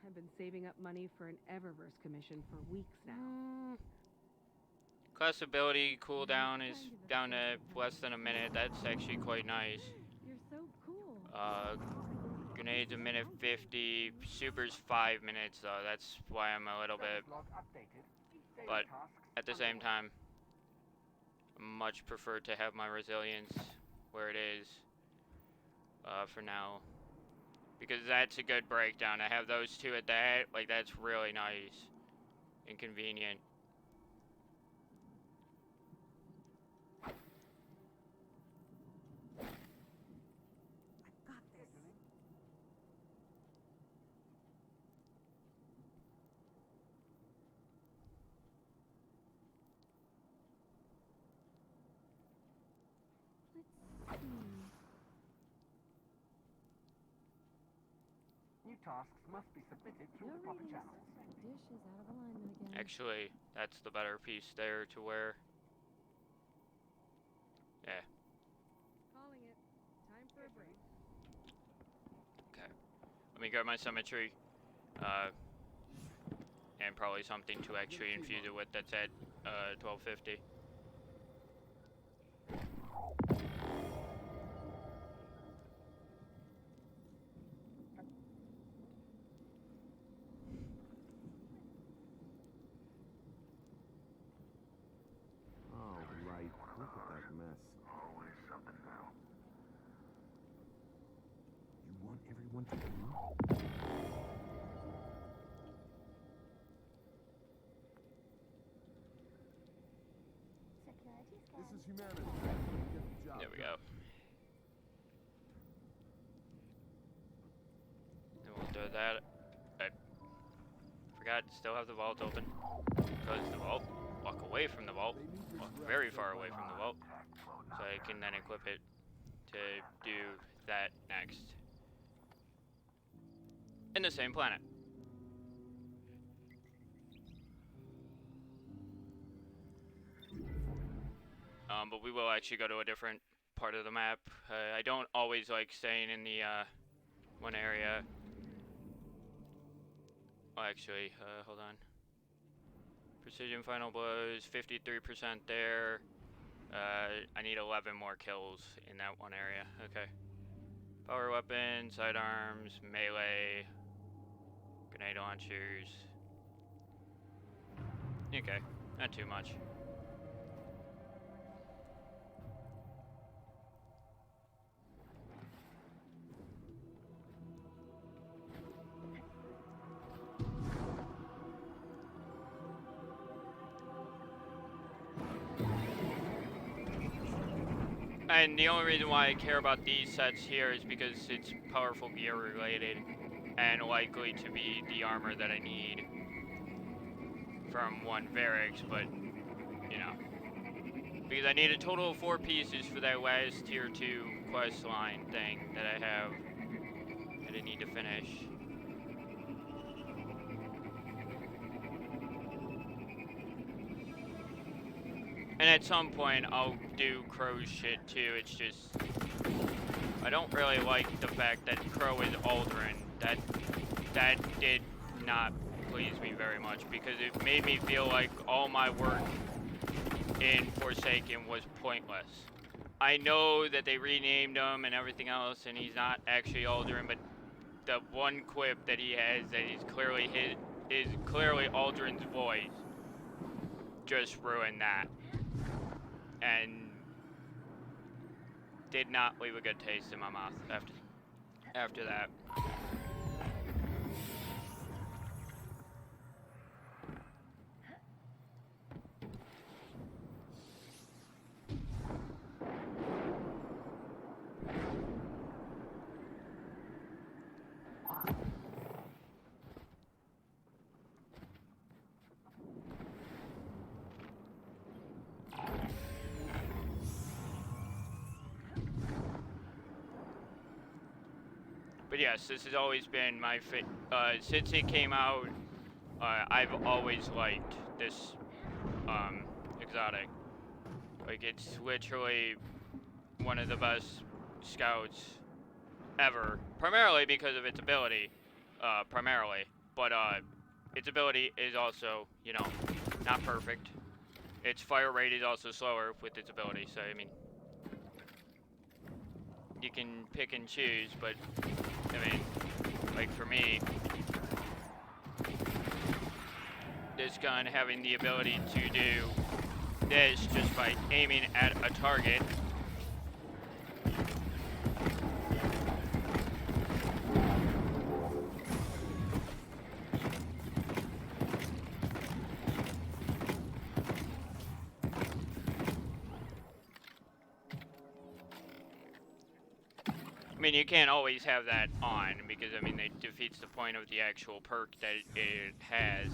I've been saving up money for an Eververse commission for weeks now. Class ability cooldown is down to less than a minute. That's actually quite nice. You're so cool. Grenades a minute 50. Super's 5 minutes though. That's why I'm a little bit. But at the same time, I much prefer to have my resilience where it is for now. Because that's a good breakdown. To have those two at that, like, that's really nice and convenient. New tasks must be submitted through the proper channels. Dish is out of alignment again. Actually, that's the better piece there to wear. Yeah. Calling it. Time for a break. Okay. Let me grab my symmetry. And probably something to actually infuse it with that's at 1250. This is humanity. There we go. And we'll do that. I forgot to still have the vault open. Close the vault. Walk away from the vault. Walk very far away from the vault. So I can then equip it to do that next. In the same planet. But we will actually go to a different part of the map. I don't always like staying in the one area. Oh, actually, hold on. Precision final blows, 53% there. I need 11 more kills in that one area. Okay. Power weapons, sidearms, melee, grenade launchers. Okay, not too much. And the only reason why I care about these sets here is because it's powerful gear related and likely to be the armor that I need from one Varix, but you know, because I need a total of 4 pieces for that last tier 2 quest line thing that I have that I need to finish. And at some point, I'll do Crow's shit too. It's just, I don't really like the fact that Crow is Aldrin. That did not please me very much because it made me feel like all my work in Forsaken was pointless. I know that they renamed him and everything else, and he's not actually Aldrin, but the one quip that he has that is clearly Aldrin's voice just ruined that. And did not leave a good taste in my mouth after that. But yes, this has always been my since it came out, I've always liked this exotic. Like, it's literally one of the best scouts ever. Primarily because of its ability, primarily. But, its ability is also, you know, not perfect. Its fire rate is also slower with its ability, so, I mean, you can pick and choose, but, I mean, like, for me, this gun having the ability to do this just by aiming at a target. I mean, you can't always have that on because, I mean, it defeats the point of the actual perk that it has.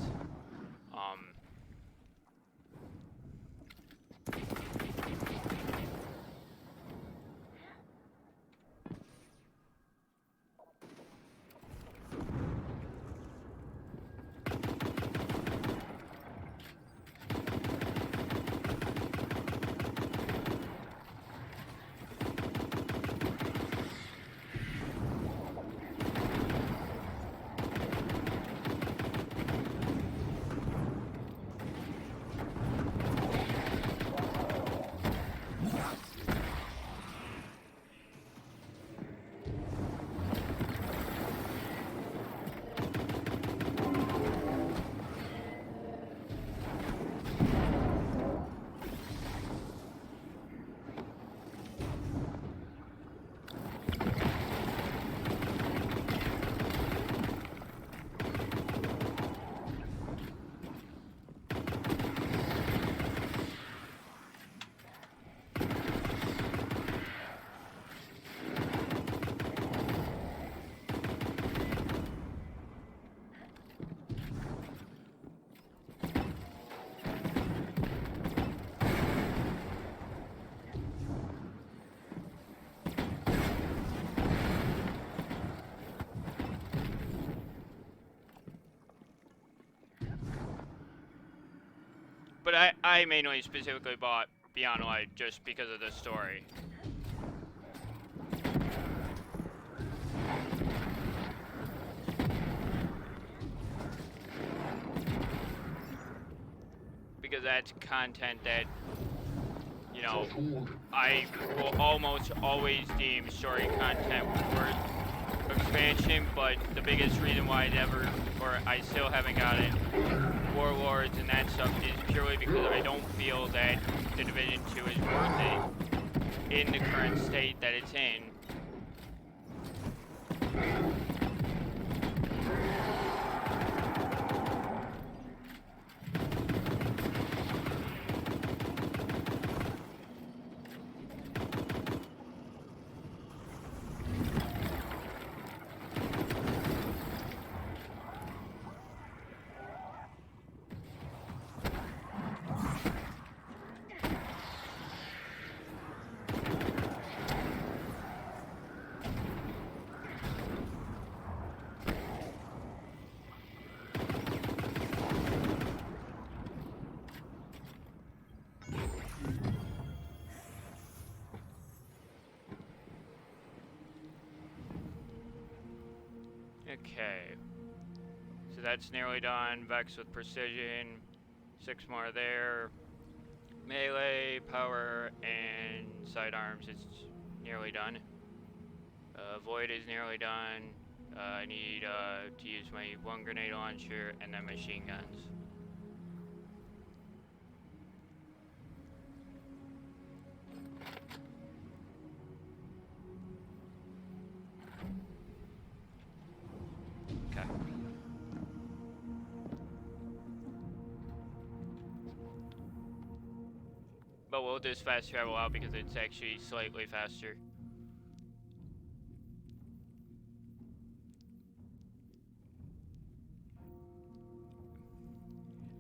But I mainly specifically bought Beyond Light just because of the story. Because that's content that, you know, I will almost always deem story content worth expansion, but the biggest reason why I still haven't got it, Warlords and that stuff, is purely because I don't feel that the Division 2 is worth it in the current state that it's in. Okay, so that's nearly done. Vex with precision, 6 more there. Melee, power, and sidearms is nearly done. Void is nearly done. I need to use my 1 grenade launcher and then machine guns. Okay. But we'll just fast travel out because it's actually slightly faster.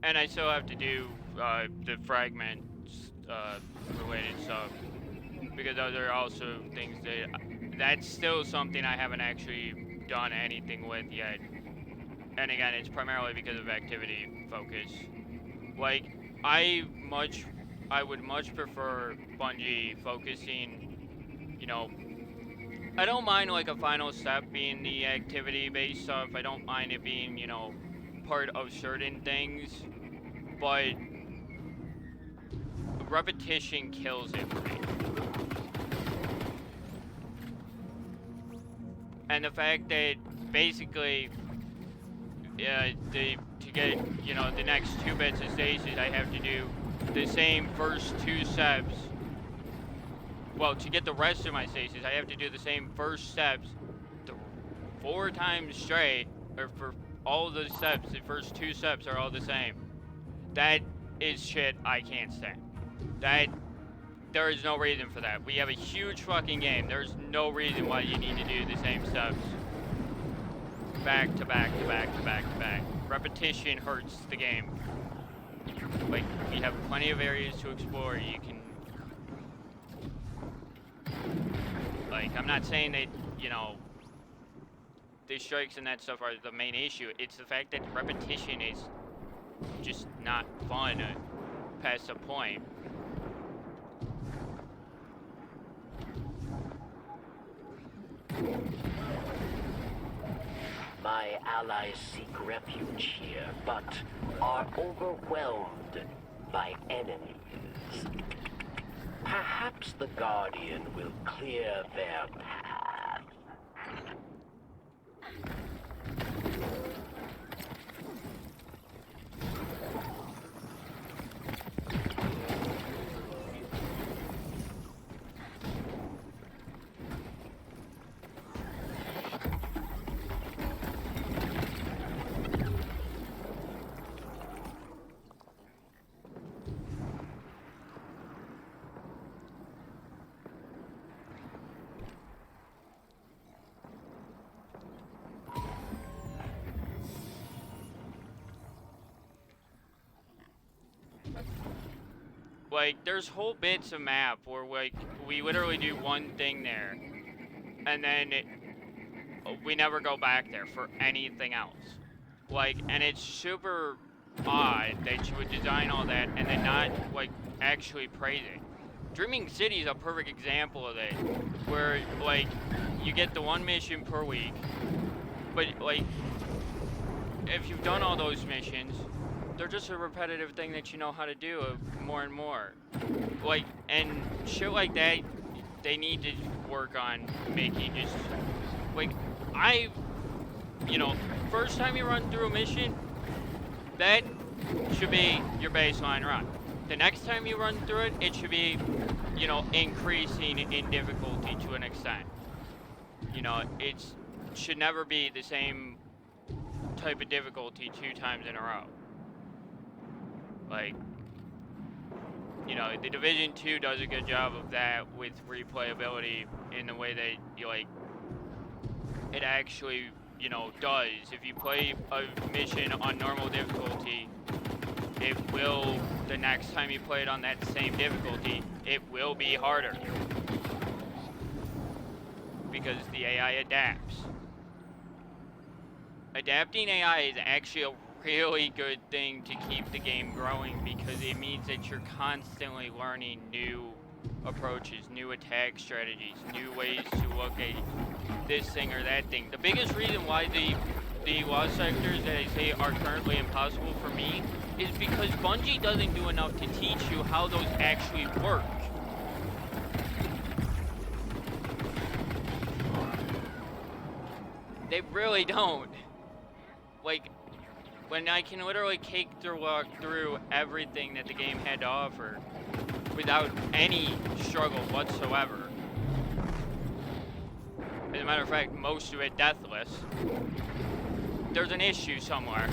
And I still have to do the fragments related stuff, because those are also things that's still something I haven't actually done anything with yet. And again, it's primarily because of activity focus. Like, I would much prefer Bungie focusing, you know, I don't mind like a final step being the activity-based stuff. I don't mind it being, you know, part of certain things, but repetition kills it for me. And the fact that basically, to get, you know, the next 2 bits of stasis, I have to do the same first 2 steps. Well, to get the rest of my stasis, I have to do the same first steps 4 times straight, or for all the steps, the first 2 steps are all the same. That is shit I can't stand. There is no reason for that. We have a huge fucking game. There's no reason why you need to do the same steps. Back to back to back to back to back. Repetition hurts the game. Like, we have plenty of areas to explore. You can... Like, I'm not saying that, you know, the strikes and that stuff are the main issue. It's the fact that repetition is just not fun past a point. My allies seek refuge here, but are overwhelmed by enemies. Perhaps the Guardian will clear their path. Like, there's whole bits of map where, like, we literally do one thing there, and then we never go back there for anything else. Like, and it's super odd that you would design all that and then not, like, actually praise it. Dreaming City is a perfect example of that, where, like, you get the 1 mission per week, but, like, if you've done all those missions, they're just a repetitive thing that you know how to do more and more. Like, and shit like that, they need to work on making just, like, you know, first time you run through a mission, that should be your baseline run. The next time you run through it, it should be, you know, increasing in difficulty to an extent. You know, it should never be the same type of difficulty 2 times in a row. Like, you know, the Division 2 does a good job of that with replayability in the way that, you like, it actually, you know, does. If you play a mission on normal difficulty, it will, the next time you play it on that same difficulty, it will be harder. Because the AI adapts. Adapting AI is actually a really good thing to keep the game growing, because it means that you're constantly learning new approaches, new attack strategies, new ways to look at this thing or that thing. The biggest reason why the lost sectors that I say are currently impossible for me is because Bungie doesn't do enough to teach you how those actually work. They really don't. Like, when I can literally walk through everything that the game had to offer without any struggle whatsoever. As a matter of fact, most of it deathless. There's an issue somewhere.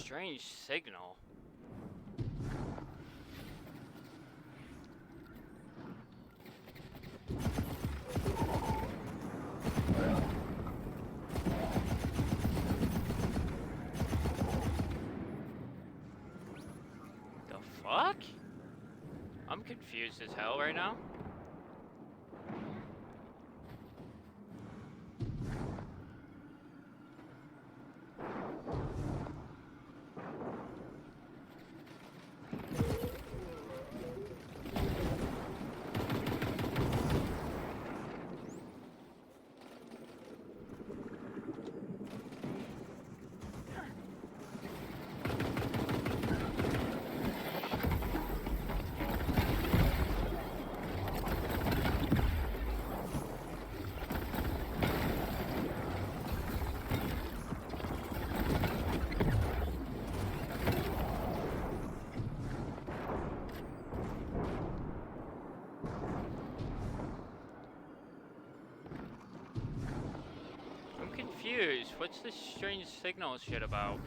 strange signal. The fuck? I'm confused as hell right now. Confused. What's this strange signal shit about?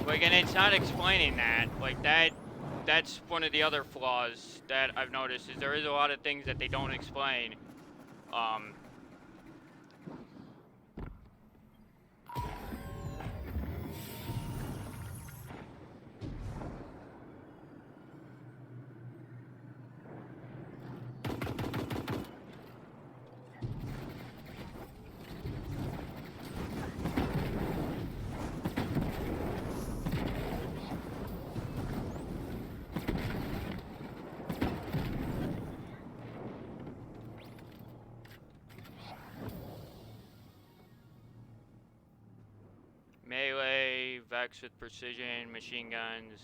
Like, and it's not explaining that. Like, that's one of the other flaws that I've noticed, is there is a lot of things that they don't explain. Melee, Vex with precision, machine guns,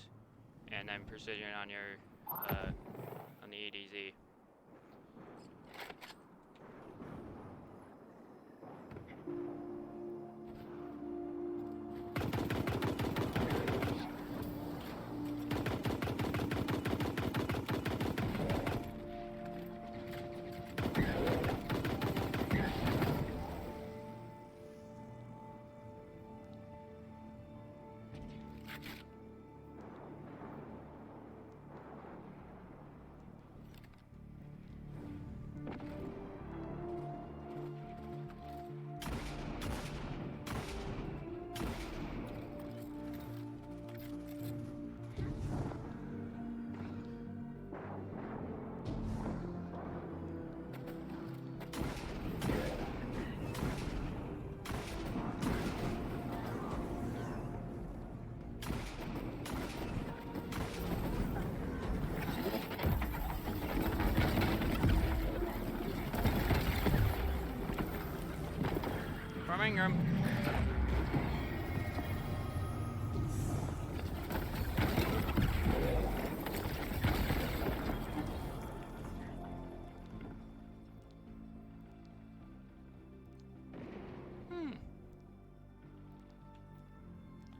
and then precision on your on the EDZ. Ingram.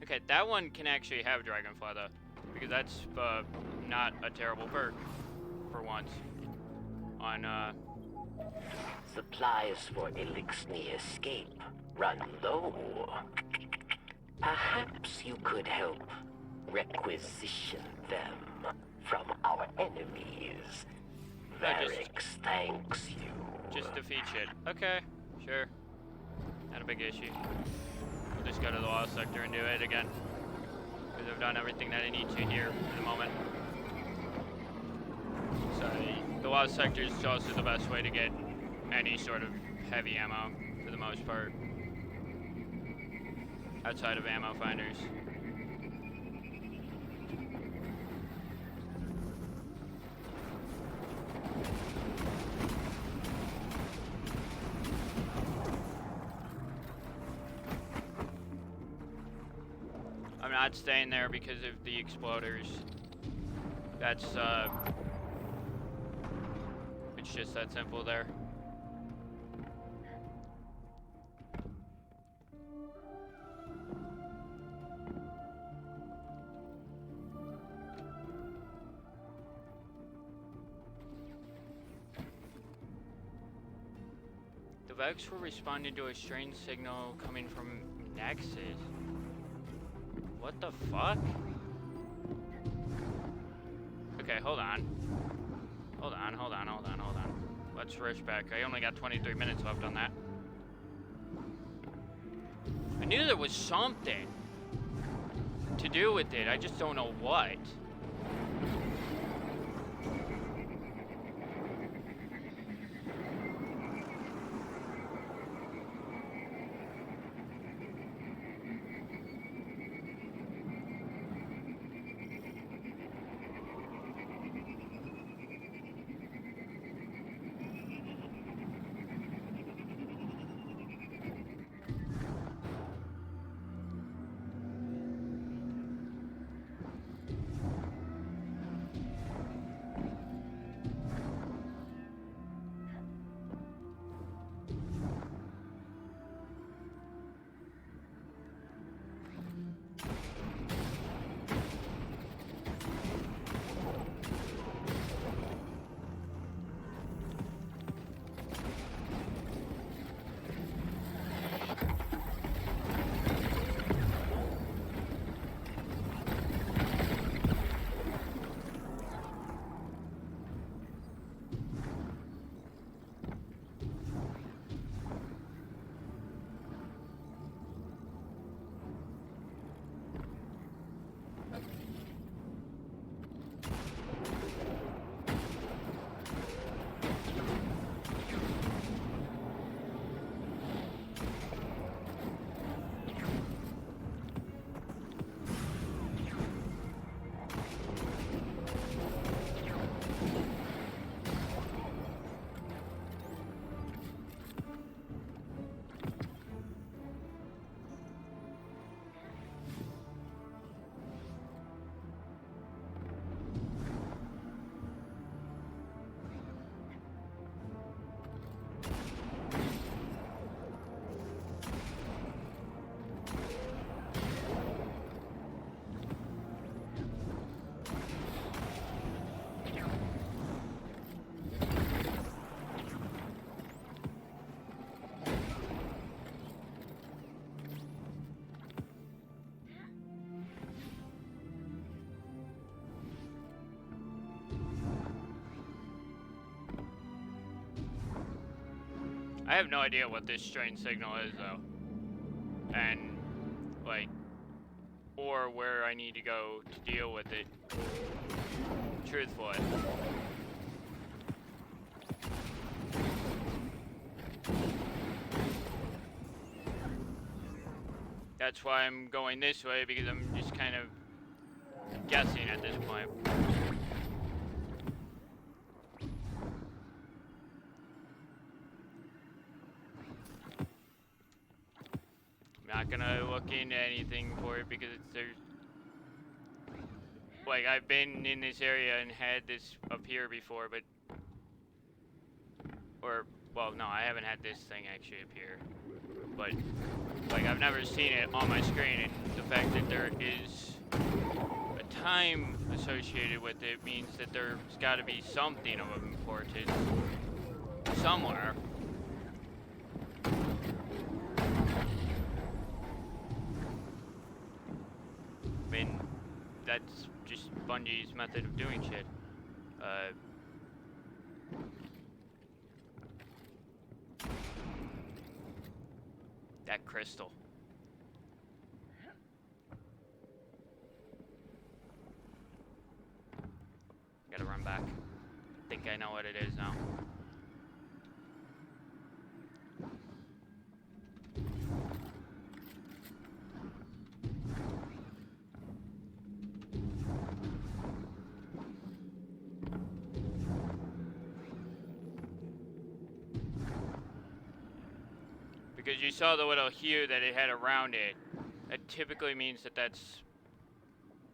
Okay, that one can actually have Dragonfly though, because that's not a terrible perk for once. On Supplies for Elixni escape run low. Perhaps you could help requisition them from our enemies. Varix thanks you. Just defeat shit. Okay, sure. Not a big issue. We'll just go to the Lost Sector and do it again. Because I've done everything that I need to here for the moment. So the Lost Sector is also the best way to get any sort of heavy ammo for the most part. Outside of ammo finders. I'm not staying there because of the exploders. That's it's just that simple there. The Vex were responding to a strange signal coming from Nexus. What the fuck? Okay, hold on. Hold on. Let's rush back. I only got 23 minutes left on that. I knew there was something to do with it. I just don't know what. I have no idea what this strange signal is, though. And, like, or where I need to go to deal with it. Truthfully. That's why I'm going this way, because I'm just kind of guessing at this point. Not gonna look into anything for it because there's like I've been in this area and had this up here before, but well, no, I haven't had this thing actually up here, but like I've never seen it on my screen, and the fact that there is a time associated with it means that there's got to be something of importance somewhere. I mean, that's just Bungie's method of doing shit. That crystal. Gotta run back. I think I know what it is now. Because you saw the little hue that it had around it. That typically means that that's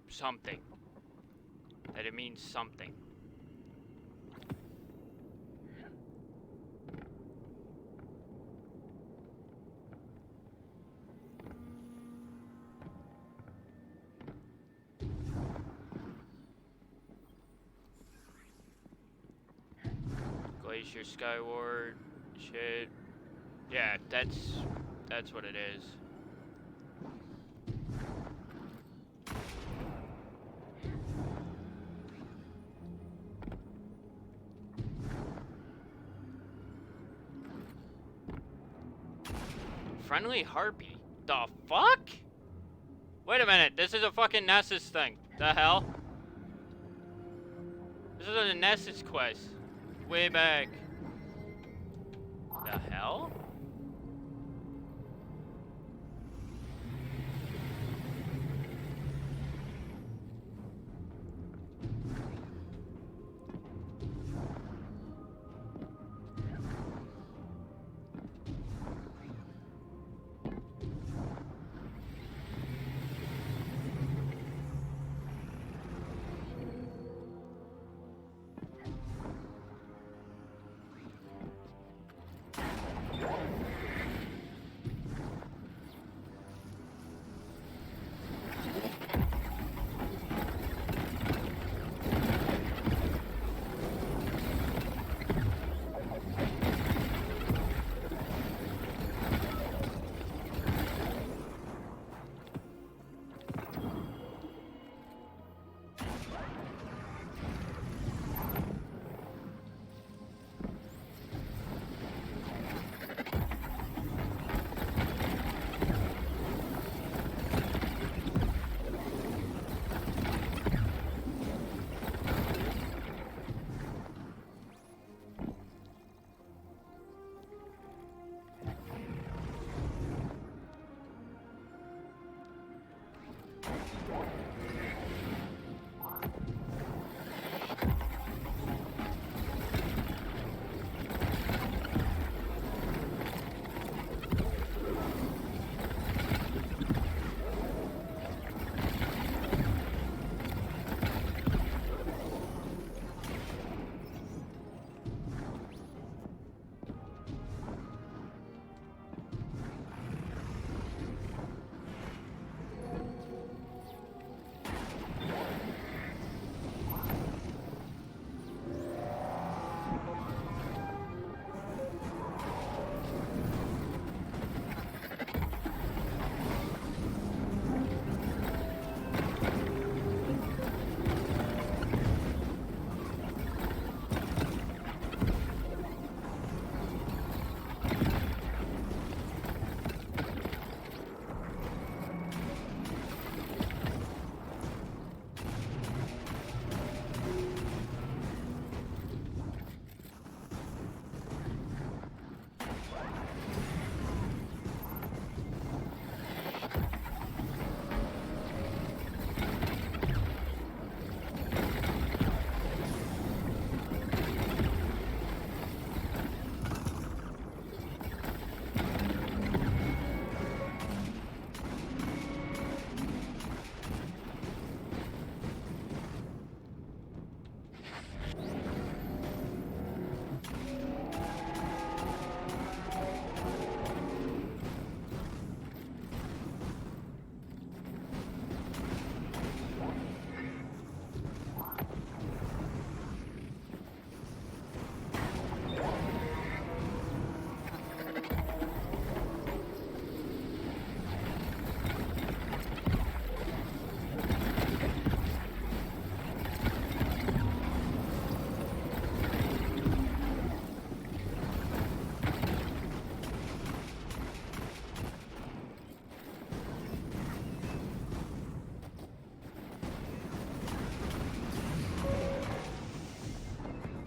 something. That it means something. Glacier Skyward, shit. Yeah, that's what it is. Friendly harpy? The fuck? Wait a minute, this is a fucking Nessus thing. The hell? This is a Nessus quest. Way back. The hell?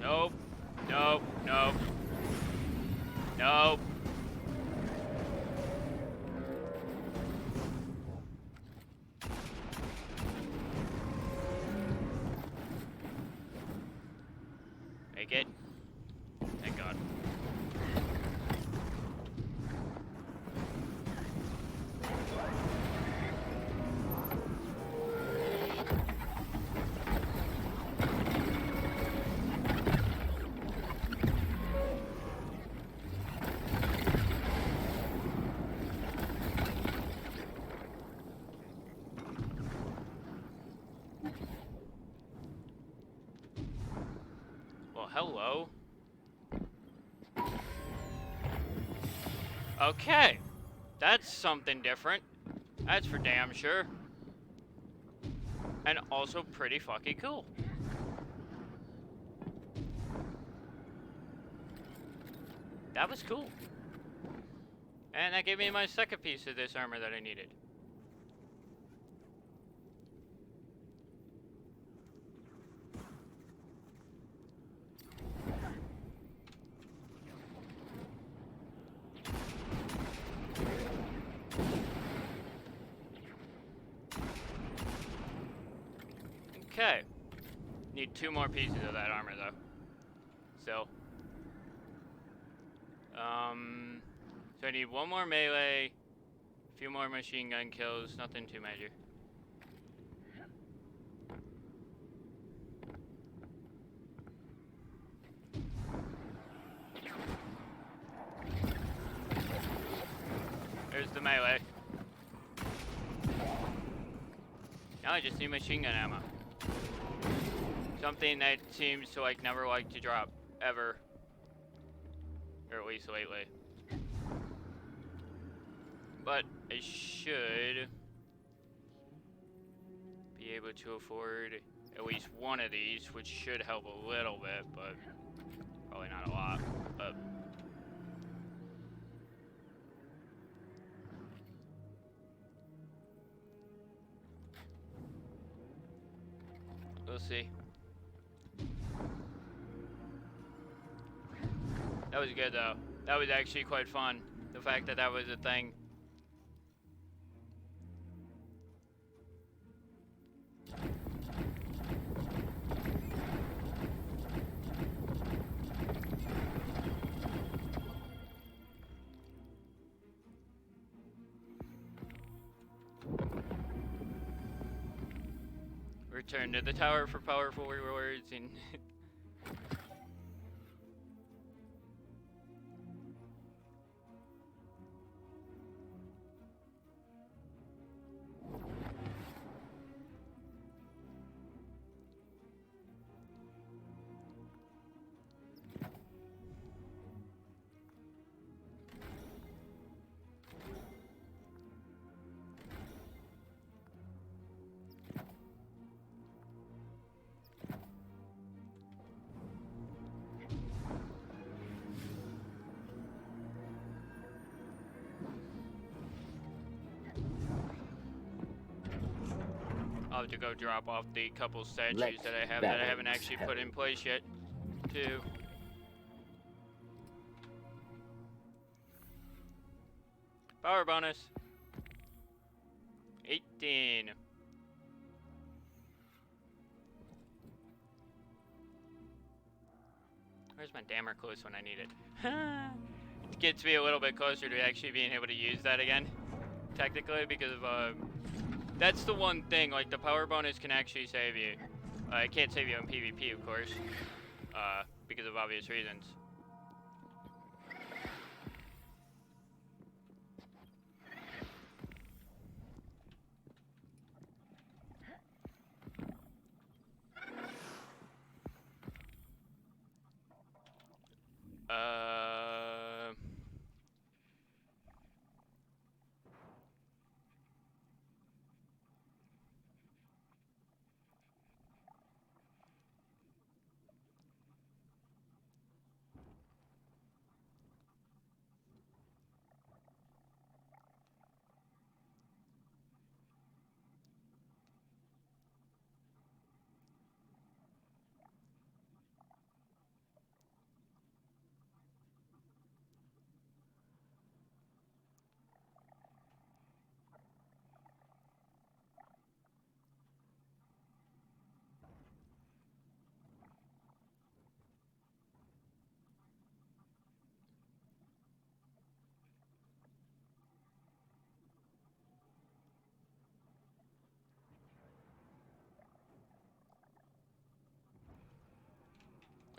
Nope. Nope. Nope. Nope. Make it. Thank God. Well, hello. Okay. That's something different. That's for damn sure. And also pretty fucking cool. That was cool. And that gave me my second piece of this armor that I needed. Okay. Need 2 more pieces of that armor though. So I need 1 more melee, a few more machine gun kills, nothing too major. There's the melee. Now I just need machine gun ammo. Something that seems to like never like to drop, ever. Or at least lately. But I should be able to afford at least one of these, which should help a little bit, but probably not a lot. But we'll see. That was good though. That was actually quite fun. The fact that that was a thing. Return to the tower for powerful rewards and I'll have to go drop off the couple statues that I have that I haven't actually put in place yet, too. Power bonus. 18. Where's my damn recluse when I need it? It gets me a little bit closer to actually being able to use that again, technically, because of that's the one thing, like, the power bonus can actually save you. It can't save you in PvP, of course, because of obvious reasons.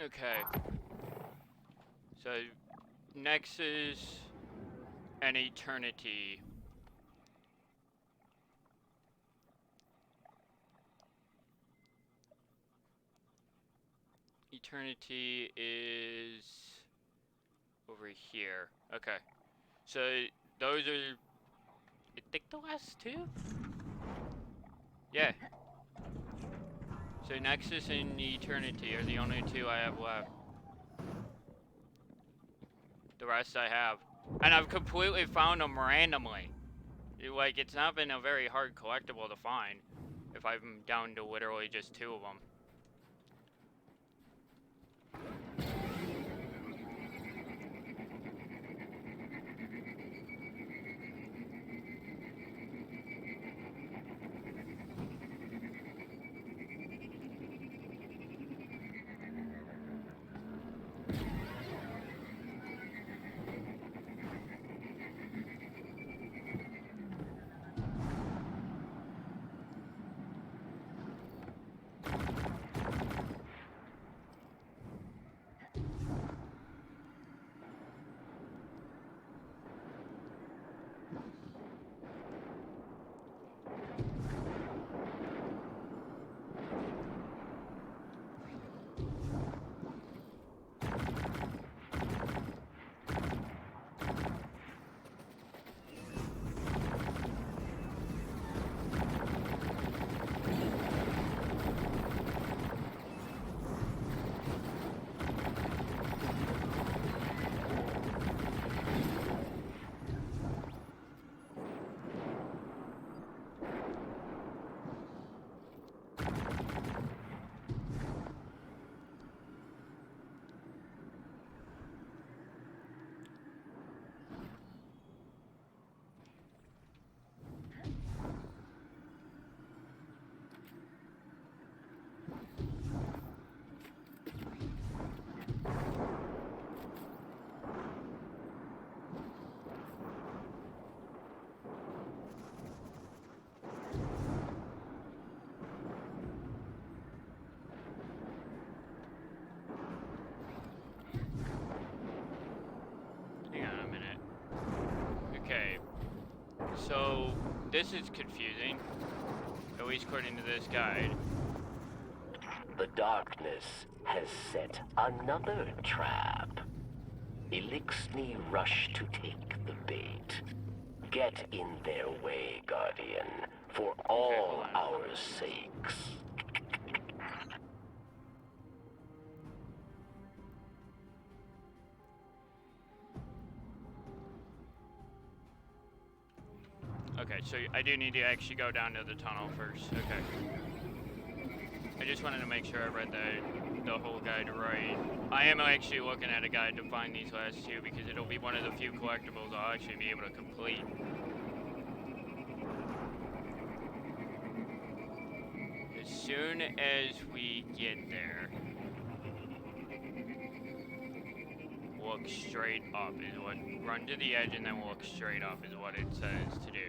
Okay. So, Nexus and Eternity. Eternity is over here. Okay. So those are, I think, the last two? Yeah. So Nexus and Eternity are the only two I have left. The rest I have. And I've completely found them randomly. Like, it's not been a very hard collectible to find if I'm down to literally just 2 of them. Hang on a minute. Okay. So, this is confusing. At least according to this guide. The darkness has set another trap. Elixni rush to take the bait. Get in their way, Guardian, for all our sakes. Okay, so I do need to actually go down to the tunnel first. Okay. I just wanted to make sure I read the whole guide right. I am actually looking at a guide to find these last two because it'll be one of the few collectibles I'll actually be able to complete. As soon as we get there, look straight up is what, run to the edge and then look straight up is what it says to do.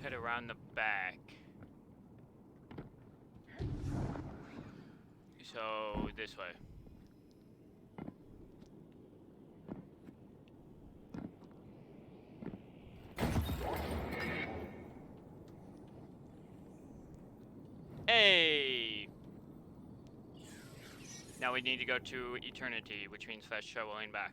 head around the back. So, this way. Hey! Now we need to go to Eternity, which means fast traveling back.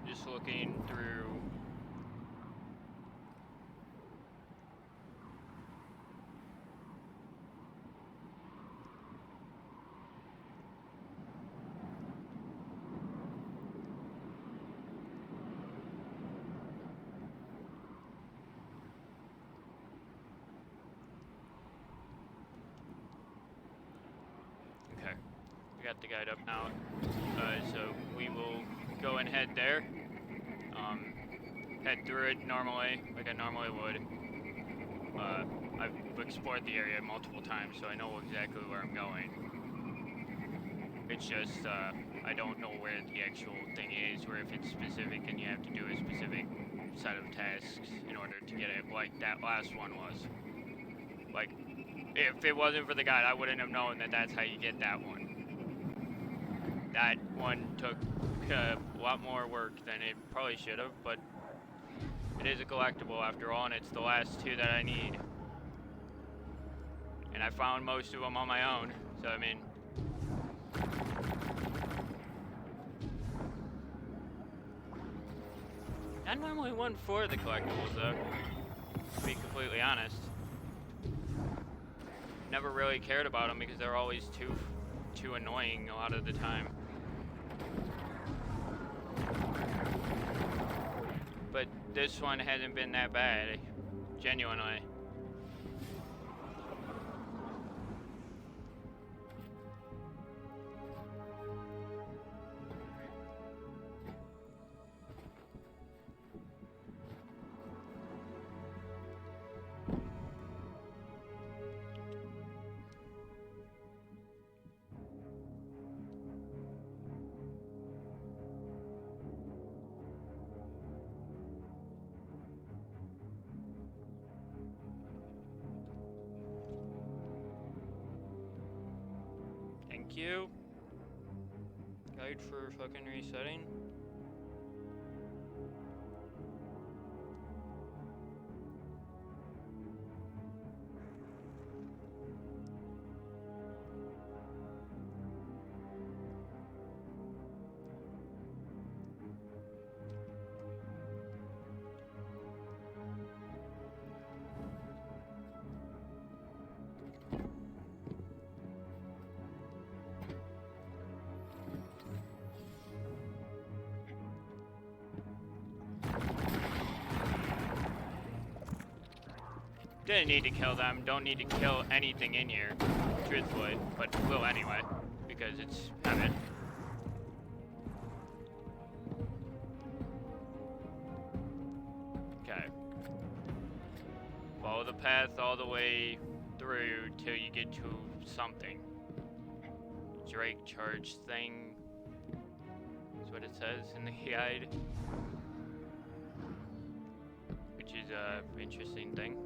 Just looking through. Okay, we got the guide up now, so we will go and head there. Head through it normally, like I normally would. I've explored the area multiple times, so I know exactly where I'm going. It's just, I don't know where the actual thing is, or if it's specific and you have to do a specific set of tasks in order to get it, like that last one was. Like, if it wasn't for the guide, I wouldn't have known that that's how you get that one. That one took a lot more work than it probably should have, but it is a collectible after all, and it's the last two that I need. And I found most of them on my own, so I mean... Not normally one for the collectibles, though, to be completely honest. Never really cared about them because they're always too annoying a lot of the time. But this one hasn't been that bad, genuinely. Thank you. Guide for fucking resetting. Didn't need to kill them, don't need to kill anything in here, truthfully, but will anyway, because it's habit. Okay. Follow the path all the way through till you get to something. Drake charge thing. That's what it says in the guide, which is a interesting thing.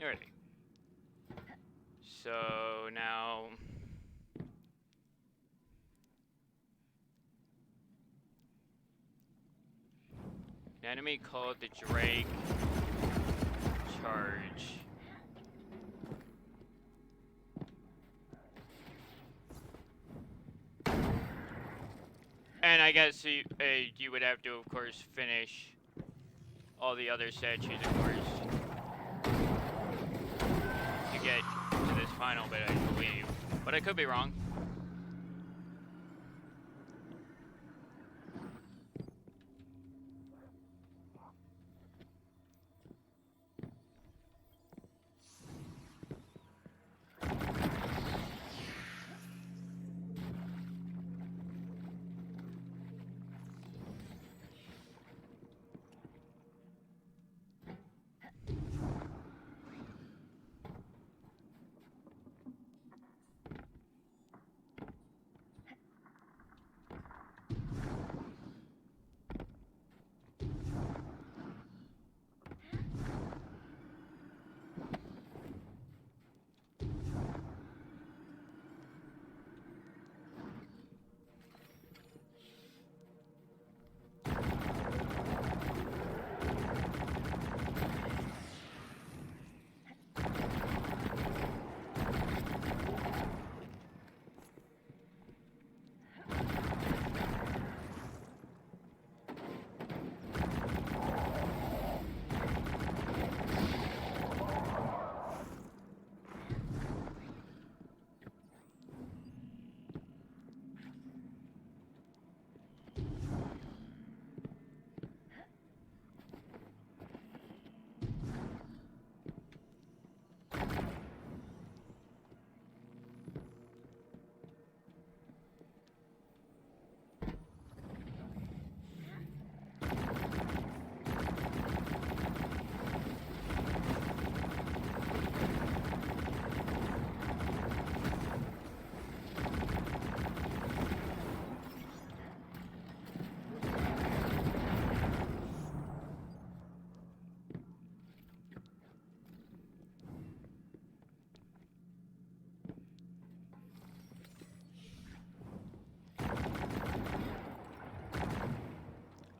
Alrighty. So now an enemy called the Drake charge. And I guess you would have to, of course, finish all the other statues, of course, to get to this final bit, I believe. But I could be wrong.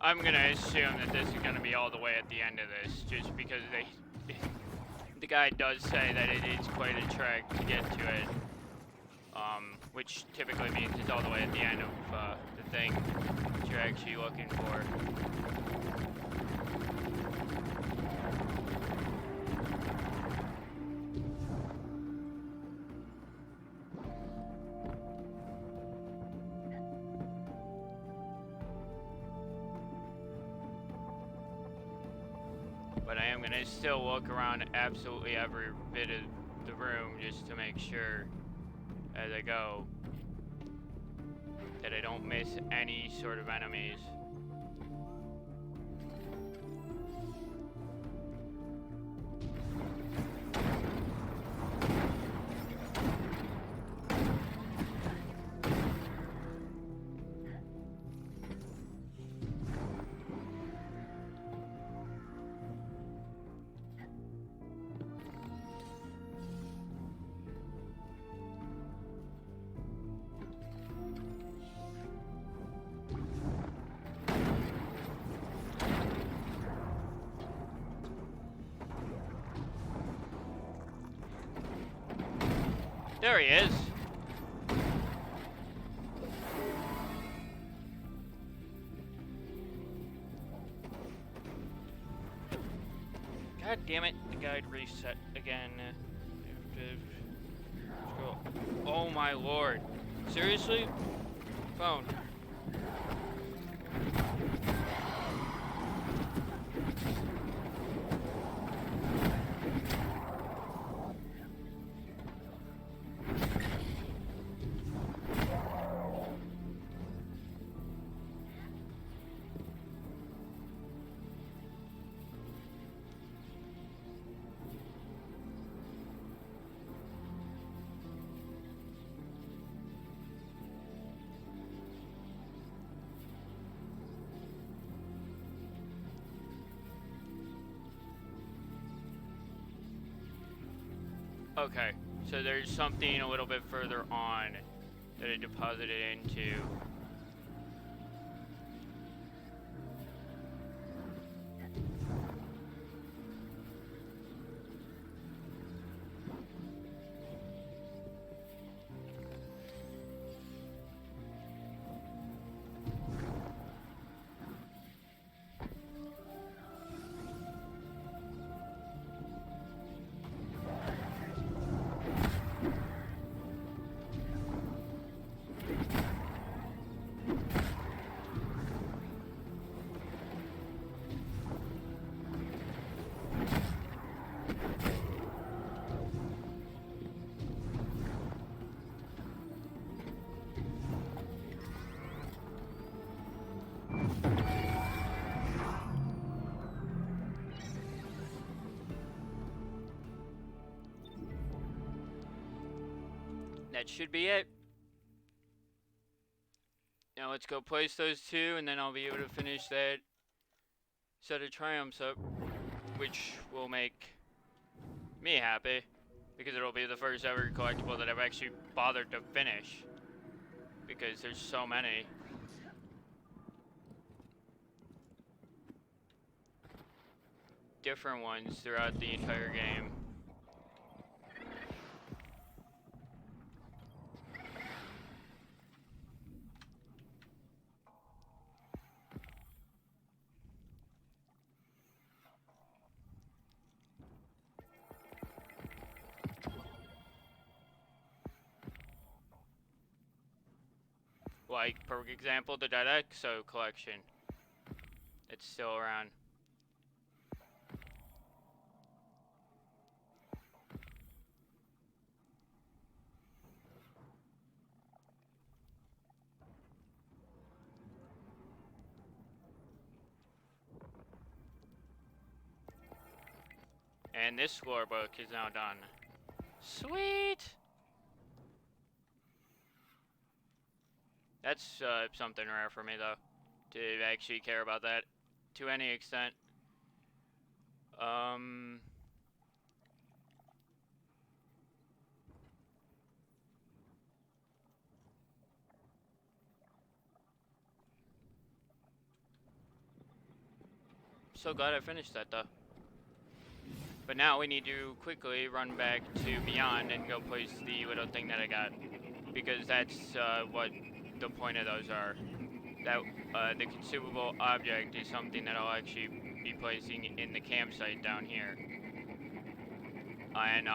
I'm gonna assume that this is gonna be all the way at the end of this, just because the guide does say that it is quite a trek to get to it, which typically means it's all the way at the end of the thing that you're actually looking for. But I am gonna still look around absolutely every bit of the room just to make sure as I go that I don't miss any sort of enemies. There he is. God damn it, the guide reset again. Oh my lord. Seriously? Phone. Okay, so there's something a little bit further on that it deposited into. That should be it. Now let's go place those two, and then I'll be able to finish that set of triumphs up, which will make me happy, because it'll be the first ever collectible that I've actually bothered to finish, because there's so many. Different ones throughout the entire game. Like, for example, the Didexo collection. It's still around. And this score book is now done. Sweet! That's something rare for me, though, to actually care about that to any extent. So glad I finished that, though. But now we need to quickly run back to Beyond and go place the little thing that I got, because that's what the point of those are. That the consumable object is something that I'll actually be placing in the campsite down here. And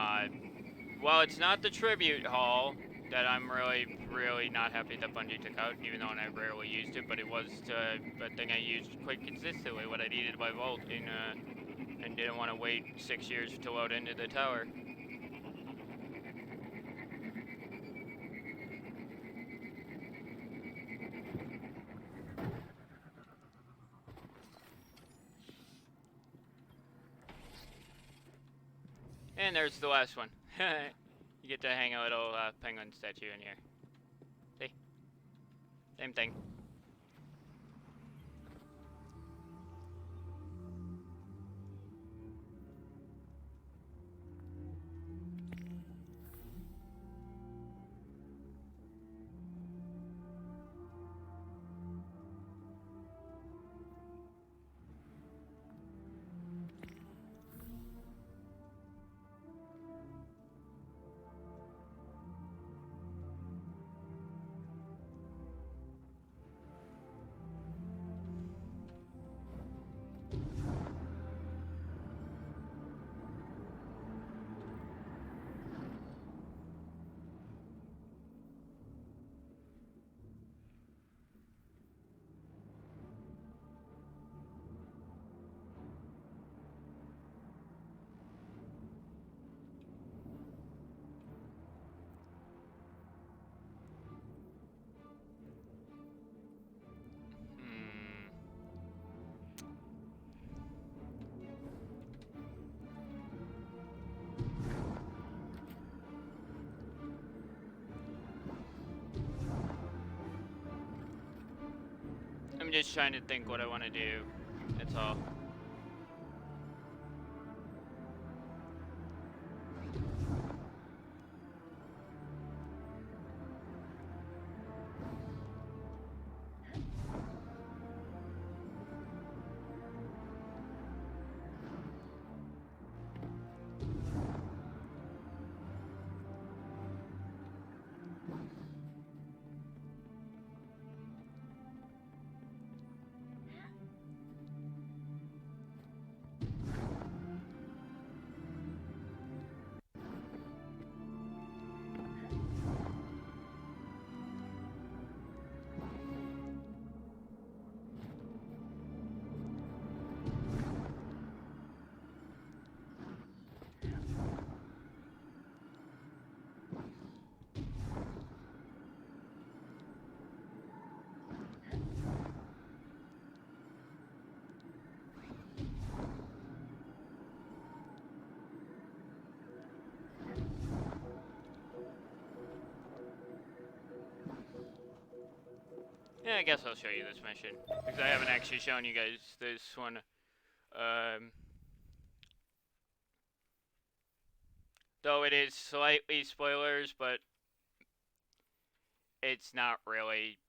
well, it's not the tribute hall that I'm really not happy that Bungie took out, even though I rarely used it, but it was the thing I used quite consistently when I needed my vault in and didn't want to wait 6 years to load into the tower. And there's the last one. You get to hang a little penguin statue in here. See? Same thing. just trying to think what I want to do. That's all. Yeah, I guess I'll show you this mission, because I haven't actually shown you guys this one. Though it is slightly spoilers, but it's not really,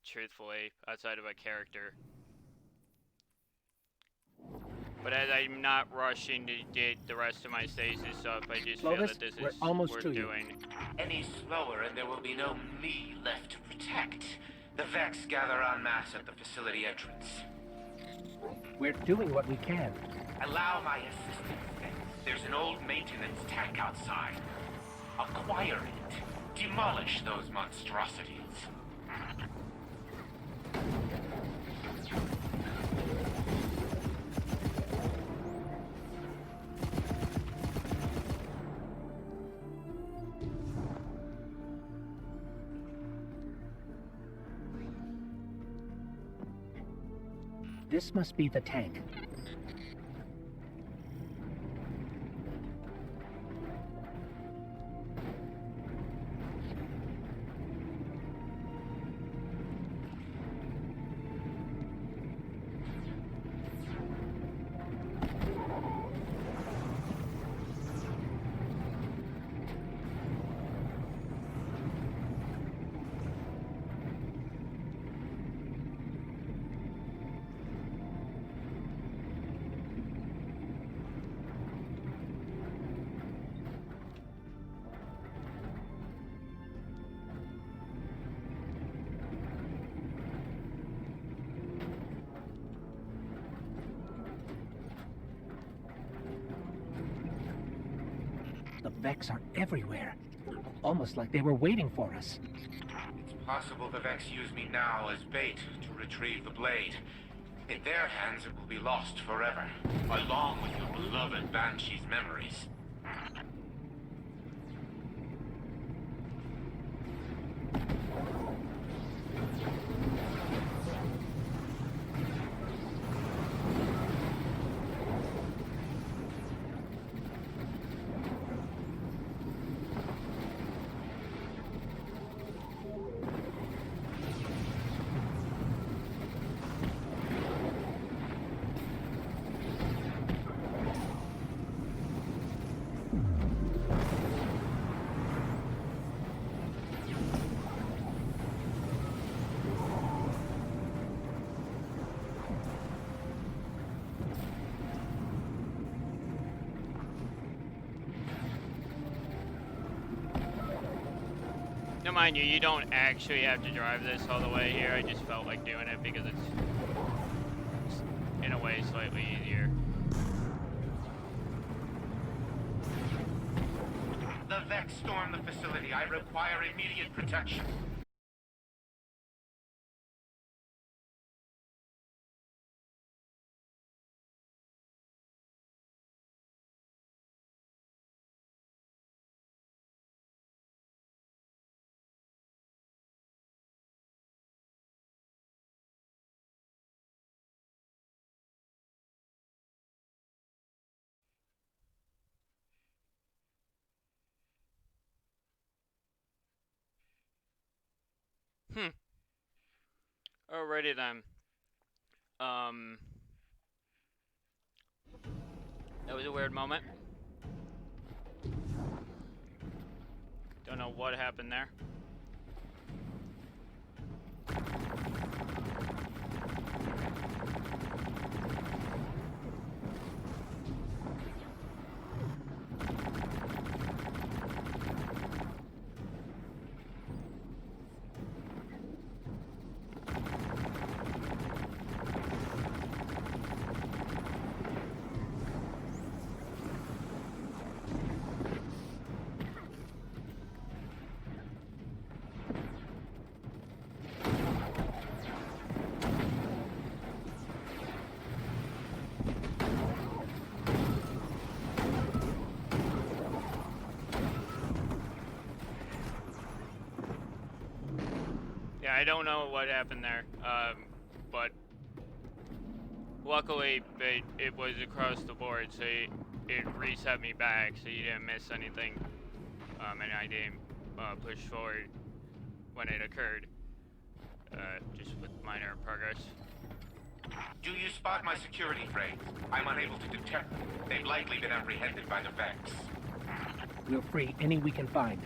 truthfully, outside of a character. But as I'm not rushing to get the rest of my stasis up, I just feel that this is worth doing. Any slower and there will be no me left to protect. The Vex gather en masse at the facility entrance. We're doing what we can. Allow my assistance. There's an old maintenance tank outside. Acquire it. Demolish those monstrosities. This must be the tank. The Vex are everywhere. Almost like they were waiting for us. It's possible the Vex use me now as bait to retrieve the blade. In their hands it will be lost forever, along with your beloved Banshee's memories. Now mind you, you don't actually have to drive this all the way here. I just felt like doing it because it's in a way slightly easier. The Vex storm the facility. I require immediate protection. Alrighty then. That was a weird moment. Don't know what happened there. Yeah, I don't know what happened there, but luckily it was across the board, so it reset me back, so you didn't miss anything, and I didn't push forward when it occurred, just with minor progress. Do you spot my security frames? I'm unable to detect them. They've likely been apprehended by the Vex. We'll free any we can find.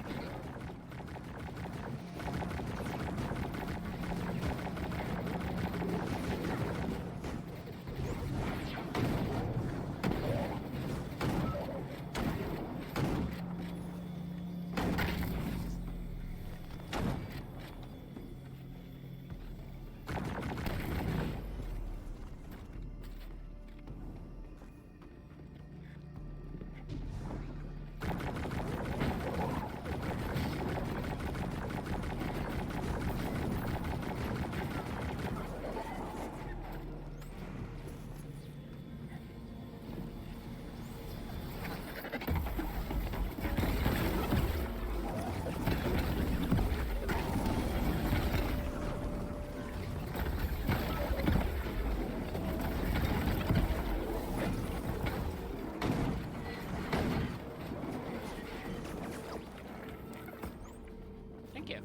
Thank you.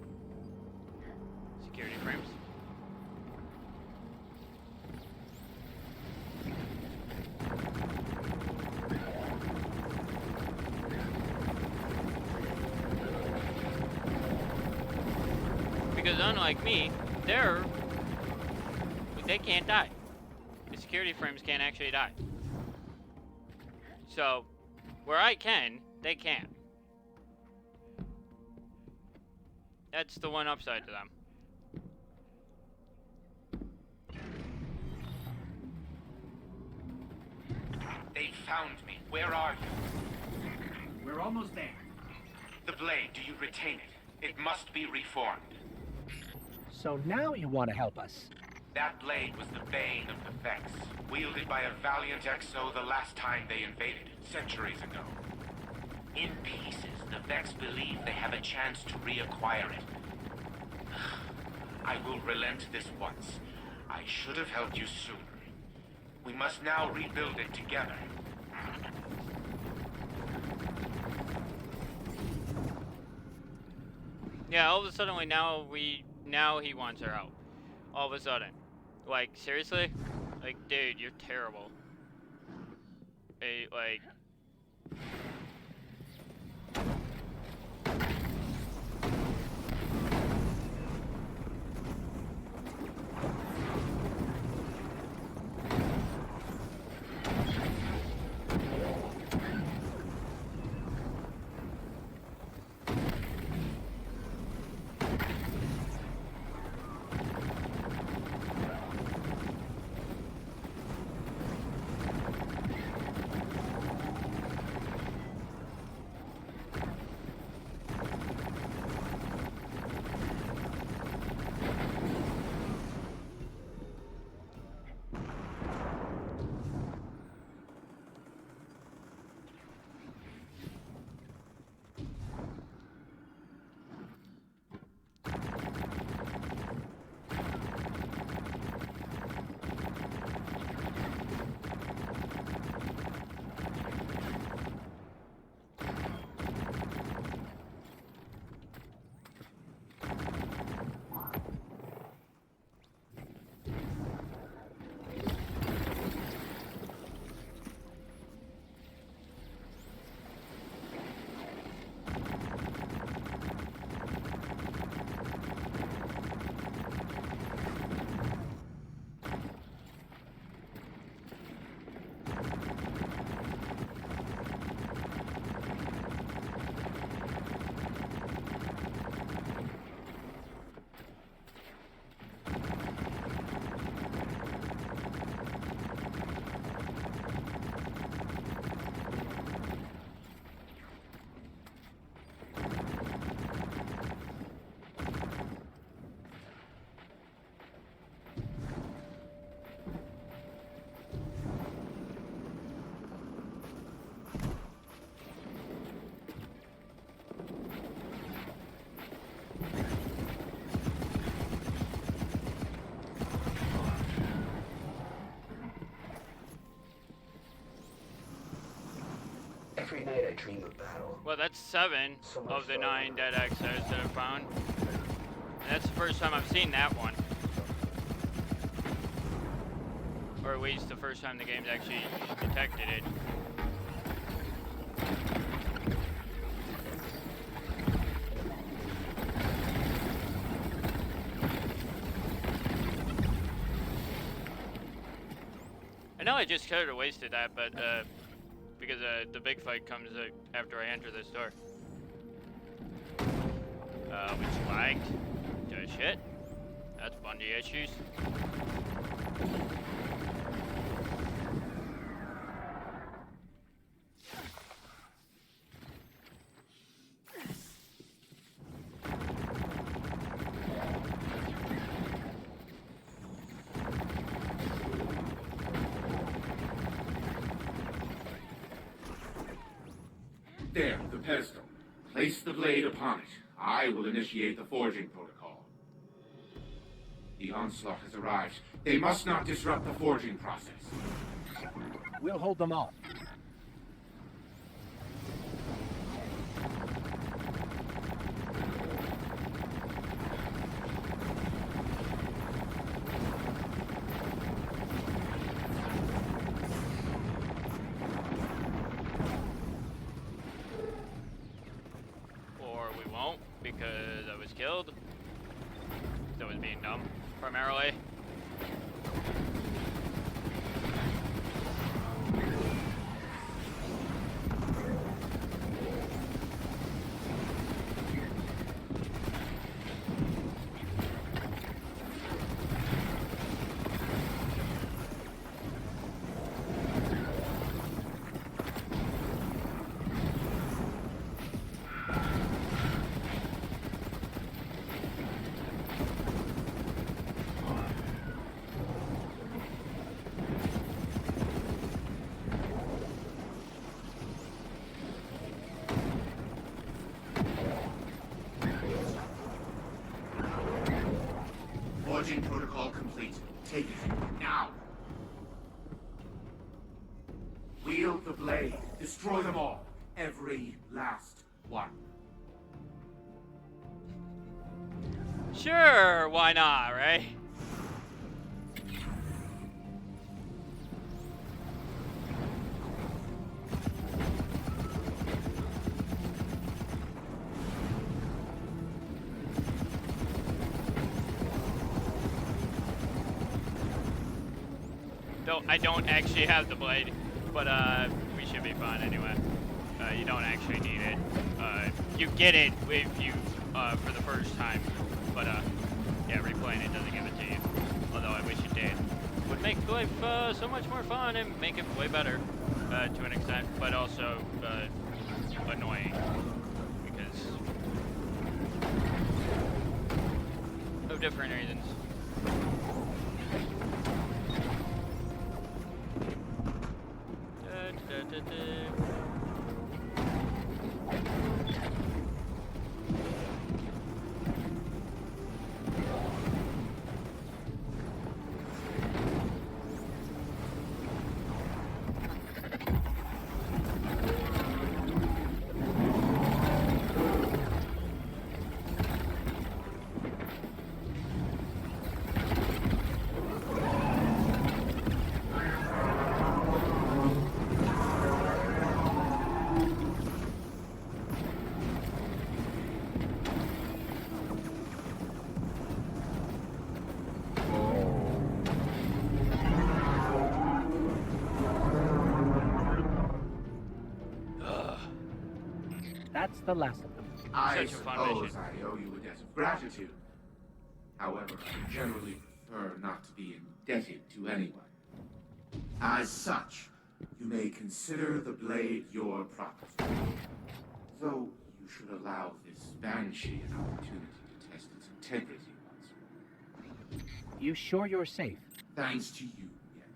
Security frames. Because unlike me, they can't die. The security frames can't actually die. So, where I can, they can't. That's the one upside to them. They found me. Where are you? We're almost there. The blade, do you retain it? It must be reformed. So now you want to help us? That blade was the bane of the Vex, wielded by a valiant Exo the last time they invaded, centuries ago. In pieces, the Vex believe they have a chance to reacquire it. I will relent this once. I should have helped you sooner. We must now rebuild it together. Yeah, all of a sudden, now he wants her out. All of a sudden. Like, seriously? Like, dude, you're terrible. Hey, like... dream of battle. Well, that's 7 of the 9 dead Exos that I've found. And that's the first time I've seen that one. Or at least the first time the game's actually detected it. I know I just could have wasted that, but because the big fight comes after I enter this door. Which lagged to shit. That's Bundy issues. There, the pedestal. Place the blade upon it. I will initiate the forging protocol. The onslaught has arrived. They must not disrupt the forging process. We'll hold them off. Because I was killed. That was being dumb, primarily. Forging protocol complete. Take it. Now! Wield the blade. Destroy them all. Every last one. Sure, why not, right? Though I don't actually have the blade, but we should be fine anyway. You don't actually need it. You get it if you for the first time, but yeah, replaying it doesn't give it to you. Although I wish it did. Would make life so much more fun and make it way better to an extent, but also annoying because of different reasons. That's the last of them. I Such a fun mission. suppose I owe you a debt of gratitude. However, I generally prefer not to be indebted to anyone. As such, you may consider the blade your property. Though you should allow this Banshee an opportunity to test its integrity once. You sure you're safe? Thanks to you, yes.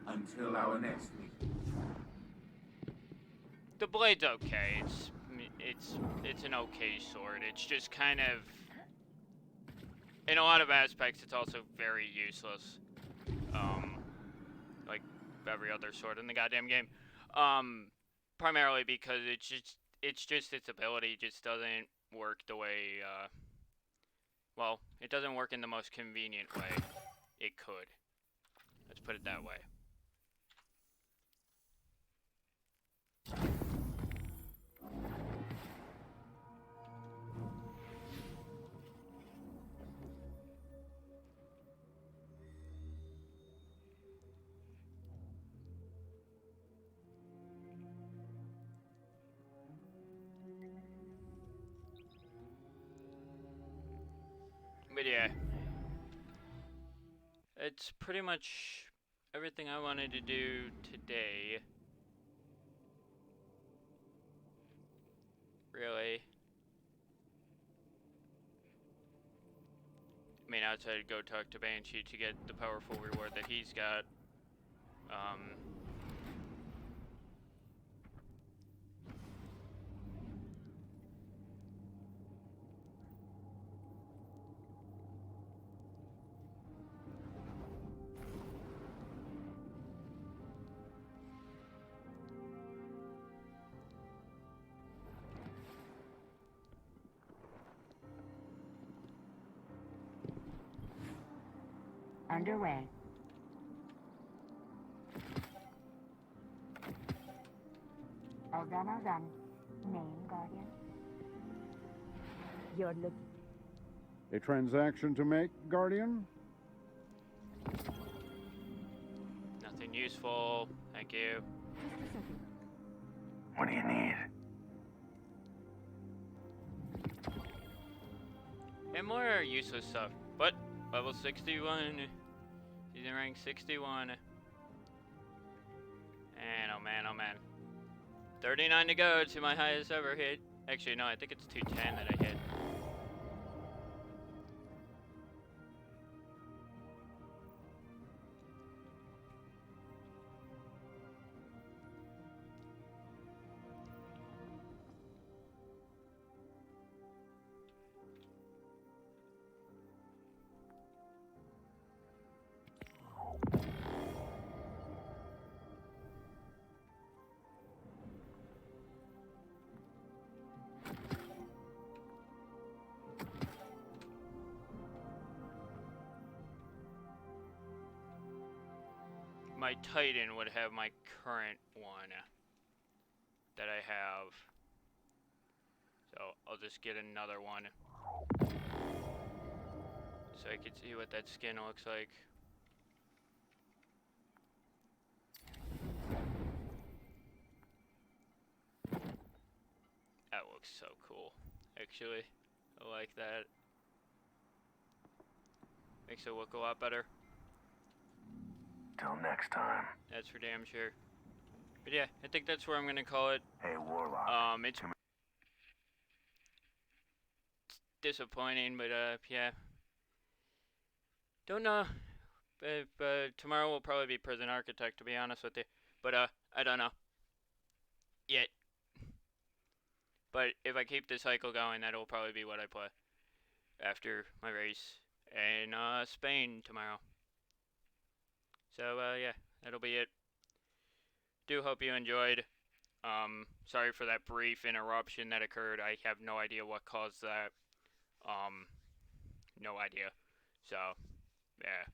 Until our next meeting. The blade's okay. It's an okay sword. It's just kind of, in a lot of aspects, it's also very useless. Like every other sword in the goddamn game. primarily because it's just its ability just doesn't work the way, well, it doesn't work in the most convenient way it could. Let's put it that way. But yeah, it's pretty much everything I wanted to do today. Really. I mean, outside go talk to Banshee to get the powerful reward that he's got. Underway. All done, all done. Name, Guardian? You're looking. A transaction to make, Guardian? Nothing useful. Thank you. What do you need? And more useless stuff. But level 61. Season rank 61. And oh man, oh man. 39 to go to my highest ever hit. Actually, no, I think it's 210 that I hit. My Titan would have my current one that I have. So I'll just get another one. So I can see what that skin looks like. That looks so cool, actually. I like that. Makes it look a lot better. Till next time. That's for damn sure. But yeah, I think that's where I'm gonna call it. Hey, Warlock. It's disappointing, but yeah. Don't know. Tomorrow will probably be Prison Architect, to be honest with you. But I don't know. Yet. But if I keep this cycle going, that'll probably be what I play after my race in Spain tomorrow. So, yeah, that'll be it. Do hope you enjoyed. Sorry for that brief interruption that occurred. I have no idea what caused that. No idea. So, yeah.